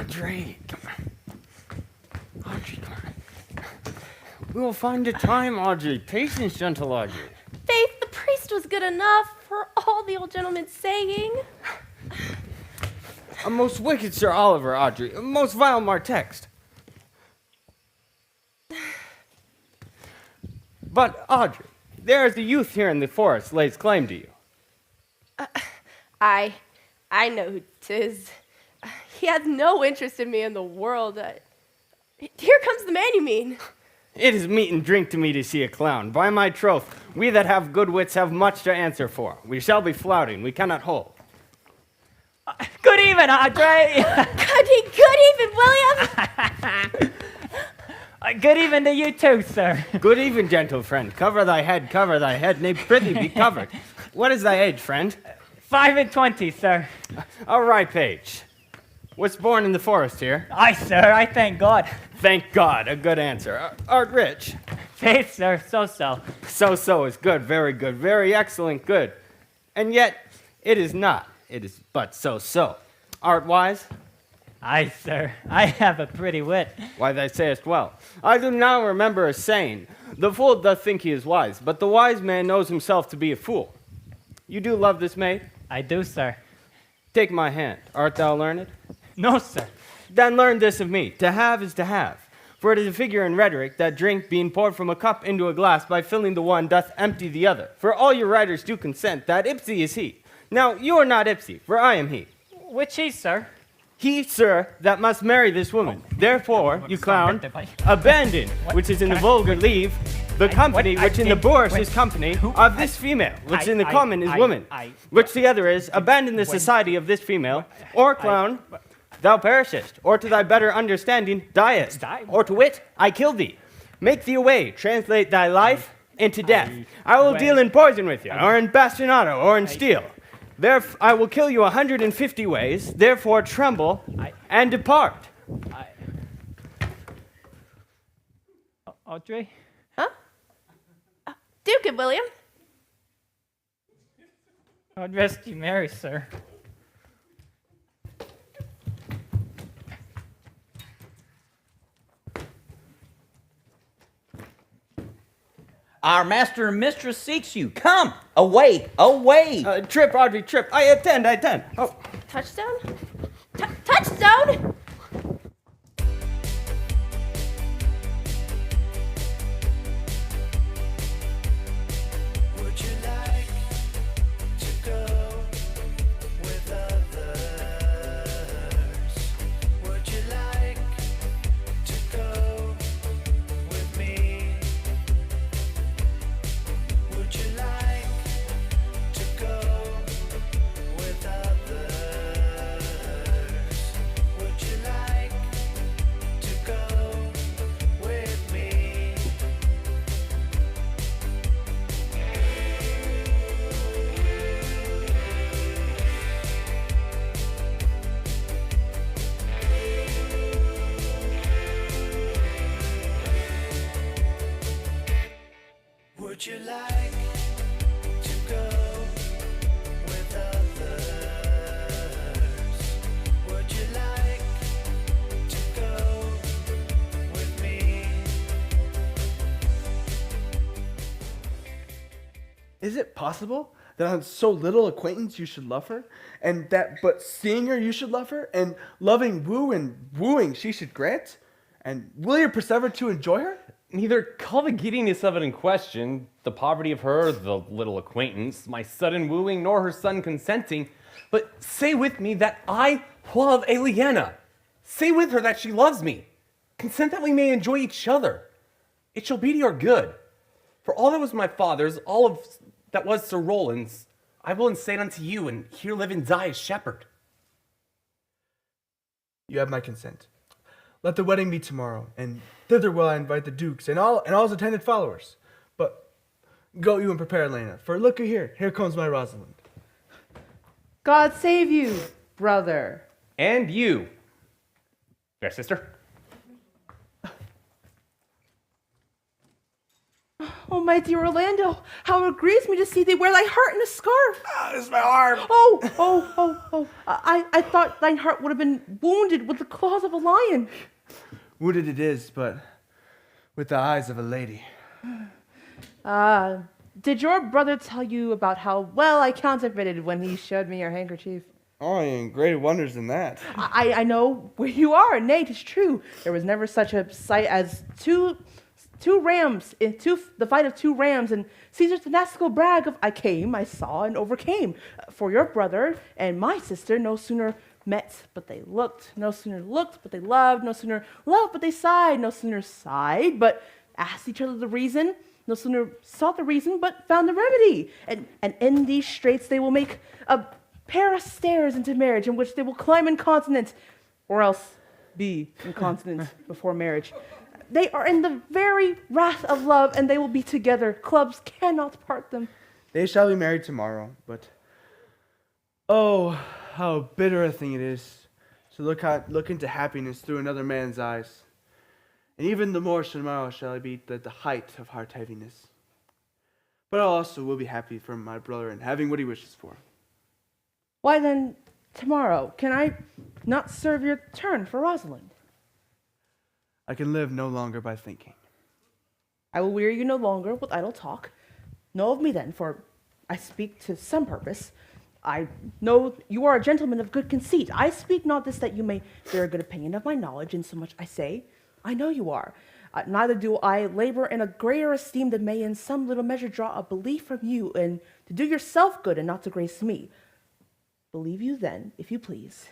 Audrey. Audrey. We will find a time, Audrey. Patience, gentle Audrey. Faith, the priest was good enough for all the old gentleman's saying. A most wicked Sir Oliver, Audrey. A most vile Martext. But, Audrey, there is a youth here in the forest lays claim to you. I know who 'tis. He has no interest in me in the world. Here comes the man you mean. It is meat and drink to me to see a clown. By my troth, we that have good wits have much to answer for. We shall be flouting, we cannot hold. Good even, Audrey. Good even, William. Good even to you too, sir. Good even, gentle friend. Cover thy head, nay, prithee be covered. What is thy age, friend? 5 and 20, sir. All right, Page. Was born in the forest here? Aye, sir, I thank God. Thank God, a good answer. Art rich? Faith, sir, so-so. So-so is good, very excellent, good. And yet, it is not. It is but so-so. Art wise? Aye, sir, I have a pretty wit. Why, thou sayest well. I do now remember a saying, the fool doth think he is wise, but the wise man knows himself to be a fool. You do love this maid? I do, sir. Take my hand. Art thou learned? No, sir. Then learn this of me. To have is to have. For it is a figure in rhetoric that drink being poured from a cup into a glass by filling the one doth empty the other. For all your writers do consent that Ipsy is he. Now you are not Ipsy, for I am he. Which he, sir? He, sir, that must marry this woman. Therefore, you clown, abandon, which is in the vulgar leave, the company, which in the bourse is company, of this female, which in the common is woman, which together is, abandon the society of this female, or clown, thou perishest, or to thy better understanding, diest, or to wit, I kill thee. Make thee away, translate thy life into death. I will deal in poison with you, or in bastinado, or in steel. I will kill you 150 ways, therefore tremble and depart. Audrey? Huh? Duke and William. God rest you merry, sir. Our master and mistress seeks you. Come, away, away. Trip, Audrey, trip. I attend. Oh. Touchdown? Touchdown? Would you like to go with others? Would you like to go with me? Would you like to go with others? Would you like to go with me? Would you like to go with others? Would you like to go with me? Is it possible that on so little acquaintance you should love her, and that but seeing her you should love her, and loving woo and wooing she should grant? And will you persever to enjoy her? Neither call the giddiness of it in question, the poverty of her, the little acquaintance, my sudden wooing, nor her son consenting, but say with me that I love Eliana. Say with her that she loves me. Consent that we may enjoy each other. It shall be to your good. For all that was my father's, all of that was Sir Roland's, I will instate unto you, and here live and die as shepherd. You have my consent. Let the wedding be tomorrow, and thither will I invite the dukes and all his attendant followers. But go you and prepare, Elena, for look here comes my Rosalind. God save you, brother. And you, fair sister. Oh, my my dear Orlando, how it grieves me to see thee wear thy heart in a scarf. This is my arm. I thought thine heart would have been wounded with the claws of a lion. Wounded it is, but with the eyes of a lady. Did your brother tell you about how well I counterfeited when he showed me your handkerchief? Oh, and greater wonders than that. I know where you are, nay, 'tis true. There was never such a sight as the fight of two rams, and Caesar's fantastical brag of I came, I saw, and overcame. For your brother and my sister no sooner met but they looked, no sooner looked but they loved, no sooner loved but they sighed, no sooner sighed but asked each other the reason, no sooner sought the reason but found the remedy. And in these straits they will make a pair of stairs into marriage in which they will climb incontinent, or else be incontinent before marriage. They are in the very wrath of love, and they will be together. Clubs cannot part them. They shall be married tomorrow, but oh, how bitter a thing it is to look into happiness through another man's eyes. And even the more tomorrow shall I be at the height of heart heaviness. But I also will be happy for my brother in having what he wishes for. Why then, tomorrow, can I not serve your turn for Rosalind? I can live no longer by thinking. I will weary you no longer with idle talk. Know of me then, for I speak to some purpose. I know you are a gentleman of good conceit. I speak not this that you may bear a good opinion of my knowledge, insomuch I say, I know you are. Neither do I labor in a greater esteem than may in some little measure draw a belief from you, and to do yourself good and not to grace me. Believe you then, if you please,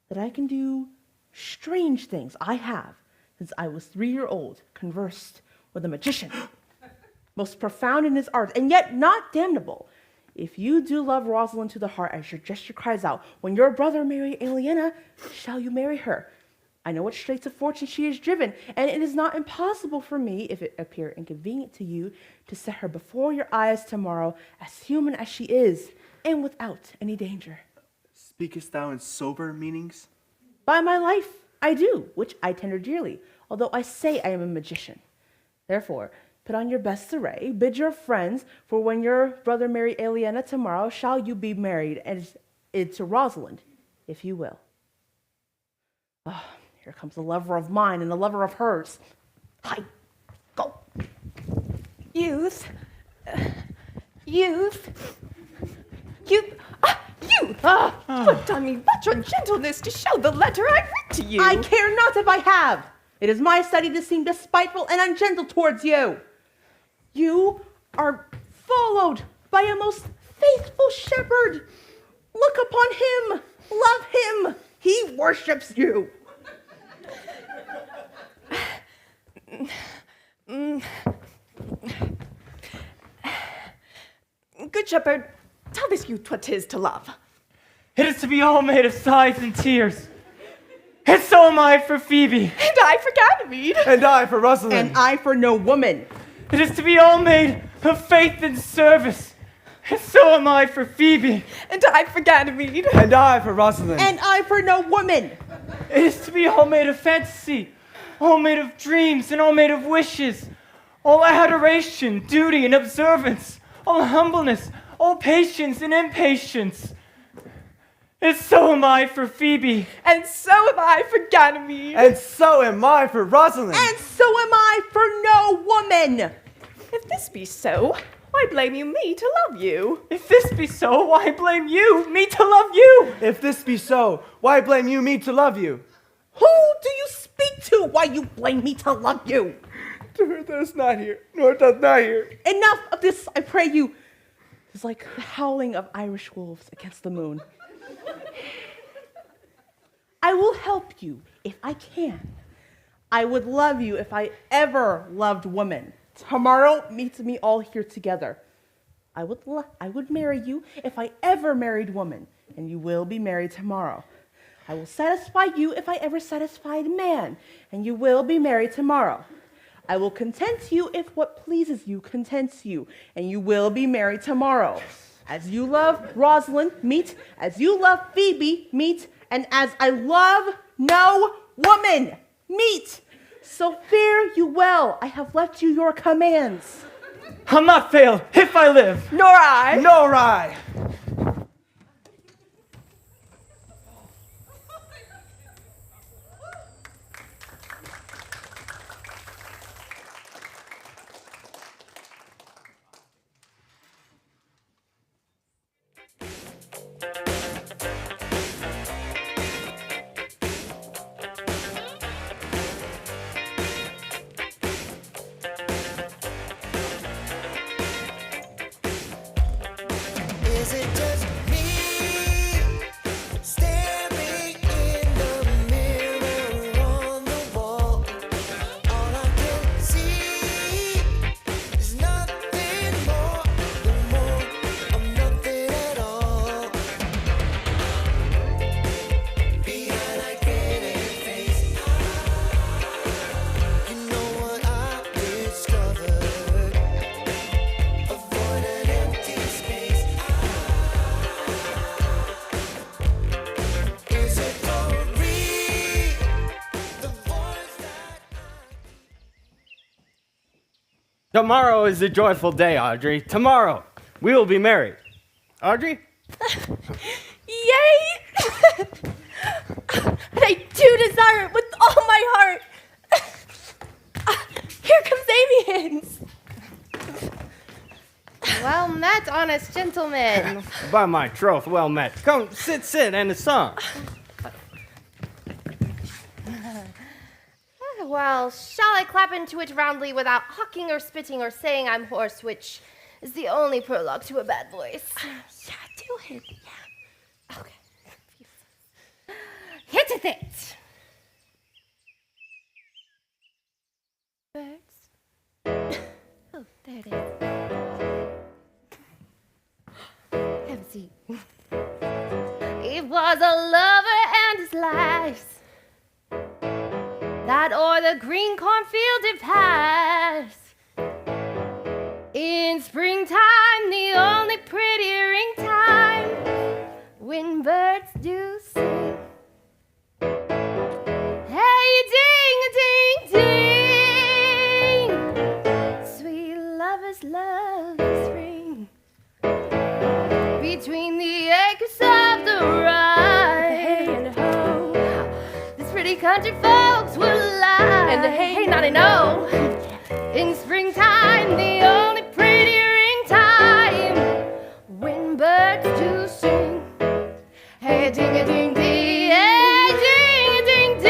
that I can do strange things. I have, since I was 3-year-old, conversed with a magician, most profound in his art, and yet not damnable. If you do love Rosalind to the heart, as your gesture cries out, when your brother marry Aliena, shall you marry her? I know what straits of fortune she is driven, and it is not impossible for me, if it appear inconvenient to you, to set her before your eyes tomorrow, as human as she is, and without any danger. Speakest thou in sober meanings? By my life, I do, which I tender dearly, although I say I am a magician. Therefore, put on your best array, bid your friends, for when your brother marry Aliena tomorrow, shall you be married, and to Rosalind, if you will. Oh, here comes a lover of mine and a lover of hers. Hi, go. Youth. You have done me much ungentleness to show the letter I writ to you. I care not if I have. It is my study to seem despiteful and ungentle towards you. You are followed by a most faithful shepherd. Look upon him. Love him. He worships you. Good shepherd, tell this youth what 'tis to love. It is to be all made of sighs and tears. And so am I for Phoebe. And I for Ganymede. And I for Rosalind. And I for no woman. It is to be all made of faith and service. And so am I for Phoebe. And I for Ganymede. And I for Rosalind. And I for no woman. It is to be all made of fantasy, all made of dreams, and all made of wishes, all adoration, duty, and observance, all humbleness, all patience and impatience. And so am I for Phoebe. And so am I for Ganymede. And so am I for Rosalind. And so am I for no woman. If this be so, why blame you me to love you? If this be so, why blame you me to love you? If this be so, why blame you me to love you? Who do you speak to? Why you blame me to love you? To her that is not here, nor doth not hear. Enough of this, I pray you. It's like the howling of Irish wolves against the moon. I will help you if I can. I would love you if I ever loved woman. Tomorrow meets me all here together. I would marry you if I ever married woman, and you will be married tomorrow. I will satisfy you if I ever satisfied man, and you will be married tomorrow. I will content you if what pleases you contents you, and you will be married tomorrow. As you love Rosalind, meet. As you love Phoebe, meet. And as I love no woman, meet. So fare you well. I have left you your commands. I'll not fail if I live. Nor I. Nor I. Is it just me staring in the mirror on the wall? All I can see is nothing more, no more of nothing at all. Behind that grinning face, you know what I discovered? Avoid an empty space. Is it glory? The voice that Tomorrow is a joyful day, Audrey. Tomorrow, we will be married. Audrey? Yay! I do desire it with all my heart. Here comes Amiens. Well met, honest gentlemen. By my troth, well met. Come, sit, and a song. Well, shall I clap into it roundly without hawking or spitting or saying I'm hoarse, which is the only prologue to a bad voice? Yeah, do it. Yeah. Okay. Hitteth it! Birds. Oh, there it is. Have a seat. It was a lover and his lives that o'er the green cornfield did pass. In springtime, the only prettiering time when birds do sing. Hey, ding-a-ding-ding, sweet lovers' love ring. Between the acres of the rye, hey and ho, this pretty country folks will lie. And hey, naughty no. In springtime, the only prettiering time when birds do sing. Hey, ding-a-ding-ding, hey, ding-a-ding-ding,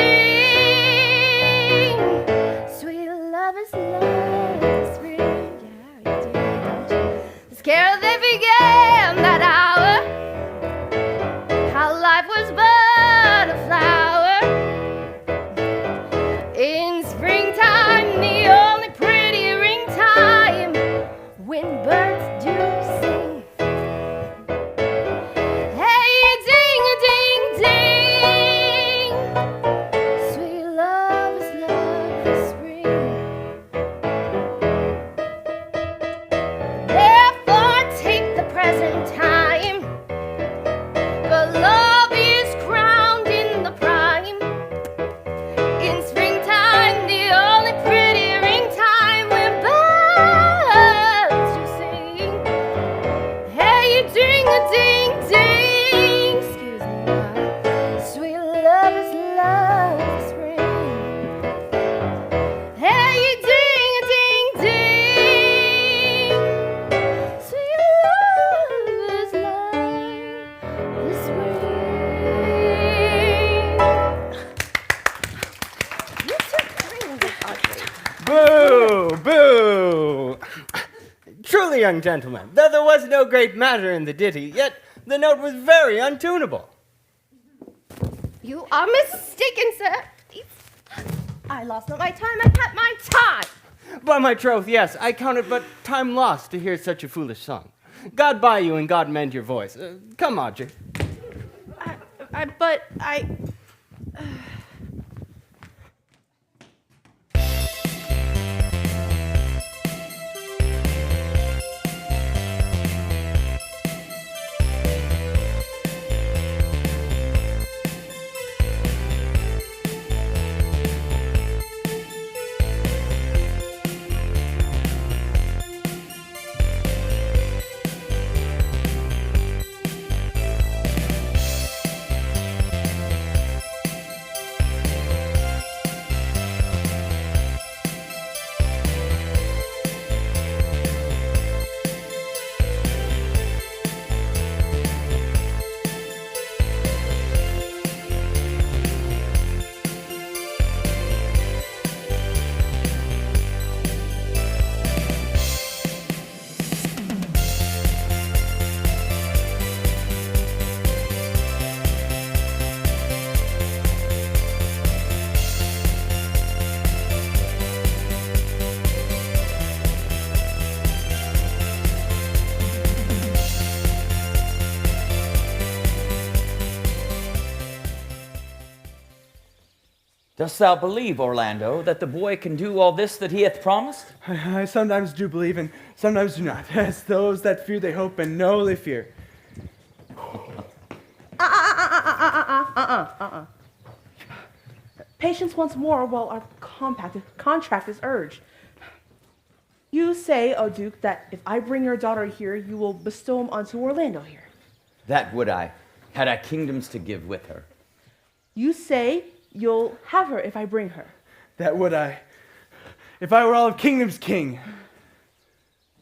sweet lovers' love ring. Yeah, this carol they began that hour, how life was but a flower. In springtime, the only prettiering time when birds do sing. Hey, ding-a-ding-ding, sweet love's love spring. Therefore, take the present time, for love is crowned in the prime. In springtime, the only prettiering time when birds do sing. Hey, ding-a-ding-ding, excuse me, sweet lover's love spring. Hey, ding-a-ding-ding, sweet lover's love spring. Boo! Boo! Truly, young gentlemen, though there was no great matter in the ditty, yet the note was very untunable. You are mistaken, sir. I lost not my time, I kept my time. By my troth, yes, I count it but time lost to hear such a foolish song. God buy you and God mend your voice. Come, Audrey. But I. Dost thou believe, Orlando, that the boy can do all this that he hath promised? I sometimes do believe and sometimes do not. As those that fear they hope and know they fear. Patience once more while our contract is urged. You say, O Duke, that if I bring your daughter here, you will bestow him onto Orlando here. That would I, had I kingdoms to give with her. You say you'll have her if I bring her. That would I, if I were all of kingdom's king.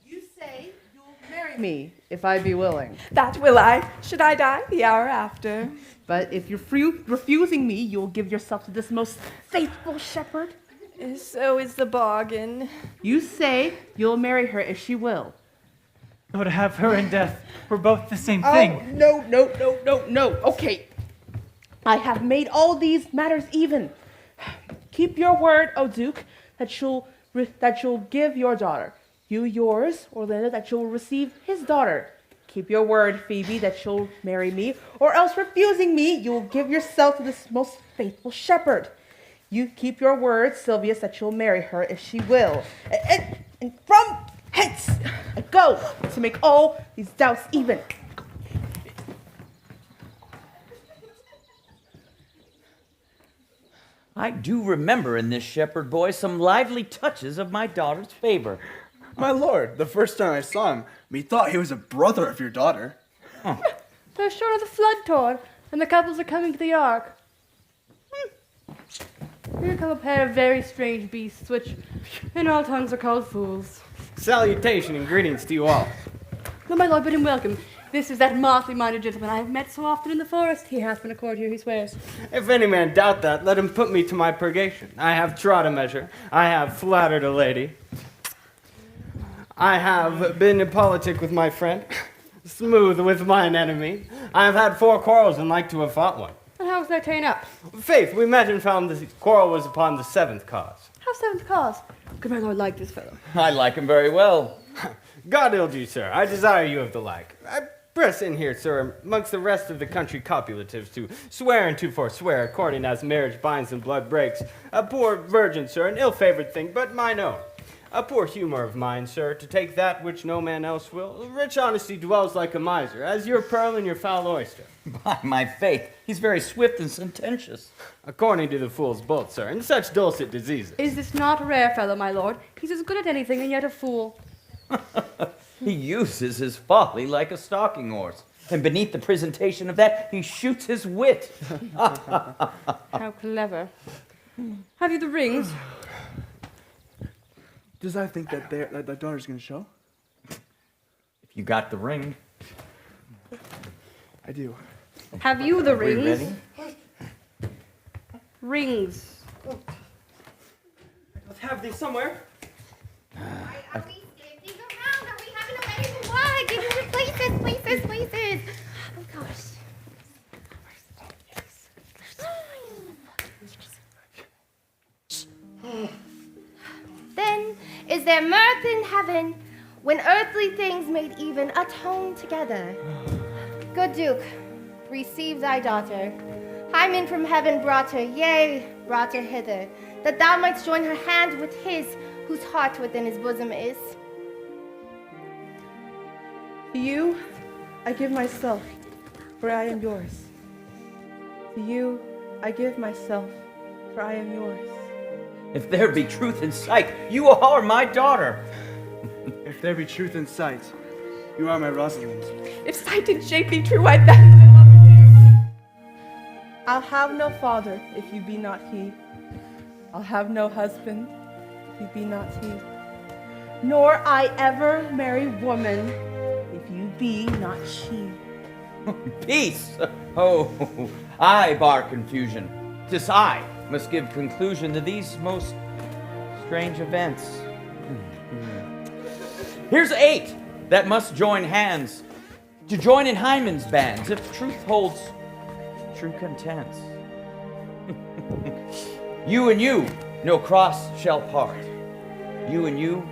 You say you'll marry me if I be willing. That will I, should I die the hour after. But if you're refusing me, you'll give yourself to this most faithful shepherd. So is the bargain. You say you'll marry her if she will. Oh, to have her and death were both the same thing. No. Okay. I have made all these matters even. Keep your word, O Duke, that you'll give your daughter. You yours, Orlando, that you'll receive his daughter. Keep your word, Phoebe, that you'll marry me, or else refusing me, you'll give yourself to this most faithful shepherd. You keep your word, Silvius, that you'll marry her if she will. And from hence I go to make all these doubts even. I do remember in this shepherd boy some lively touches of my daughter's favor. My lord, the first time I saw him, methought he was a brother of your daughter. They're short of the flood toward, and the couples are coming to the ark. Here come a pair of very strange beasts, which in all tongues are called fools. Salutation and greetings to you all. Will my lord bid him welcome? This is that motley-minded gentleman I have met so often in the forest. He hath been a courtier, he swears. If any man doubt that, let him put me to my purgation. I have trod a measure. I have flattered a lady. I have been in politic with my friend, smooth with mine enemy. I have had 4 quarrels and like to have fought one. And how was that ta'en up? Faith, we met and found the quarrel was upon the 7th cause. How 7th cause? Could my lord like this fellow? I like him very well. God ill do, sir. I desire you of the like. I press in here, sir, amongst the rest of the country copulatives to swear and to forswear, according as marriage binds and blood breaks. A poor virgin, sir, an ill-favored thing, but mine own. A poor humor of mine, sir, to take that which no man else will. Rich honesty dwells like a miser, as your pearl in your foul oyster. By my faith, he's very swift and sententious. According to the fool's bolt, sir, and such dulcet diseases. Is this not a rare fellow, my lord? He's as good at anything and yet a fool. He uses his folly like a stalking horse, and beneath the presentation of that, he shoots his wit. How clever. Have you the rings? Does I think that the daughter's going to show? If you got the ring. I do. Have you the We rings? ready? Rings. Let's have these somewhere. Are we standing around? Are we having a wedding? What? Give me the places. Oh gosh. Then is there mirth in heaven when earthly things made even atone together? Good Duke, receive thy daughter. Hymen from heaven brought her, yea, brought her hither, that thou mightst join her hand with his, whose heart within his bosom is. To you, I give myself, for I am yours. To you, I give myself, for I am yours. If there be truth in sight, you are my daughter. If there be truth in sight, you are my Rosalind. If sight and shape be true, I then. I'll have no father if you be not he. I'll have no husband if you be not he. Nor I ever marry woman if you be not she. Peace! Oh, I bar confusion. 'Tis I must give conclusion to these most strange events. Here's 8 that must join hands to join in Hymen's bands if truth holds true contents. You and you, no cross shall part. You and you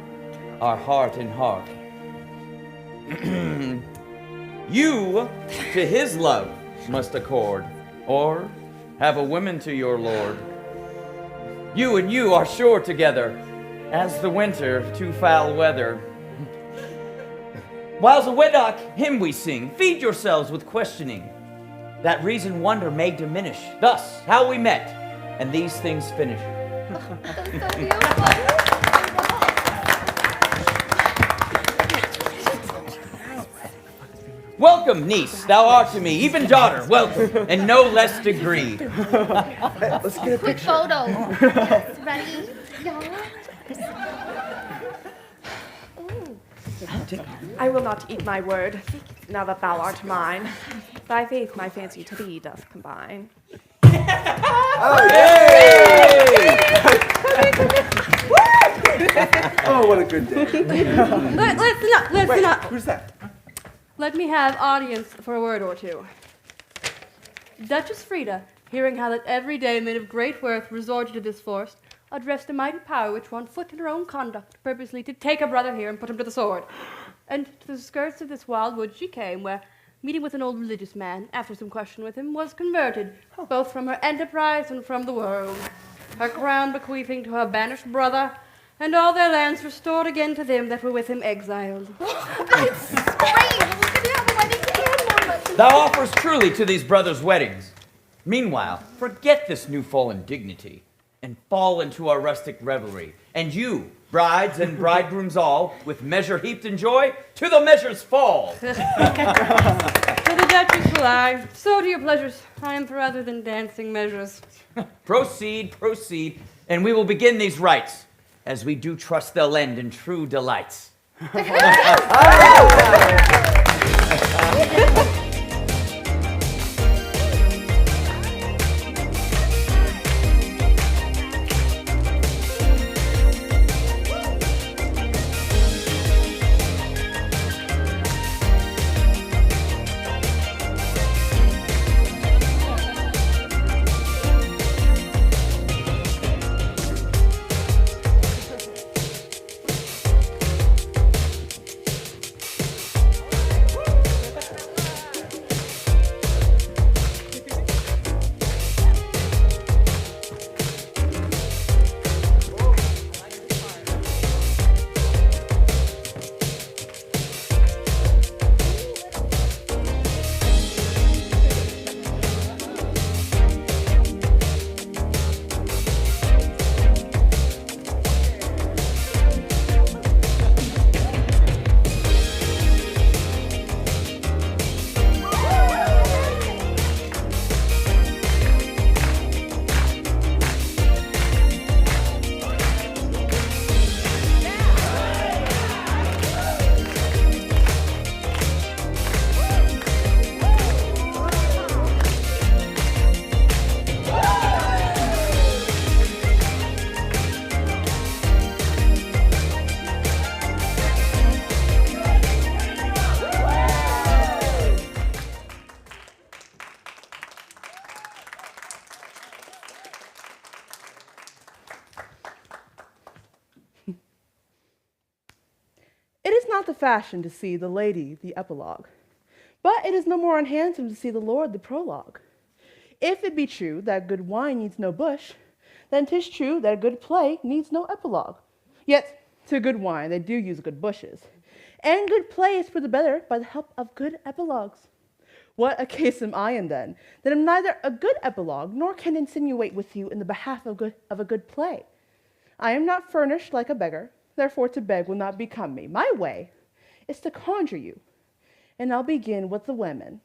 are heart in heart. You to his love must accord, or have a woman to your lord. You and you are sure together, as the winter to foul weather. Whiles a wedlock hymn we sing, feed yourselves with questioning, that reason wonder may diminish. Thus, how we met, and these things finish. Welcome, niece, thou art to me, even daughter, welcome, in no less degree. Let's get a Quick picture. photo. Yes, ready? Yeah. I will not eat my word, now that thou art mine. Thy faith my fancy to thee doth combine. Oh, what a good day. Listen up. Who's that? Let me have audience for a word or two. Duchess Frida, hearing how that every day men of great worth resorted to this forest, addressed a mighty power which won foot in her own conduct, purposely to take a brother here and put him to the sword. And to the skirts of this wild wood she came, where, meeting with an old religious man, after some question with him, was converted, both from her enterprise and from the world. Her crown bequeathing to her banished brother, and all their lands restored again to them that were with him exiled. Thou offers truly to these brothers' weddings. Meanwhile, forget this new-fallen dignity, and fall into our rustic revelry. And you, brides and bridegrooms all, with measure heaped in joy, to the measures fall. To the Duchess will I. So to your pleasures. I am for other than dancing measures. Proceed, proceed, and we will begin these rites, as we do trust they'll end in true delights. It is not the fashion to see the lady the epilogue, but it is no more unhandsome to see the lord the prologue. If it be true that good wine needs no bush, then 'tis true that a good play needs no epilogue. Yet to good wine they do use good bushes, and good play is for the better by the help of good epilogues. What a case am I in then, that am neither a good epilogue nor can insinuate with you in the behalf of a good play. I am not furnished like a beggar, therefore to beg will not become me. My way is to conjure you, and I'll begin with the women.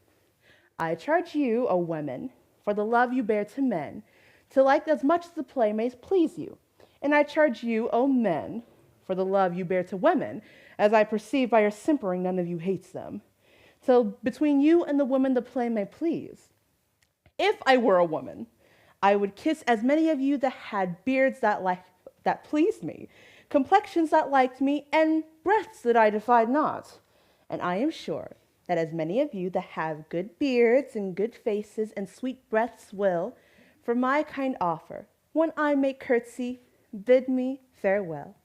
I charge you, O women, for the love you bear to men, to like as much as the play may please you. And I charge you, O men, for the love you bear to women, as I perceive by your simpering none of you hates them, till between you and the women the play may please. If I were a woman, I would kiss as many of you that had beards that pleased me, complexions that liked me, and breaths that I defied not. And I am sure that as many of you that have good beards and good faces and sweet breaths will, for my kind offer, when I make curtsy, bid me farewell.